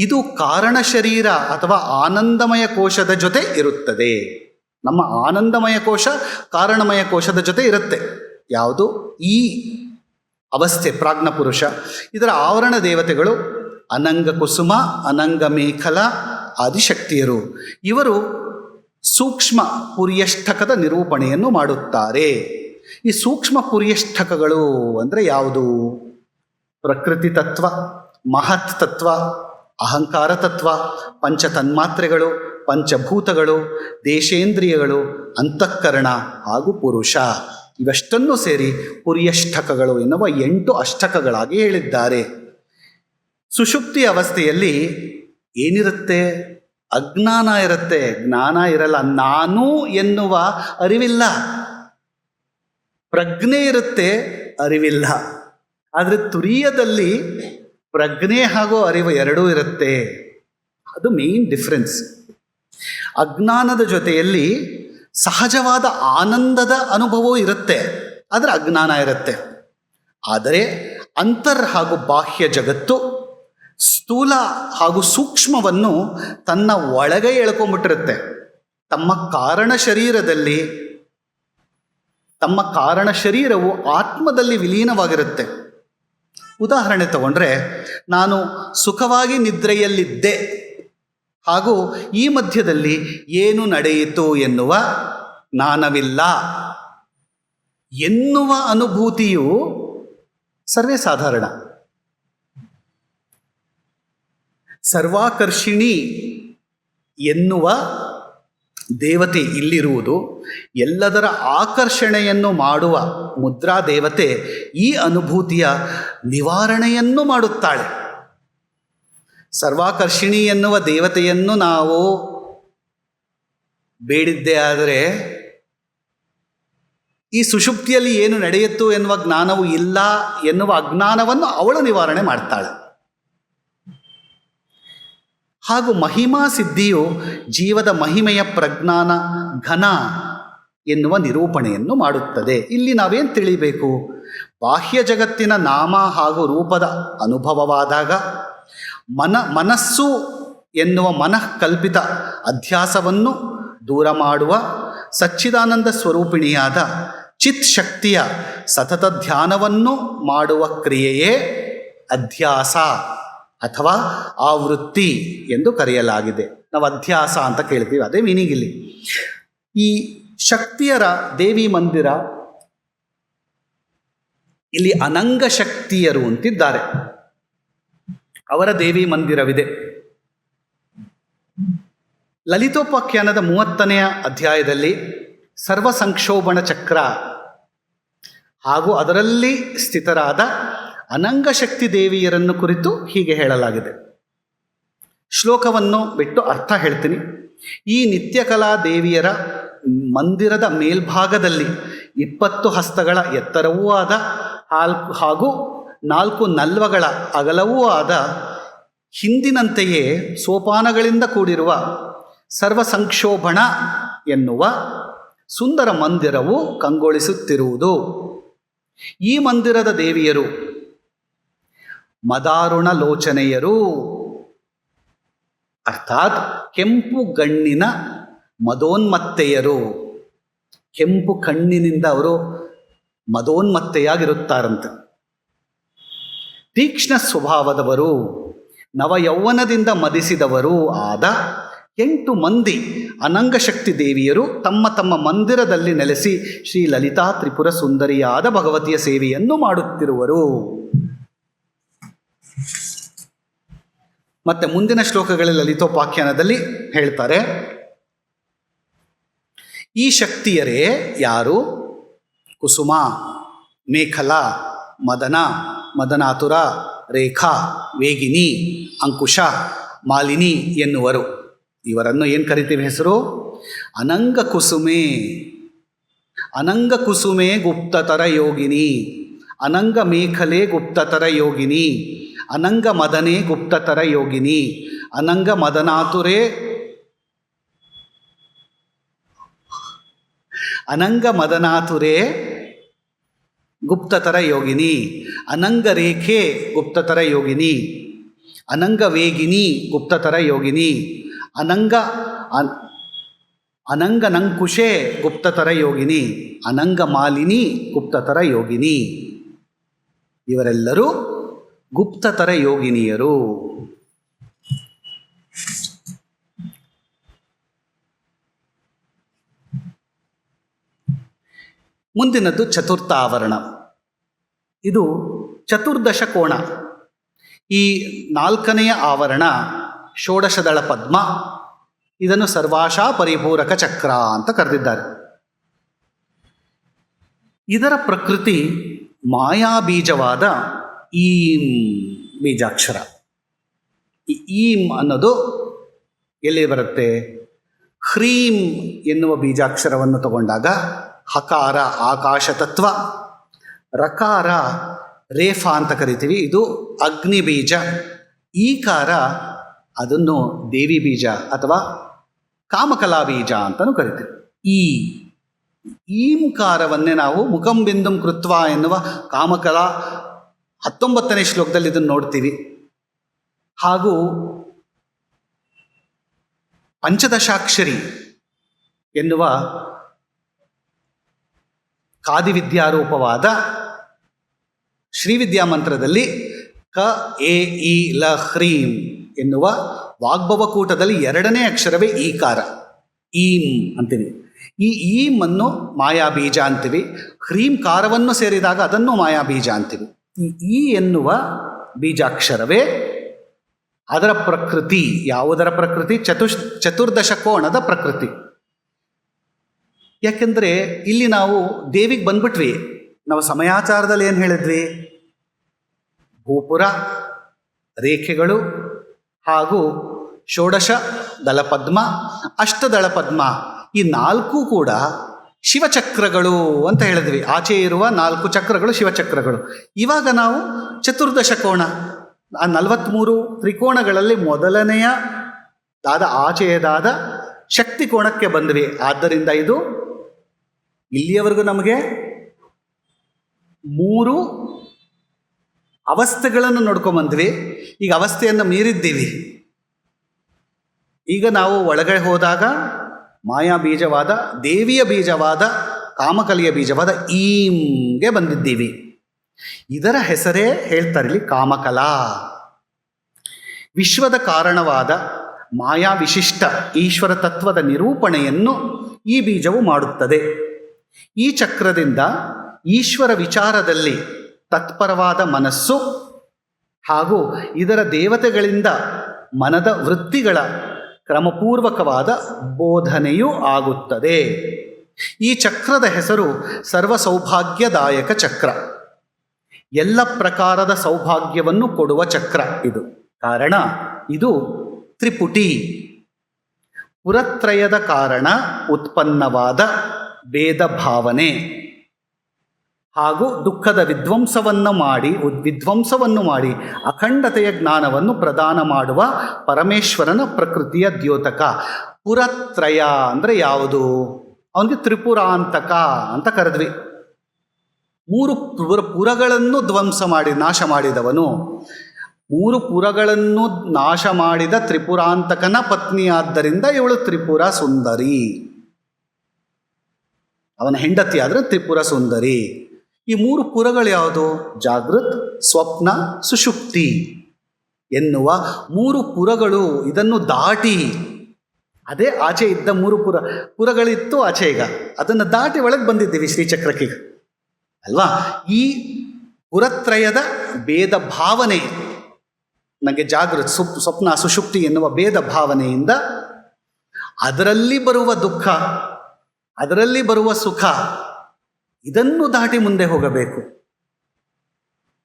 ಇದು ಕಾರಣ ಶರೀರ ಅಥವಾ ಆನಂದಮಯ ಕೋಶದ ಜೊತೆ ಇರುತ್ತದೆ. ನಮ್ಮ ಆನಂದಮಯ ಕೋಶ ಕಾರಣಮಯ ಕೋಶದ ಜೊತೆ ಇರುತ್ತೆ. ಯಾವುದು? ಈ ಅವಸ್ಥೆ ಪ್ರಾಜ್ಞ ಪುರುಷ. ಇದರ ಆವರಣ ದೇವತೆಗಳು ಅನಂಗ ಕುಸುಮ, ಅನಂಗ ಮೇಖಲ ಆದಿಶಕ್ತಿಯರು. ಇವರು ಸೂಕ್ಷ್ಮ ಪುರ್ಯಷ್ಠಕದ ನಿರೂಪಣೆಯನ್ನು ಮಾಡುತ್ತಾರೆ. ಈ ಸೂಕ್ಷ್ಮ ಪುರ್ಯಷ್ಠಕಗಳು ಅಂದರೆ ಯಾವುದು? ಪ್ರಕೃತಿ ತತ್ವ, ಮಹತ್ ತತ್ವ, ಅಹಂಕಾರ ತತ್ವ, ಪಂಚ ತನ್ಮಾತ್ರೆಗಳು, ಪಂಚಭೂತಗಳು, ದೇಶೇಂದ್ರಿಯಗಳು, ಅಂತಃಕರಣ ಹಾಗೂ ಪುರುಷ. ಇವಷ್ಟನ್ನು ಸೇರಿ ಪುರ್ಯಷ್ಠಕಗಳು ಎನ್ನುವ 8 ಅಷ್ಟಕಗಳಾಗಿ ಹೇಳಿದ್ದಾರೆ. ಸುಷುಪ್ತಿ ಅವಸ್ಥೆಯಲ್ಲಿ ಏನಿರುತ್ತೆ? ಅಜ್ಞಾನ ಇರುತ್ತೆ, ಜ್ಞಾನ ಇರಲ್ಲ. ನಾನು ಎನ್ನುವ ಅರಿವಿಲ್ಲ. ಪ್ರಜ್ಞೆ ಇರುತ್ತೆ, ಅರಿವಿಲ್ಲ. ಆದರೆ ತುರಿಯದಲ್ಲಿ ಪ್ರಜ್ಞೆ ಹಾಗೂ ಅರಿವು ಎರಡೂ ಇರುತ್ತೆ. ಅದು ಮೇನ್ ಡಿಫ್ರೆನ್ಸ್. ಅಜ್ಞಾನದ ಜೊತೆಯಲ್ಲಿ ಸಹಜವಾದ ಆನಂದದ ಅನುಭವವೂ ಇರುತ್ತೆ, ಆದರೆ ಅಜ್ಞಾನ ಇರುತ್ತೆ. ಆದರೆ ಅಂತರ್ ಹಾಗೂ ಬಾಹ್ಯ ಜಗತ್ತು ಸ್ಥೂಲ ಹಾಗೂ ಸೂಕ್ಷ್ಮವನ್ನು ತನ್ನ ಒಳಗೆ ಎಳ್ಕೊಂಡ್ಬಿಟ್ಟಿರುತ್ತೆ. ತಮ್ಮ ಕಾರಣ ಶರೀರವು ಆತ್ಮದಲ್ಲಿ ವಿಲೀನವಾಗಿರುತ್ತೆ. ಉದಾಹರಣೆ ತಗೊಂಡ್ರೆ, ನಾನು ಸುಖವಾಗಿ ನಿದ್ರೆಯಲ್ಲಿದ್ದೆ ಹಾಗೂ ಈ ಮಧ್ಯದಲ್ಲಿ ಏನು ನಡೆಯಿತು ಎನ್ನುವ ಜ್ಞಾನವಿಲ್ಲ ಎನ್ನುವ ಅನುಭೂತಿಯು ಸರ್ವೇ ಸಾಧಾರಣ. ಸರ್ವಾಕರ್ಷಿಣಿ ಎನ್ನುವ ದೇವತೆ ಇಲ್ಲಿರುವುದು. ಎಲ್ಲದರ ಆಕರ್ಷಣೆಯನ್ನು ಮಾಡುವ ಮುದ್ರಾ ದೇವತೆ ಈ ಅನುಭೂತಿಯ ನಿವಾರಣೆಯನ್ನು ಮಾಡುತ್ತಾಳೆ. ಸರ್ವಾಕರ್ಷಿಣಿ ಎನ್ನುವ ದೇವತೆಯನ್ನು ನಾವು ಬೇಡಿದ್ದೇ ಆದರೆ ಈ ಸುಷುಪ್ತಿಯಲ್ಲಿ ಏನು ನಡೆಯಿತು ಎನ್ನುವ ಜ್ಞಾನವು ಇಲ್ಲ ಎನ್ನುವ ಅಜ್ಞಾನವನ್ನು ಅವಳು ನಿವಾರಣೆ ಮಾಡ್ತಾಳೆ. ಹಾಗೂ ಮಹಿಮಾ ಸಿದ್ಧಿಯು ಜೀವದ ಮಹಿಮೆಯ ಪ್ರಜ್ಞಾನ ಘನ ಎನ್ನುವ ನಿರೂಪಣೆಯನ್ನು ಮಾಡುತ್ತದೆ. ಇಲ್ಲಿ ನಾವೇನು ತಿಳಿಬೇಕು? ಬಾಹ್ಯ ಜಗತ್ತಿನ ನಾಮ ಹಾಗೂ ರೂಪದ ಅನುಭವವಾದಾಗ ಮನಸ್ಸು ಎನ್ನುವ ಮನಃಕಲ್ಪಿತ ಅಧ್ಯಾಸವನ್ನು ದೂರ ಮಾಡುವ ಸಚ್ಚಿದಾನಂದ ಸ್ವರೂಪಿಣಿಯಾದ ಚಿತ್ ಶಕ್ತಿಯ ಸತತ ಧ್ಯಾನವನ್ನು ಮಾಡುವ ಕ್ರಿಯೆಯೇ ಅಧ್ಯಾಸ ಅಥವಾ ಆವೃತ್ತಿ ಎಂದು ಕರೆಯಲಾಗಿದೆ. ನಾವು ಅಧ್ಯಾಸ ಅಂತ ಕೇಳ್ತೀವಿ, ಅದೇ ಮೀನಿಂಗ್ ಇಲ್ಲಿ. ಈ ಶಕ್ತಿಯರ ದೇವಿ ಮಂದಿರ, ಇಲ್ಲಿ ಅನಂಗ ಶಕ್ತಿಯರು ಅಂತಿದ್ದಾರೆ, ಅವರ ದೇವಿ ಮಂದಿರವಿದೆ. ಲಲಿತೋಪಾಖ್ಯಾನದ 30ನೇ ಅಧ್ಯಾಯದಲ್ಲಿ ಸರ್ವ ಸಂಕ್ಷೋಭಣ ಚಕ್ರ ಹಾಗೂ ಅದರಲ್ಲಿ ಸ್ಥಿತರಾದ ಅನಂಗಶಕ್ತಿ ದೇವಿಯರನ್ನು ಕುರಿತು ಹೀಗೆ ಹೇಳಲಾಗಿದೆ. ಶ್ಲೋಕವನ್ನು ಬಿಟ್ಟು ಅರ್ಥ ಹೇಳ್ತೀನಿ. ಈ ನಿತ್ಯಕಲಾ ದೇವಿಯರ ಮಂದಿರದ ಮೇಲ್ಭಾಗದಲ್ಲಿ 20 ಹಸ್ತಗಳ ಎತ್ತರವೂ ಆದ ಹಾಗೂ 4 ನಲ್ವಗಳ ಅಗಲವೂ ಆದ ಹಿಂದಿನಂತೆಯೇ ಸೋಪಾನಗಳಿಂದ ಕೂಡಿರುವ ಸರ್ವ ಸಂಕ್ಷೋಭಣ ಎನ್ನುವ ಸುಂದರ ಮಂದಿರವು ಕಂಗೊಳಿಸುತ್ತಿರುವುದು. ಈ ಮಂದಿರದ ದೇವಿಯರು ಮದಾರುಣ ಲೋಚನೆಯರು, ಅರ್ಥಾತ್ ಕೆಂಪು ಗಣ್ಣಿನ ಮದೋನ್ಮತ್ತೆಯರು. ಕೆಂಪು ಕಣ್ಣಿನಿಂದ ಅವರು ಮದೋನ್ಮತ್ತೆಯಾಗಿರುತ್ತಾರಂತೆ. ತೀಕ್ಷ್ಣ ಸ್ವಭಾವದವರು, ನವಯೌವನದಿಂದ ಮದಿಸಿದವರು ಆದ 8 ಮಂದಿ ಅನಂಗಶಕ್ತಿ ದೇವಿಯರು ತಮ್ಮ ತಮ್ಮ ಮಂದಿರದಲ್ಲಿ ನೆಲೆಸಿ ಶ್ರೀ ಲಲಿತಾ ತ್ರಿಪುರ ಸುಂದರಿಯಾದ ಭಗವತಿಯ ಸೇವೆಯನ್ನು ಮಾಡುತ್ತಿರುವರು. ಮತ್ತೆ ಮುಂದಿನ ಶ್ಲೋಕಗಳಲ್ಲಿ ಲಲಿತೋಪಾಖ್ಯಾನದಲ್ಲಿ ಹೇಳ್ತಾರೆ, ಈ ಶಕ್ತಿಯರೇ ಯಾರು? ಕುಸುಮ, ಮೇಖಲಾ, ಮದನ, ಮದನಾತುರ, ರೇಖಾ, ವೇಗಿನಿ, ಅಂಕುಶ, ಮಾಲಿನಿ ಎನ್ನುವರು. ಇವರನ್ನು ಏನು ಕರಿತೀವಿ ಹೆಸರು? ಅನಂಗ ಕುಸುಮೆ. ಅನಂಗ ಕುಸುಮೆ ಗುಪ್ತತರ ಯೋಗಿನಿ, ಅನಂಗ ಮೇಖಲೆ ಗುಪ್ತತರ ಯೋಗಿನಿ, ಅನಂಗ ಮದನೆ ಗುಪ್ತತರ ಯೋಗಿನಿ, ಅನಂಗ ಮದನಾತುರೆ ಅನಂಗ ಮದನಾತುರೆ ಗುಪ್ತತರ ಯೋಗಿನಿ, ಅನಂಗ ರೇಖೆ ಗುಪ್ತತರ ಯೋಗಿನಿ, ಅನಂಗ ವೇಗಿನಿ ಗುಪ್ತತರ ಯೋಗಿನಿ, ಅನಂಗ ನಂಕುಶೆ ಗುಪ್ತತರ ಯೋಗಿನಿ, ಅನಂಗ ಮಾಲಿನಿ ಗುಪ್ತತರ ಯೋಗಿನಿ. ಇವರೆಲ್ಲರೂ ಗುಪ್ತತರ ಯೋಗಿನಿಯರು. ಮುಂದಿನದ್ದು ಚತುರ್ಥ ಆವರಣ. ಇದು ಚತುರ್ದಶ ಕೋಣ. ಈ 4ನೆಯ ಆವರಣ ಷೋಡಶದಳ ಪದ್ಮ. ಇದನ್ನು ಸರ್ವಾಶಾ ಪರಿಪೂರಕ ಚಕ್ರ ಅಂತ ಕರೆದಿದ್ದಾರೆ. ಇದರ ಪ್ರಕೃತಿ ಮಾಯಾಬೀಜವಾದ ಈಂ ಬೀಜಾಕ್ಷರ. ಈ ಈಂ ಅನ್ನೋದು ಎಲ್ಲಿ ಬರುತ್ತೆ? ಹ್ರೀಂ ಎನ್ನುವ ಬೀಜಾಕ್ಷರವನ್ನು ತಗೊಂಡಾಗ ಹಕಾರ ಆಕಾಶ ತತ್ವ, ರಕಾರ ರೇಫ ಅಂತ ಕರಿತೀವಿ, ಇದು ಅಗ್ನಿ ಬೀಜ, ಈಕಾರ ಅದನ್ನು ದೇವಿ ಬೀಜ ಅಥವಾ ಕಾಮಕಲಾ ಬೀಜ ಅಂತಲೂ ಕರಿತೀವಿ. ಈಂಕಾರವನ್ನೇ ನಾವು ಮುಖಂ ಬಿಂದುಂ ಕೃತ್ವ ಎನ್ನುವ ಕಾಮಕಲಾ 19ನೇ ಶ್ಲೋಕದಲ್ಲಿ ಇದನ್ನು ನೋಡ್ತೀವಿ. ಹಾಗೂ ಪಂಚದಶಾಕ್ಷರಿ ಎನ್ನುವ ಕಾದಿವಿದ್ಯಾರೂಪವಾದ ಶ್ರೀವಿದ್ಯಾ ಮಂತ್ರದಲ್ಲಿ ಕ ಎ ಇ ಲ ಹ್ರೀಂ ಎನ್ನುವ ವಾಗ್ಭವಕೂಟದಲ್ಲಿ 2ನೇ ಅಕ್ಷರವೇ ಈಕಾರ, ಈಂ ಅಂತೀವಿ. ಈ ಈಂ ಅನ್ನು ಮಾಯಾಬೀಜ ಅಂತೀವಿ. ಹ್ರೀಂ ಕಾರವನ್ನು ಸೇರಿದಾಗ ಅದನ್ನು ಮಾಯಾಬೀಜ ಅಂತೀವಿ. ಈ ಎನ್ನುವ ಬೀಜಾಕ್ಷರವೇ ಅದರ ಪ್ರಕೃತಿ. ಯಾವುದರ ಪ್ರಕೃತಿ? ಚತುರ್ದಶ ಕೋಣದ ಪ್ರಕೃತಿ. ಯಾಕೆಂದರೆ ಇಲ್ಲಿ ನಾವು ದೇವಿಗೆ ಬಂದ್ಬಿಟ್ವಿ. ನಾವು ಸಮಯಾಚಾರದಲ್ಲಿ ಏನು ಹೇಳಿದ್ವಿ? ಭೂಪುರ, ರೇಖೆಗಳು ಹಾಗೂ ಷೋಡಶ ದಳಪದ್ಮ, ಅಷ್ಟದಳ ಪದ್ಮ, ಈ 4 ಕೂಡ ಶಿವಚಕ್ರಗಳು ಅಂತ ಹೇಳಿದ್ವಿ. ಆಚೆ ಇರುವ 4 ಚಕ್ರಗಳು ಶಿವಚಕ್ರಗಳು. ಇವಾಗ ನಾವು ಚತುರ್ದಶ ಕೋಣ, ಆ 43 ತ್ರಿಕೋಣಗಳಲ್ಲಿ ಮೊದಲನೆಯ ಆಚೆಯದಾದ ಶಕ್ತಿ ಕೋಣಕ್ಕೆ ಬಂದ್ವಿ. ಆದ್ದರಿಂದ ಇದು ಇಲ್ಲಿಯವರೆಗೂ ನಮಗೆ 3 ಅವಸ್ಥೆಗಳನ್ನು ನೋಡ್ಕೊಂಬಂದ್ವಿ. ಈಗ ಅವಸ್ಥೆಯನ್ನು ಮೀರಿದ್ದೀವಿ. ಈಗ ನಾವು ಒಳಗಡೆ ಹೋದಾಗ ಮಾಯಾ ಬೀಜವಾದ, ದೇವಿಯ ಬೀಜವಾದ, ಕಾಮಕಲಿಯ ಬೀಜವಾದ ಈಂಗೆ ಬಂದಿದ್ದೀವಿ. ಇದರ ಹೆಸರೇ ಹೇಳ್ತಾರೆ ಇಲ್ಲಿ ಕಾಮಕಲಾ. ವಿಶ್ವದ ಕಾರಣವಾದ ಮಾಯಾ ವಿಶಿಷ್ಟ ಈಶ್ವರ ತತ್ವದ ನಿರೂಪಣೆಯನ್ನು ಈ ಬೀಜವು ಮಾಡುತ್ತದೆ. ಈ ಚಕ್ರದಿಂದ ಈಶ್ವರ ವಿಚಾರದಲ್ಲಿ ತತ್ಪರವಾದ ಮನಸ್ಸು ಹಾಗೂ ಇದರ ದೇವತೆಗಳಿಂದ ಮನದ ವೃತ್ತಿಗಳ ಕ್ರಮಪೂರ್ವಕವಾದ ಬೋಧನೆಯೂ ಆಗುತ್ತದೆ. ಈ ಚಕ್ರದ ಹೆಸರು ಸರ್ವ ಸೌಭಾಗ್ಯದಾಯಕ ಚಕ್ರ, ಎಲ್ಲ ಪ್ರಕಾರದ ಸೌಭಾಗ್ಯವನ್ನು ಕೊಡುವ ಚಕ್ರ ಇದು. ಕಾರಣ ಇದು ತ್ರಿಪುಟಿ, ಪುರತ್ರಯದ ಕಾರಣ ಉತ್ಪನ್ನವಾದ ಭೇದ ಭಾವನೆ ಹಾಗೂ ದುಃಖದ ವಿಧ್ವಂಸವನ್ನು ಮಾಡಿ ಅಖಂಡತೆಯ ಜ್ಞಾನವನ್ನು ಪ್ರದಾನ ಮಾಡುವ ಪರಮೇಶ್ವರನ ಪ್ರಕೃತಿಯ ದ್ಯೋತಕ. ಪುರತ್ರಯ ಅಂದರೆ ಯಾವುದು? ಅವನಿಗೆ ತ್ರಿಪುರಾಂತಕ ಅಂತ ಕರೆದ್ವಿ. 3 ಪುರಗಳನ್ನು ನಾಶ ಮಾಡಿದವನು. 3 ಪುರಗಳನ್ನು ನಾಶ ಮಾಡಿದ ತ್ರಿಪುರಾಂತಕನ ಪತ್ನಿಯಾದ್ದರಿಂದ ಇವಳು ತ್ರಿಪುರ ಸುಂದರಿ. ಅವನ ಹೆಂಡತಿ ಆದರೆ ತ್ರಿಪುರ ಸುಂದರಿ. ಈ 3 ಪುರಗಳು ಯಾವುದು? ಜಾಗೃತ್, ಸ್ವಪ್ನ, ಸುಷುಪ್ತಿ ಎನ್ನುವ 3 ಪುರಗಳು. ಇದನ್ನು ದಾಟಿ, ಅದೇ ಆಚೆ ಇದ್ದ 3 ಪುರಗಳಿತ್ತು ಆಚೆ. ಈಗ ಅದನ್ನು ದಾಟಿ ಒಳಗೆ ಬಂದಿದ್ದೀವಿ ಶ್ರೀಚಕ್ರಕ್ಕೆ ಅಲ್ವಾ? ಈ ಪುರತ್ರಯದ ಭೇದ ಭಾವನೆ, ನನಗೆ ಜಾಗೃತ್, ಸ್ವಪ್ನ, ಸುಷುಪ್ತಿ ಎನ್ನುವ ಭೇದ ಭಾವನೆಯಿಂದ ಅದರಲ್ಲಿ ಬರುವ ದುಃಖ, ಅದರಲ್ಲಿ ಬರುವ ಸುಖ, ಇದನ್ನು ದಾಟಿ ಮುಂದೆ ಹೋಗಬೇಕು.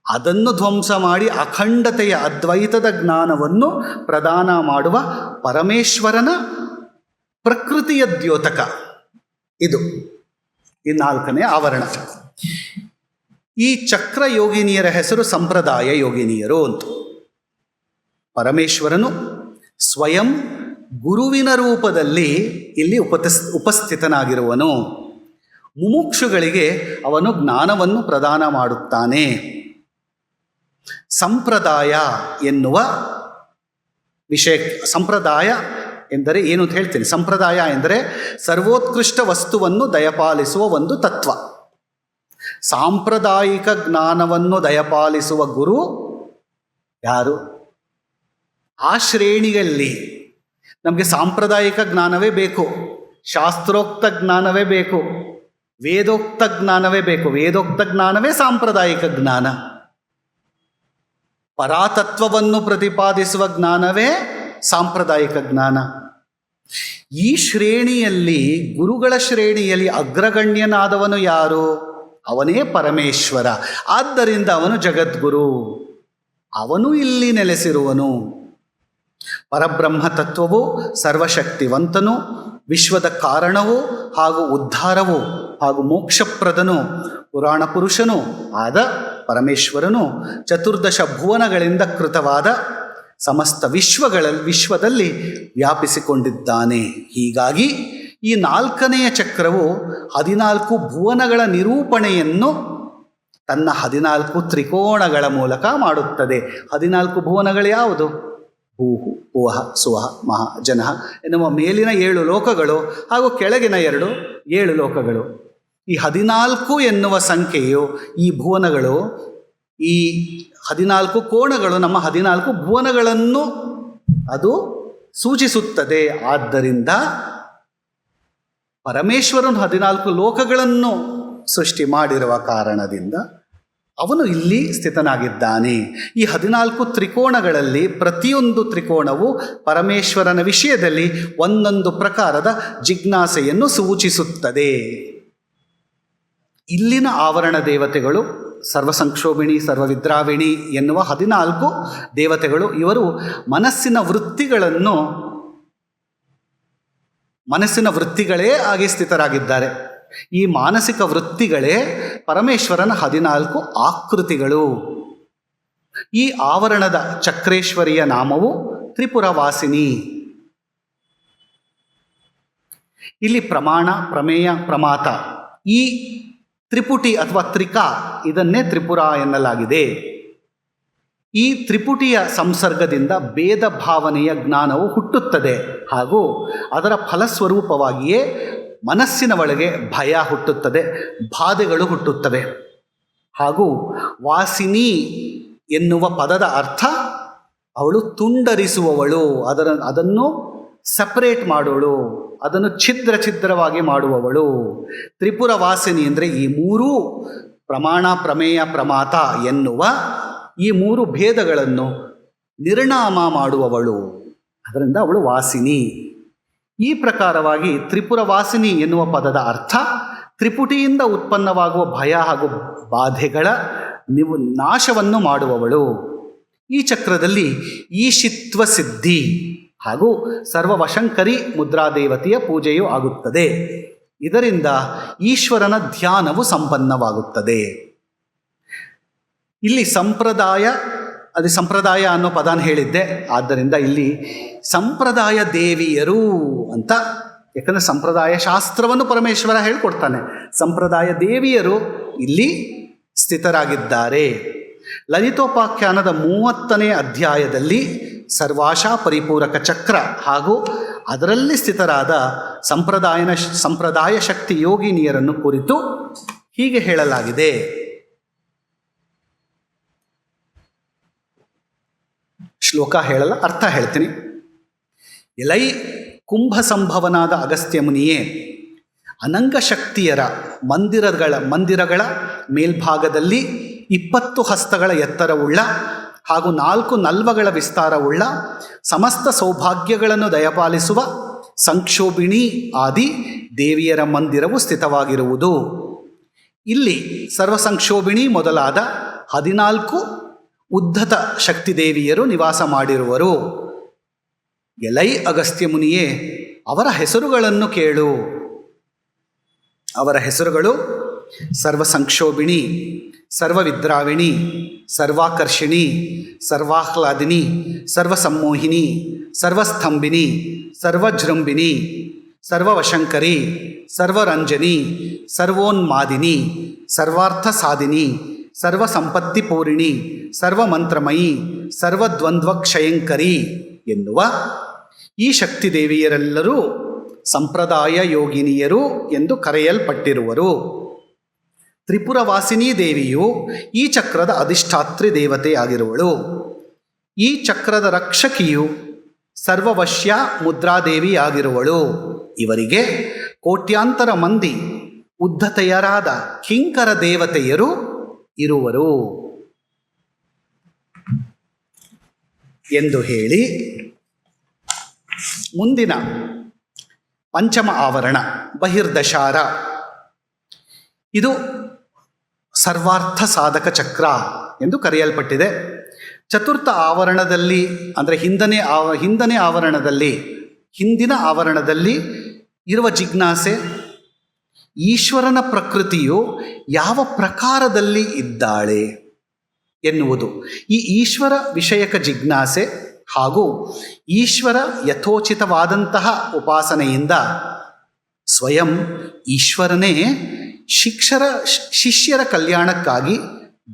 ಅದನ್ನು ಧ್ವಂಸ ಮಾಡಿ ಅಖಂಡತೆಯ ಅದ್ವೈತದ ಜ್ಞಾನವನ್ನು ಪ್ರದಾನ ಮಾಡುವ ಪರಮೇಶ್ವರನ ಪ್ರಕೃತಿಯ ದ್ಯೋತಕ ಇದು ಈ 4ನೇ ಆವರಣ. ಈ ಚಕ್ರ ಯೋಗಿನಿಯರ ಹೆಸರು ಸಂಪ್ರದಾಯ ಯೋಗಿನಿಯರು ಅಂತ. ಪರಮೇಶ್ವರನು ಸ್ವಯಂ ಗುರುವಿನ ರೂಪದಲ್ಲಿ ಇಲ್ಲಿ ಉಪಸ್ಥಿತನಾಗಿರುವನು. ಮುಮುಕ್ಷುಗಳಿಗೆ ಅವನು ಜ್ಞಾನವನ್ನು ಪ್ರದಾನ ಮಾಡುತ್ತಾನೆ. ಸಂಪ್ರದಾಯ ಎನ್ನುವ ವಿಷಯ, ಸಂಪ್ರದಾಯ ಎಂದರೆ ಏನು ಅಂತ ಹೇಳ್ತೀನಿ. ಸಂಪ್ರದಾಯ ಎಂದರೆ ಸರ್ವೋತ್ಕೃಷ್ಟ ವಸ್ತುವನ್ನು ದಯಪಾಲಿಸುವ ಒಂದು ತತ್ವ. ಸಾಂಪ್ರದಾಯಿಕ ಜ್ಞಾನವನ್ನು ದಯಪಾಲಿಸುವ ಗುರು ಯಾರು? ಆ ಶ್ರೇಣಿಯಲ್ಲಿ ನಮಗೆ ಸಾಂಪ್ರದಾಯಿಕ ಜ್ಞಾನವೇ ಬೇಕು, ಶಾಸ್ತ್ರೋಕ್ತ ಜ್ಞಾನವೇ ಬೇಕು, ವೇದೋಕ್ತ ಜ್ಞಾನವೇ ಬೇಕು. ವೇದೋಕ್ತ ಜ್ಞಾನವೇ ಸಾಂಪ್ರದಾಯಿಕ ಜ್ಞಾನ. ಪರಾತತ್ವವನ್ನು ಪ್ರತಿಪಾದಿಸುವ ಜ್ಞಾನವೇ ಸಾಂಪ್ರದಾಯಿಕ ಜ್ಞಾನ. ಈ ಶ್ರೇಣಿಯಲ್ಲಿ, ಗುರುಗಳ ಶ್ರೇಣಿಯಲ್ಲಿ ಅಗ್ರಗಣ್ಯನಾದವನು ಯಾರು? ಅವನೇ ಪರಮೇಶ್ವರ. ಆದ್ದರಿಂದ ಅವನು ಜಗದ್ಗುರು, ಅವನು ಇಲ್ಲಿ ನೆಲೆಸಿರುವನು. ಪರಬ್ರಹ್ಮ ತತ್ವವು ಸರ್ವಶಕ್ತಿವಂತನು, ವಿಶ್ವದ ಕಾರಣವು ಹಾಗೂ ಉದ್ಧಾರವು ಹಾಗೂ ಮೋಕ್ಷಪ್ರದನು, ಪುರಾಣ ಪುರುಷನು ಆದ ಪರಮೇಶ್ವರನು ಚತುರ್ದಶ ಭುವನಗಳಿಂದ ಕೃತವಾದ ಸಮಸ್ತ ವಿಶ್ವದಲ್ಲಿ ವ್ಯಾಪಿಸಿಕೊಂಡಿದ್ದಾನೆ. ಹೀಗಾಗಿ ಈ 4ನೆಯ ಚಕ್ರವು 14 ಭುವನಗಳ ನಿರೂಪಣೆಯನ್ನು ತನ್ನ 14 ತ್ರಿಕೋಣಗಳ ಮೂಲಕ ಮಾಡುತ್ತದೆ. 14 ಭುವನಗಳು ಯಾವುದು? ಭೂಹು, ಭುವಃ, ಸುವಃ, ಮಹಾ, ಜನಃ ಎನ್ನುವ ಮೇಲಿನ 7 ಲೋಕಗಳು ಹಾಗೂ ಕೆಳಗಿನ 7 ಲೋಕಗಳು. ಈ 14 ಎನ್ನುವ ಸಂಖ್ಯೆಯು, ಈ ಭುವನಗಳು, ಈ 14 ಕೋಣಗಳು ನಮ್ಮ 14 ಭುವನಗಳನ್ನು ಅದು ಸೂಚಿಸುತ್ತದೆ. ಆದ್ದರಿಂದ ಪರಮೇಶ್ವರನು 14 ಲೋಕಗಳನ್ನು ಸೃಷ್ಟಿ ಮಾಡಿರುವ ಕಾರಣದಿಂದ ಅವನು ಇಲ್ಲಿ ಸ್ಥಿತನಾಗಿದ್ದಾನೆ. ಈ 14 ತ್ರಿಕೋಣಗಳಲ್ಲಿ ಪ್ರತಿಯೊಂದು ತ್ರಿಕೋಣವು ಪರಮೇಶ್ವರನ ವಿಷಯದಲ್ಲಿ ಒಂದೊಂದು ಪ್ರಕಾರದ ಜಿಜ್ಞಾಸೆಯನ್ನು ಸೂಚಿಸುತ್ತದೆ. ಇಲ್ಲಿನ ಆವರಣ ದೇವತೆಗಳು ಸರ್ವಸಂಕ್ಷೋಭಿಣಿ, ಸರ್ವವಿದ್ರಾವಿಣಿ ಎನ್ನುವ 14 ದೇವತೆಗಳು. ಇವರು ಮನಸ್ಸಿನ ವೃತ್ತಿಗಳೇ ಆಗಿ ಸ್ಥಿತರಾಗಿದ್ದಾರೆ. ಈ ಮಾನಸಿಕ ವೃತ್ತಿಗಳೇ ಪರಮೇಶ್ವರನ 14 ಆಕೃತಿಗಳು. ಈ ಆವರಣದ ಚಕ್ರೇಶ್ವರಿಯ ನಾಮವು ತ್ರಿಪುರವಾಸಿನಿ. ಇಲ್ಲಿ ಪ್ರಮಾಣ, ಪ್ರಮೇಯ, ಪ್ರಮಾತ ಈ ತ್ರಿಪುಟಿ ಅಥವಾ ತ್ರಿಕಾ ಇದನ್ನೇ ತ್ರಿಪುರ ಎನ್ನಲಾಗಿದೆ. ಈ ತ್ರಿಪುಟಿಯ ಸಂಸರ್ಗದಿಂದ ಭೇದ ಭಾವನೆಯ ಜ್ಞಾನವು ಹುಟ್ಟುತ್ತದೆ ಹಾಗೂ ಅದರ ಫಲಸ್ವರೂಪವಾಗಿಯೇ ಮನಸ್ಸಿನ ಒಳಗೆ ಭಯ ಹುಟ್ಟುತ್ತದೆ, ಬಾಧೆಗಳು ಹುಟ್ಟುತ್ತವೆ. ಹಾಗೂ ವಾಸಿನಿ ಎನ್ನುವ ಪದದ ಅರ್ಥ ಅವಳು ತುಂಡರಿಸುವವಳು, ಅದನ್ನು ಸಪರೇಟ್ ಮಾಡೋಳು, ಅದನ್ನು ಛಿದ್ರವಾಗಿ ಮಾಡುವವಳು. ತ್ರಿಪುರ ವಾಸಿನಿ ಅಂದರೆ ಈ ಮೂರೂ ಪ್ರಮಾಣ, ಪ್ರಮೇಯ, ಪ್ರಮಾತ ಎನ್ನುವ ಈ ಮೂರು ಭೇದಗಳನ್ನು ನಿರ್ಣಾಮ ಮಾಡುವವಳು, ಅದರಿಂದ ಅವಳು ವಾಸಿನಿ. ಈ ಪ್ರಕಾರವಾಗಿ ತ್ರಿಪುರ ವಾಸಿನಿ ಎನ್ನುವ ಪದದ ಅರ್ಥ ತ್ರಿಪುಟಿಯಿಂದ ಉತ್ಪನ್ನವಾಗುವ ಭಯ ಹಾಗೂ ಬಾಧೆಗಳ ನಾಶವನ್ನು ಮಾಡುವವಳು. ಈ ಚಕ್ರದಲ್ಲಿ ಈಶಿತ್ವ ಸಿದ್ಧಿ ಹಾಗೂ ಸರ್ವವಶಂಕರಿ ಮುದ್ರಾದೇವತೆಯ ಪೂಜೆಯೂ ಆಗುತ್ತದೆ. ಇದರಿಂದ ಈಶ್ವರನ ಧ್ಯಾನವು ಸಂಪನ್ನವಾಗುತ್ತದೆ. ಇಲ್ಲಿ ಸಂಪ್ರದಾಯ ಅನ್ನೋ ಪದಾನ ಹೇಳಿದ್ದೆ. ಆದ್ದರಿಂದ ಇಲ್ಲಿ ಸಂಪ್ರದಾಯ ದೇವಿಯರು ಅಂತ, ಯಾಕಂದರೆ ಸಂಪ್ರದಾಯ ಶಾಸ್ತ್ರವನ್ನು ಪರಮೇಶ್ವರ ಹೇಳಿಕೊಡ್ತಾನೆ. ಸಂಪ್ರದಾಯ ದೇವಿಯರು ಇಲ್ಲಿ ಸ್ಥಿತರಾಗಿದ್ದಾರೆ. ಲಲಿತೋಪಾಖ್ಯಾನದ 30ನೇ ಅಧ್ಯಾಯದಲ್ಲಿ ಸರ್ವಾಶಾ ಪರಿಪೂರಕ ಚಕ್ರ ಹಾಗೂ ಅದರಲ್ಲಿ ಸ್ಥಿತರಾದ ಸಂಪ್ರದಾಯ ಶಕ್ತಿ ಯೋಗಿನಿಯರನ್ನು ಕುರಿತು ಹೀಗೆ ಹೇಳಲಾಗಿದೆ. ಶ್ಲೋಕ ಹೇಳಲ್ಲ, ಅರ್ಥ ಹೇಳ್ತೀನಿ. ಎಲೈ ಕುಂಭ ಸಂಭವನಾದ ಅಗಸ್ತ್ಯ ಮುನಿಯೇ, ಅನಂಗ ಶಕ್ತಿಯರ ಮಂದಿರಗಳ ಮೇಲ್ಭಾಗದಲ್ಲಿ 20 ಹಸ್ತಗಳ ಎತ್ತರವುಳ್ಳ ಹಾಗೂ 4 ನಲ್ವಗಳ ವಿಸ್ತಾರವುಳ್ಳ ಸಮಸ್ತ ಸೌಭಾಗ್ಯಗಳನ್ನು ದಯಪಾಲಿಸುವ ಸಂಕ್ಷೋಭಿಣಿ ಆದಿ ದೇವಿಯರ ಮಂದಿರವು ಸ್ಥಿತವಾಗಿರುವುದು. ಇಲ್ಲಿ ಸರ್ವಸಂಕ್ಷೋಭಿಣಿ ಮೊದಲಾದ 14 ಉದ್ಧತ ಶಕ್ತಿದೇವಿಯರು ನಿವಾಸ ಮಾಡಿರುವರು. ಎಲೈ ಅಗಸ್ತ್ಯ ಮುನಿಯೇ, ಅವರ ಹೆಸರುಗಳನ್ನು ಕೇಳು. ಅವರ ಹೆಸರುಗಳು ಸರ್ವಸಂಕ್ಷೋಭಿಣಿ, ಸರ್ವವಿದ್ರಾವಿಣಿ, ಸರ್ವಾಕರ್ಷಿಣಿ, ಸರ್ವಾಹ್ಲಾದಿನಿ, ಸರ್ವಸಮ್ಮೋಹಿನಿ, ಸರ್ವಸ್ತಂಭಿನಿ, ಸರ್ವಜೃಂಭಿನಿ, ಸರ್ವವಶಂಕರಿ, ಸರ್ವರಂಜನಿ, ಸರ್ವೋನ್ಮಾದಿನಿ, ಸರ್ವಾರ್ಥ ಸಾಧಿನಿ, ಸರ್ವಸಂಪತ್ತಿಪೂರಿಣಿ, ಸರ್ವಮಂತ್ರಮಯಿ, ಸರ್ವದ್ವಂದ್ವಕ್ಷಯಂಕರಿ ಎನ್ನುವ ಈ ಶಕ್ತಿದೇವಿಯರೆಲ್ಲರೂ ಸಂಪ್ರದಾಯ ಯೋಗಿನಿಯರು ಎಂದು ಕರೆಯಲ್ಪಟ್ಟಿರುವರು. ತ್ರಿಪುರವಾಸಿನಿ ದೇವಿಯು ಈ ಚಕ್ರದ ಅಧಿಷ್ಠಾತ್ರಿ ದೇವತೆಯಾಗಿರುವಳು. ಈ ಚಕ್ರದ ರಕ್ಷಕಿಯು ಸರ್ವವಶ್ಯ ಮುದ್ರಾದೇವಿಯಾಗಿರುವಳು. ಇವರಿಗೆ ಕೋಟ್ಯಾಂತರ ಮಂದಿ ಉದ್ಧತೆಯರಾದ ಕಿಂಕರ ದೇವತೆಯರು ಇರುವರು ಎಂದು ಹೇಳಿ ಮುಂದಿನ ಪಂಚಮ ಆವರಣ ಬಹಿರ್ದಶಾರ, ಇದು ಸರ್ವಾರ್ಥ ಸಾಧಕ ಚಕ್ರ ಎಂದು ಕರೆಯಲ್ಪಟ್ಟಿದೆ. ಚತುರ್ಥ ಆವರಣದಲ್ಲಿ ಅಂದರೆ ಹಿಂದಿನ ಆವರಣದಲ್ಲಿ ಇರುವ ಜಿಜ್ಞಾಸೆ, ಈಶ್ವರನ ಪ್ರಕೃತಿಯು ಯಾವ ಪ್ರಕಾರದಲ್ಲಿ ಇದ್ದಾಳೆ ಎನ್ನುವುದು. ಈ ಈಶ್ವರ ವಿಷಯಕ ಜಿಜ್ಞಾಸೆ ಹಾಗೂ ಈಶ್ವರ ಯಥೋಚಿತವಾದಂತಹ ಉಪಾಸನೆಯಿಂದ ಸ್ವಯಂ ಈಶ್ವರನೇ ಶಿಷ್ಯರ ಕಲ್ಯಾಣಕ್ಕಾಗಿ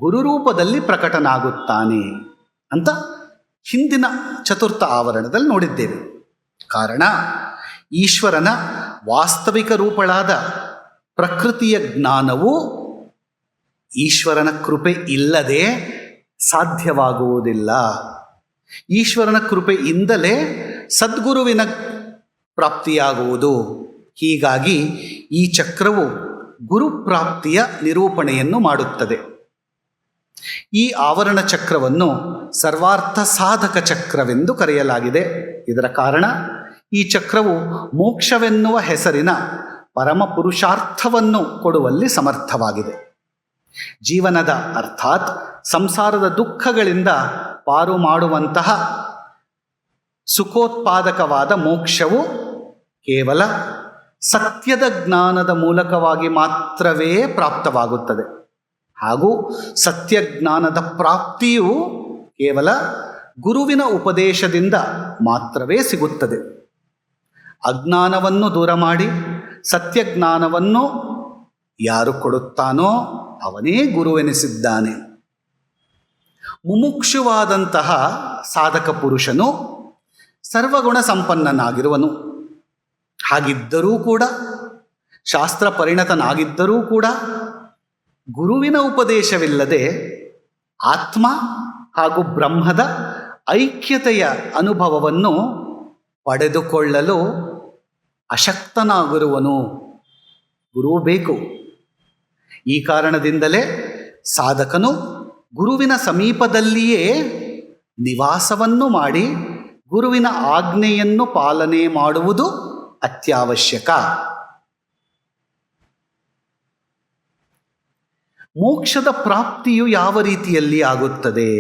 ಗುರುರೂಪದಲ್ಲಿ ಪ್ರಕಟನಾಗುತ್ತಾನೆ ಅಂತ ಹಿಂದಿನ ಚತುರ್ಥ ಆವರಣದಲ್ಲಿ ನೋಡಿದ್ದೇವೆ. ಕಾರಣ, ಈಶ್ವರನ ವಾಸ್ತವಿಕ ರೂಪಳಾದ ಪ್ರಕೃತಿಯ ಜ್ಞಾನವು ಈಶ್ವರನ ಕೃಪೆ ಇಲ್ಲದೆ ಸಾಧ್ಯವಾಗುವುದಿಲ್ಲ. ಈಶ್ವರನ ಕೃಪೆಯಿಂದಲೇ ಸದ್ಗುರುವಿನ ಪ್ರಾಪ್ತಿಯಾಗುವುದು. ಹೀಗಾಗಿ ಈ ಚಕ್ರವು ಗುರುಪ್ರಾಪ್ತಿಯ ನಿರೂಪಣೆಯನ್ನು ಮಾಡುತ್ತದೆ. ಈ ಆವರಣ ಚಕ್ರವನ್ನು ಸರ್ವಾರ್ಥ ಸಾಧಕ ಚಕ್ರವೆಂದು ಕರೆಯಲಾಗಿದೆ. ಇದರ ಕಾರಣ, ಈ ಚಕ್ರವು ಮೋಕ್ಷವೆನ್ನುವ ಹೆಸರಿನ ಪರಮ ಪುರುಷಾರ್ಥವನ್ನು ಕೊಡುವಲ್ಲಿ ಸಮರ್ಥವಾಗಿದೆ. ಜೀವನದ ಅರ್ಥಾತ್ ಸಂಸಾರದ ದುಃಖಗಳಿಂದ ಪಾರು ಮಾಡುವಂತಹ ಸುಖೋತ್ಪಾದಕವಾದ ಮೋಕ್ಷವು ಕೇವಲ ಸತ್ಯದ ಜ್ಞಾನದ ಮೂಲಕವಾಗಿ ಮಾತ್ರವೇ ಪ್ರಾಪ್ತವಾಗುತ್ತದೆ. ಹಾಗೂ ಸತ್ಯಜ್ಞಾನದ ಪ್ರಾಪ್ತಿಯು ಕೇವಲ ಗುರುವಿನ ಉಪದೇಶದಿಂದ ಮಾತ್ರವೇ ಸಿಗುತ್ತದೆ. ಅಜ್ಞಾನವನ್ನು ದೂರ ಮಾಡಿ ಸತ್ಯಜ್ಞಾನವನ್ನು ಯಾರು ಕೊಡುತ್ತಾನೋ ಅವನೇ ಗುರುವೆನಿಸಿದ್ದಾನೆ. ಮುಮುಕ್ಷುವಾದಂತಹ ಸಾಧಕ ಪುರುಷನು ಸರ್ವಗುಣ ಸಂಪನ್ನನಾಗಿರುವನು. ಹಾಗಿದ್ದರೂ ಕೂಡ, ಶಾಸ್ತ್ರ ಪರಿಣತನಾಗಿದ್ದರೂ ಕೂಡ ಗುರುವಿನ ಉಪದೇಶವಿಲ್ಲದೆ ಆತ್ಮ ಹಾಗೂ ಬ್ರಹ್ಮದ ಐಕ್ಯತೆಯ ಅನುಭವವನ್ನು ಪಡೆದುಕೊಳ್ಳಲು ಅಶಕ್ತನಾಗಿರುವನು. ಗುರು ಬೇಕು. ಈ ಕಾರಣದಿಂದಲೇ ಸಾಧಕನು ಗುರುವಿನ ಸಮೀಪದಲ್ಲಿಯೇ ನಿವಾಸವನ್ನು ಮಾಡಿ ಗುರುವಿನ ಆಜ್ಞೆಯನ್ನು ಪಾಲನೆ ಮಾಡುವುದು ಅತ್ಯವಶ್ಯಕ. ಮೋಕ್ಷದ ಪ್ರಾಪ್ತಿಯು ಯಾವ ರೀತಿಯಲ್ಲಿ ಆಗುತ್ತದೆ?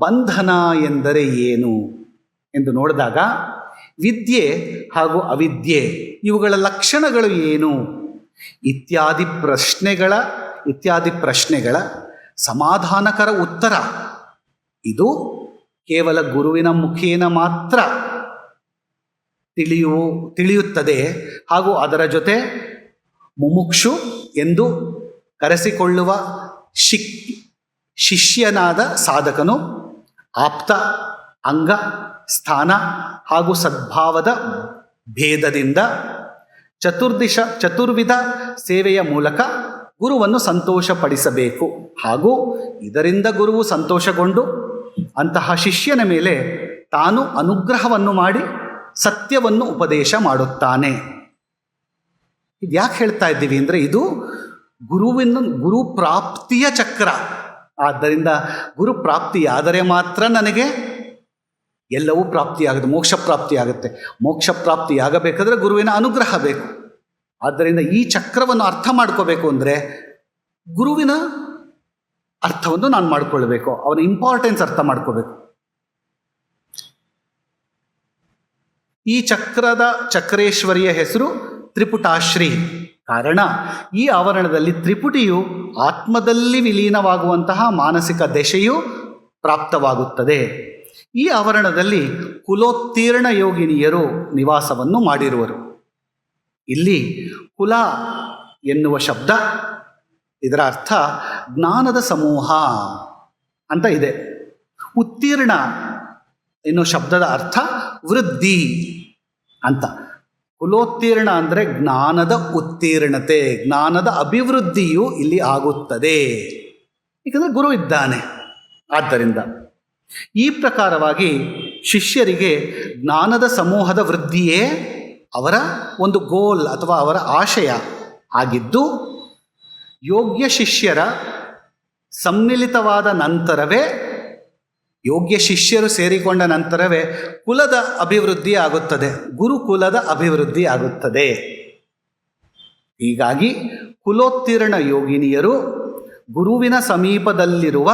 ಬಂಧನ ಎಂದರೆ ಏನು ಎಂದು ನೋಡಿದಾಗ ವಿದ್ಯೆ ಹಾಗೂ ಅವಿದ್ಯೆ ಇವುಗಳ ಲಕ್ಷಣಗಳು ಏನು ಇತ್ಯಾದಿ ಪ್ರಶ್ನೆಗಳ ಸಮಾಧಾನಕರ ಉತ್ತರ ಇದು ಕೇವಲ ಗುರುವಿನ ಮುಖೇನ ಮಾತ್ರ ತಿಳಿಯುತ್ತದೆ. ಹಾಗೂ ಅದರ ಜೊತೆ ಮುಮುಕ್ಷು ಎಂದು ಕರೆಸಿಕೊಳ್ಳುವ ಶಿಷ್ಯನಾದ ಸಾಧಕನು ಆಪ್ತ, ಅಂಗ, ಸ್ಥಾನ ಹಾಗೂ ಸದ್ಭಾವದ ಭೇದದಿಂದ ಚತುರ್ವಿಧ ಸೇವೆಯ ಮೂಲಕ ಗುರುವನ್ನು ಸಂತೋಷಪಡಿಸಬೇಕು. ಹಾಗೂ ಇದರಿಂದ ಗುರುವು ಸಂತೋಷಗೊಂಡು ಅಂತಹ ಶಿಷ್ಯನ ಮೇಲೆ ತಾನು ಅನುಗ್ರಹವನ್ನು ಮಾಡಿ ಸತ್ಯವನ್ನು ಉಪದೇಶ ಮಾಡುತ್ತಾನೆ. ಇದು ಯಾಕೆ ಹೇಳ್ತಾ ಇದ್ದೀವಿ ಅಂದರೆ ಇದು ಗುರು ಪ್ರಾಪ್ತಿಯ ಚಕ್ರ. ಆದ್ದರಿಂದ ಗುರು ಪ್ರಾಪ್ತಿಯಾದರೆ ಮಾತ್ರ ನನಗೆ ಎಲ್ಲವೂ ಪ್ರಾಪ್ತಿಯಾಗುತ್ತೆ, ಮೋಕ್ಷ ಪ್ರಾಪ್ತಿಯಾಗುತ್ತೆ. ಮೋಕ್ಷ ಪ್ರಾಪ್ತಿಯಾಗಬೇಕಾದ್ರೆ ಗುರುವಿನ ಅನುಗ್ರಹ ಬೇಕು. ಆದ್ದರಿಂದ ಈ ಚಕ್ರವನ್ನು ಅರ್ಥ ಮಾಡ್ಕೋಬೇಕು ಅಂದರೆ ಗುರುವಿನ ಅರ್ಥವನ್ನು ನಾನು ಮಾಡಿಕೊಳ್ಬೇಕು, ಅವನ ಇಂಪಾರ್ಟೆನ್ಸ್ ಅರ್ಥ ಮಾಡ್ಕೋಬೇಕು. ಈ ಚಕ್ರೇಶ್ವರಿಯ ಹೆಸರು ತ್ರಿಪುಟಾಶ್ರೀ. ಕಾರಣ ಈ ಆವರಣದಲ್ಲಿ ತ್ರಿಪುಟಿಯು ಆತ್ಮದಲ್ಲಿ ವಿಲೀನವಾಗುವಂತಹ ಮಾನಸಿಕ ದಶೆಯು ಪ್ರಾಪ್ತವಾಗುತ್ತದೆ. ಈ ಆವರಣದಲ್ಲಿ ಕುಲೋತ್ತೀರ್ಣ ಯೋಗಿನಿಯರು ನಿವಾಸವನ್ನು ಮಾಡಿರುವರು. ಇಲ್ಲಿ ಕುಲ ಎನ್ನುವ ಶಬ್ದ, ಇದರ ಅರ್ಥ ಜ್ಞಾನದ ಸಮೂಹ ಅಂತ ಇದೆ. ಉತ್ತೀರ್ಣ ಎನ್ನುವ ಶಬ್ದದ ಅರ್ಥ ವೃದ್ಧಿ ಅಂತ. ಕುಲೋತ್ತೀರ್ಣ ಅಂದರೆ ಜ್ಞಾನದ ಉತ್ತೀರ್ಣತೆ, ಜ್ಞಾನದ ಅಭಿವೃದ್ಧಿಯು ಇಲ್ಲಿ ಆಗುತ್ತದೆ. ಏಕೆಂದರೆ ಗುರು ಇದ್ದಾನೆ. ಆದ್ದರಿಂದ ಈ ಪ್ರಕಾರವಾಗಿ ಶಿಷ್ಯರಿಗೆ ಜ್ಞಾನದ ಸಮೂಹದ ವೃದ್ಧಿಯೇ ಅವರ ಒಂದು ಗೋಲ್ ಅಥವಾ ಅವರ ಆಶಯ ಆಗಿದ್ದು, ಯೋಗ್ಯ ಶಿಷ್ಯರ ಸಮ್ಮಿಲಿತವಾದ ನಂತರವೇ, ಯೋಗ್ಯ ಶಿಷ್ಯರು ಸೇರಿಕೊಂಡ ನಂತರವೇ ಕುಲದ ಅಭಿವೃದ್ಧಿ ಆಗುತ್ತದೆ, ಗುರುಕುಲದ ಅಭಿವೃದ್ಧಿ ಆಗುತ್ತದೆ. ಹೀಗಾಗಿ ಕುಲೋತ್ತೀರ್ಣ ಯೋಗಿನಿಯರು ಗುರುವಿನ ಸಮೀಪದಲ್ಲಿರುವ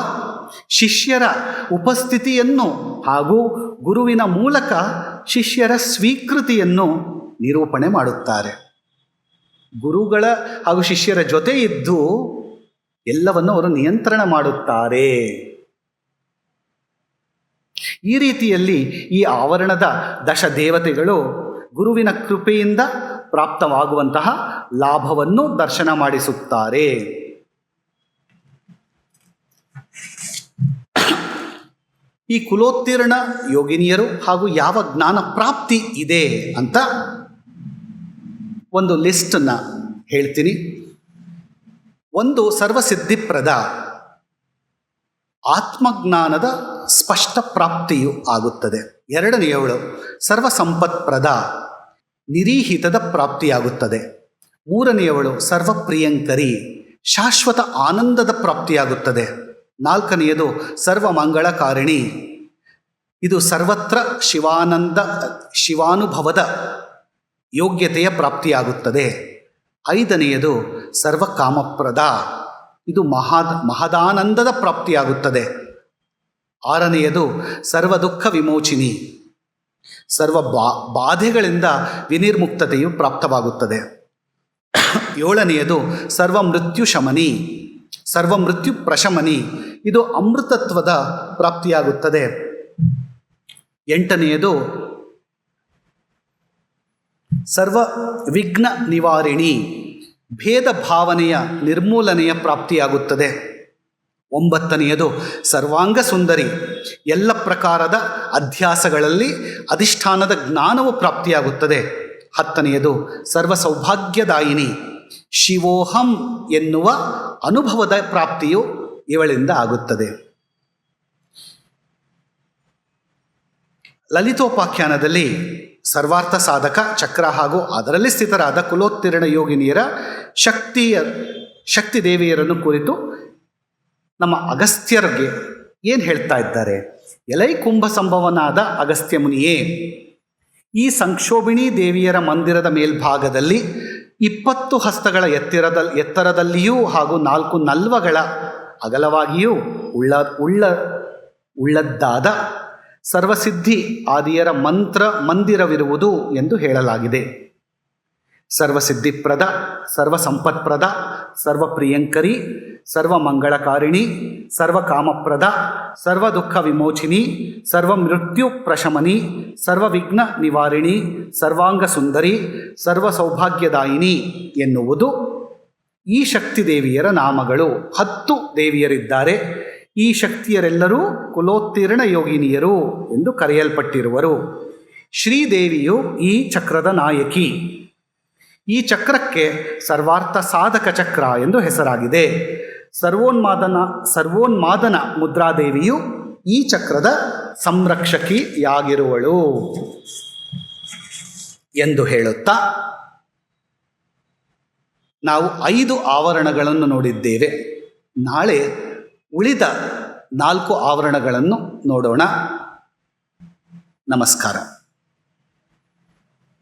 ಶಿಷ್ಯರ ಉಪಸ್ಥಿತಿಯನ್ನು ಹಾಗೂ ಗುರುವಿನ ಮೂಲಕ ಶಿಷ್ಯರ ಸ್ವೀಕೃತಿಯನ್ನು ನಿರೂಪಣೆ ಮಾಡುತ್ತಾರೆ. ಗುರುಗಳ ಹಾಗೂ ಶಿಷ್ಯರ ಜೊತೆ ಇದ್ದು ಎಲ್ಲವನ್ನು ಅವರು ನಿಯಂತ್ರಣ ಮಾಡುತ್ತಾರೆ. ಈ ರೀತಿಯಲ್ಲಿ ಈ ಆವರಣದ ದೇವತೆಗಳು ಗುರುವಿನ ಕೃಪೆಯಿಂದ ಪ್ರಾಪ್ತವಾಗುವಂತಹ ಲಾಭವನ್ನು ದರ್ಶನ ಮಾಡಿಸುತ್ತಾರೆ. ಈ ಕುಲೋತ್ತೀರ್ಣ ಯೋಗಿನಿಯರು ಹಾಗೂ ಯಾವ ಜ್ಞಾನ ಪ್ರಾಪ್ತಿ ಇದೆ ಅಂತ ಒಂದು ಲಿಸ್ಟನ್ನು ಹೇಳ್ತೀನಿ. ಒಂದು ಸರ್ವಸಿದ್ಧಿಪ್ರದ ಆತ್ಮಜ್ಞಾನದ ಸ್ಪಷ್ಟ ಪ್ರಾಪ್ತಿಯು ಆಗುತ್ತದೆ. ಎರಡನೆಯವಳು ಸರ್ವಸಂಪತ್ಪ್ರದ ನಿರೀಹಿತದ ಪ್ರಾಪ್ತಿಯಾಗುತ್ತದೆ. ಮೂರನೆಯವಳು ಸರ್ವಪ್ರಿಯಂಕರಿ ಶಾಶ್ವತ ಆನಂದದ ಪ್ರಾಪ್ತಿಯಾಗುತ್ತದೆ. ನಾಲ್ಕನೆಯದು ಸರ್ವಮಂಗಳಕಾರಿಣಿ, ಇದು ಸರ್ವತ್ರ ಶಿವಾನುಭವದ ಯೋಗ್ಯತೆಯ ಪ್ರಾಪ್ತಿಯಾಗುತ್ತದೆ. ಐದನೆಯದು ಸರ್ವಕಾಮಪ್ರದ, ಇದು ಮಹದಾನಂದದ ಪ್ರಾಪ್ತಿಯಾಗುತ್ತದೆ. ಆರನೆಯದು ಸರ್ವ ದುಃಖ ವಿಮೋಚಿನಿ, ಸರ್ವ ಬಾಧೆಗಳಿಂದ ವಿನಿರ್ಮುಕ್ತತೆಯು ಪ್ರಾಪ್ತವಾಗುತ್ತದೆ. ಏಳನೆಯದು ಸರ್ವಮೃತ್ಯು ಶಮನಿ, ಸರ್ವಮೃತ್ಯು ಪ್ರಶಮನಿ, ಇದು ಅಮೃತತ್ವದ ಪ್ರಾಪ್ತಿಯಾಗುತ್ತದೆ. ಎಂಟನೆಯದು ಸರ್ವ ವಿಘ್ನ ನಿವಾರಿಣಿ, ಭೇದ ಭಾವನೆಯ ನಿರ್ಮೂಲನೆಯ ಪ್ರಾಪ್ತಿಯಾಗುತ್ತದೆ. 9ನೆಯದು ಸರ್ವಾಂಗ ಸುಂದರಿ, ಎಲ್ಲ ಪ್ರಕಾರದ ಅಧ್ಯಾಸಗಳಲ್ಲಿ ಅಧಿಷ್ಠಾನದ ಜ್ಞಾನವು ಪ್ರಾಪ್ತಿಯಾಗುತ್ತದೆ. 10ನೆಯದು ಸರ್ವ ಸೌಭಾಗ್ಯದಾಯಿನಿ, ಶಿವೋಹಂ ಎನ್ನುವ ಅನುಭವದ ಪ್ರಾಪ್ತಿಯು ಇವಳಿಂದ ಆಗುತ್ತದೆ. ಲಲಿತೋಪಾಖ್ಯಾನದಲ್ಲಿ ಸರ್ವಾರ್ಥ ಸಾಧಕ ಚಕ್ರ ಹಾಗೂ ಅದರಲ್ಲಿ ಸ್ಥಿತರಾದ ಕುಲೋತ್ತೀರ್ಣ ಯೋಗಿನಿಯರ ಶಕ್ತಿ ದೇವಿಯರನ್ನು ಕುರಿತು ನಮ್ಮ ಅಗಸ್ತ್ಯರಿಗೆ ಏನು ಹೇಳ್ತಾ ಇದ್ದಾರೆ? ಎಲೈ ಕುಂಭ ಸಂಭವನಾದ ಅಗಸ್ತ್ಯ ಮುನಿಯೇ, ಈ ಸಂಕ್ಷೋಭಿಣಿ ದೇವಿಯರ ಮಂದಿರದ ಮೇಲ್ಭಾಗದಲ್ಲಿ 20 ಹಸ್ತಗಳ ಎತ್ತರದಲ್ಲಿಯೂ ಹಾಗೂ 4 ನಲ್ವಗಳ ಅಗಲವಾಗಿಯೂ ಉಳ್ಳದ್ದಾದ ಸರ್ವಸಿದ್ಧಿ ಆದಿಯರ ಮಂದಿರವಿರುವುದು ಎಂದು ಹೇಳಲಾಗಿದೆ. ಸರ್ವಸಿದ್ಧಿಪ್ರದ, ಸರ್ವಸಂಪತ್ಪ್ರದ, ಸರ್ವಪ್ರಿಯಂಕರಿ, ಸರ್ವಮಂಗಳಕಾರಿಣಿ, ಸರ್ವಕಾಮಪ್ರದ, ಸರ್ವದುಃಖ ವಿಮೋಚಿನಿ, ಸರ್ವಮೃತ್ಯು ಪ್ರಶಮನಿ, ಸರ್ವವಿಘ್ನ ನಿವಾರಿಣಿ, ಸರ್ವಾಂಗ ಸುಂದರಿ, ಸರ್ವಸೌಭಾಗ್ಯದಾಯಿನಿ ಎನ್ನುವುದು ಈ ಶಕ್ತಿ ದೇವಿಯರ ನಾಮಗಳು. 10 ದೇವಿಯರಿದ್ದಾರೆ. ಈ ಶಕ್ತಿಯರೆಲ್ಲರೂ ಕುಲೋತ್ತೀರ್ಣ ಯೋಗಿನಿಯರು ಎಂದು ಕರೆಯಲ್ಪಟ್ಟಿರುವರು. ಶ್ರೀದೇವಿಯು ಈ ಚಕ್ರದ ನಾಯಕಿ. ಈ ಚಕ್ರಕ್ಕೆ ಸರ್ವಾರ್ಥ ಸಾಧಕ ಚಕ್ರ ಎಂದು ಹೆಸರಾಗಿದೆ. ಸರ್ವೋನ್ಮಾದನ ಮುದ್ರಾದೇವಿಯು ಈ ಚಕ್ರದ ಸಂರಕ್ಷಕಿಯಾಗಿರುವಳು ಎಂದು ಹೇಳುತ್ತಾ ನಾವು 5 ಆವರಣಗಳನ್ನು ನೋಡಿದ್ದೇವೆ. ನಾಳೆ ಉಳಿದ 4 ಆವರಣಗಳನ್ನು ನೋಡೋಣ. ನಮಸ್ಕಾರ.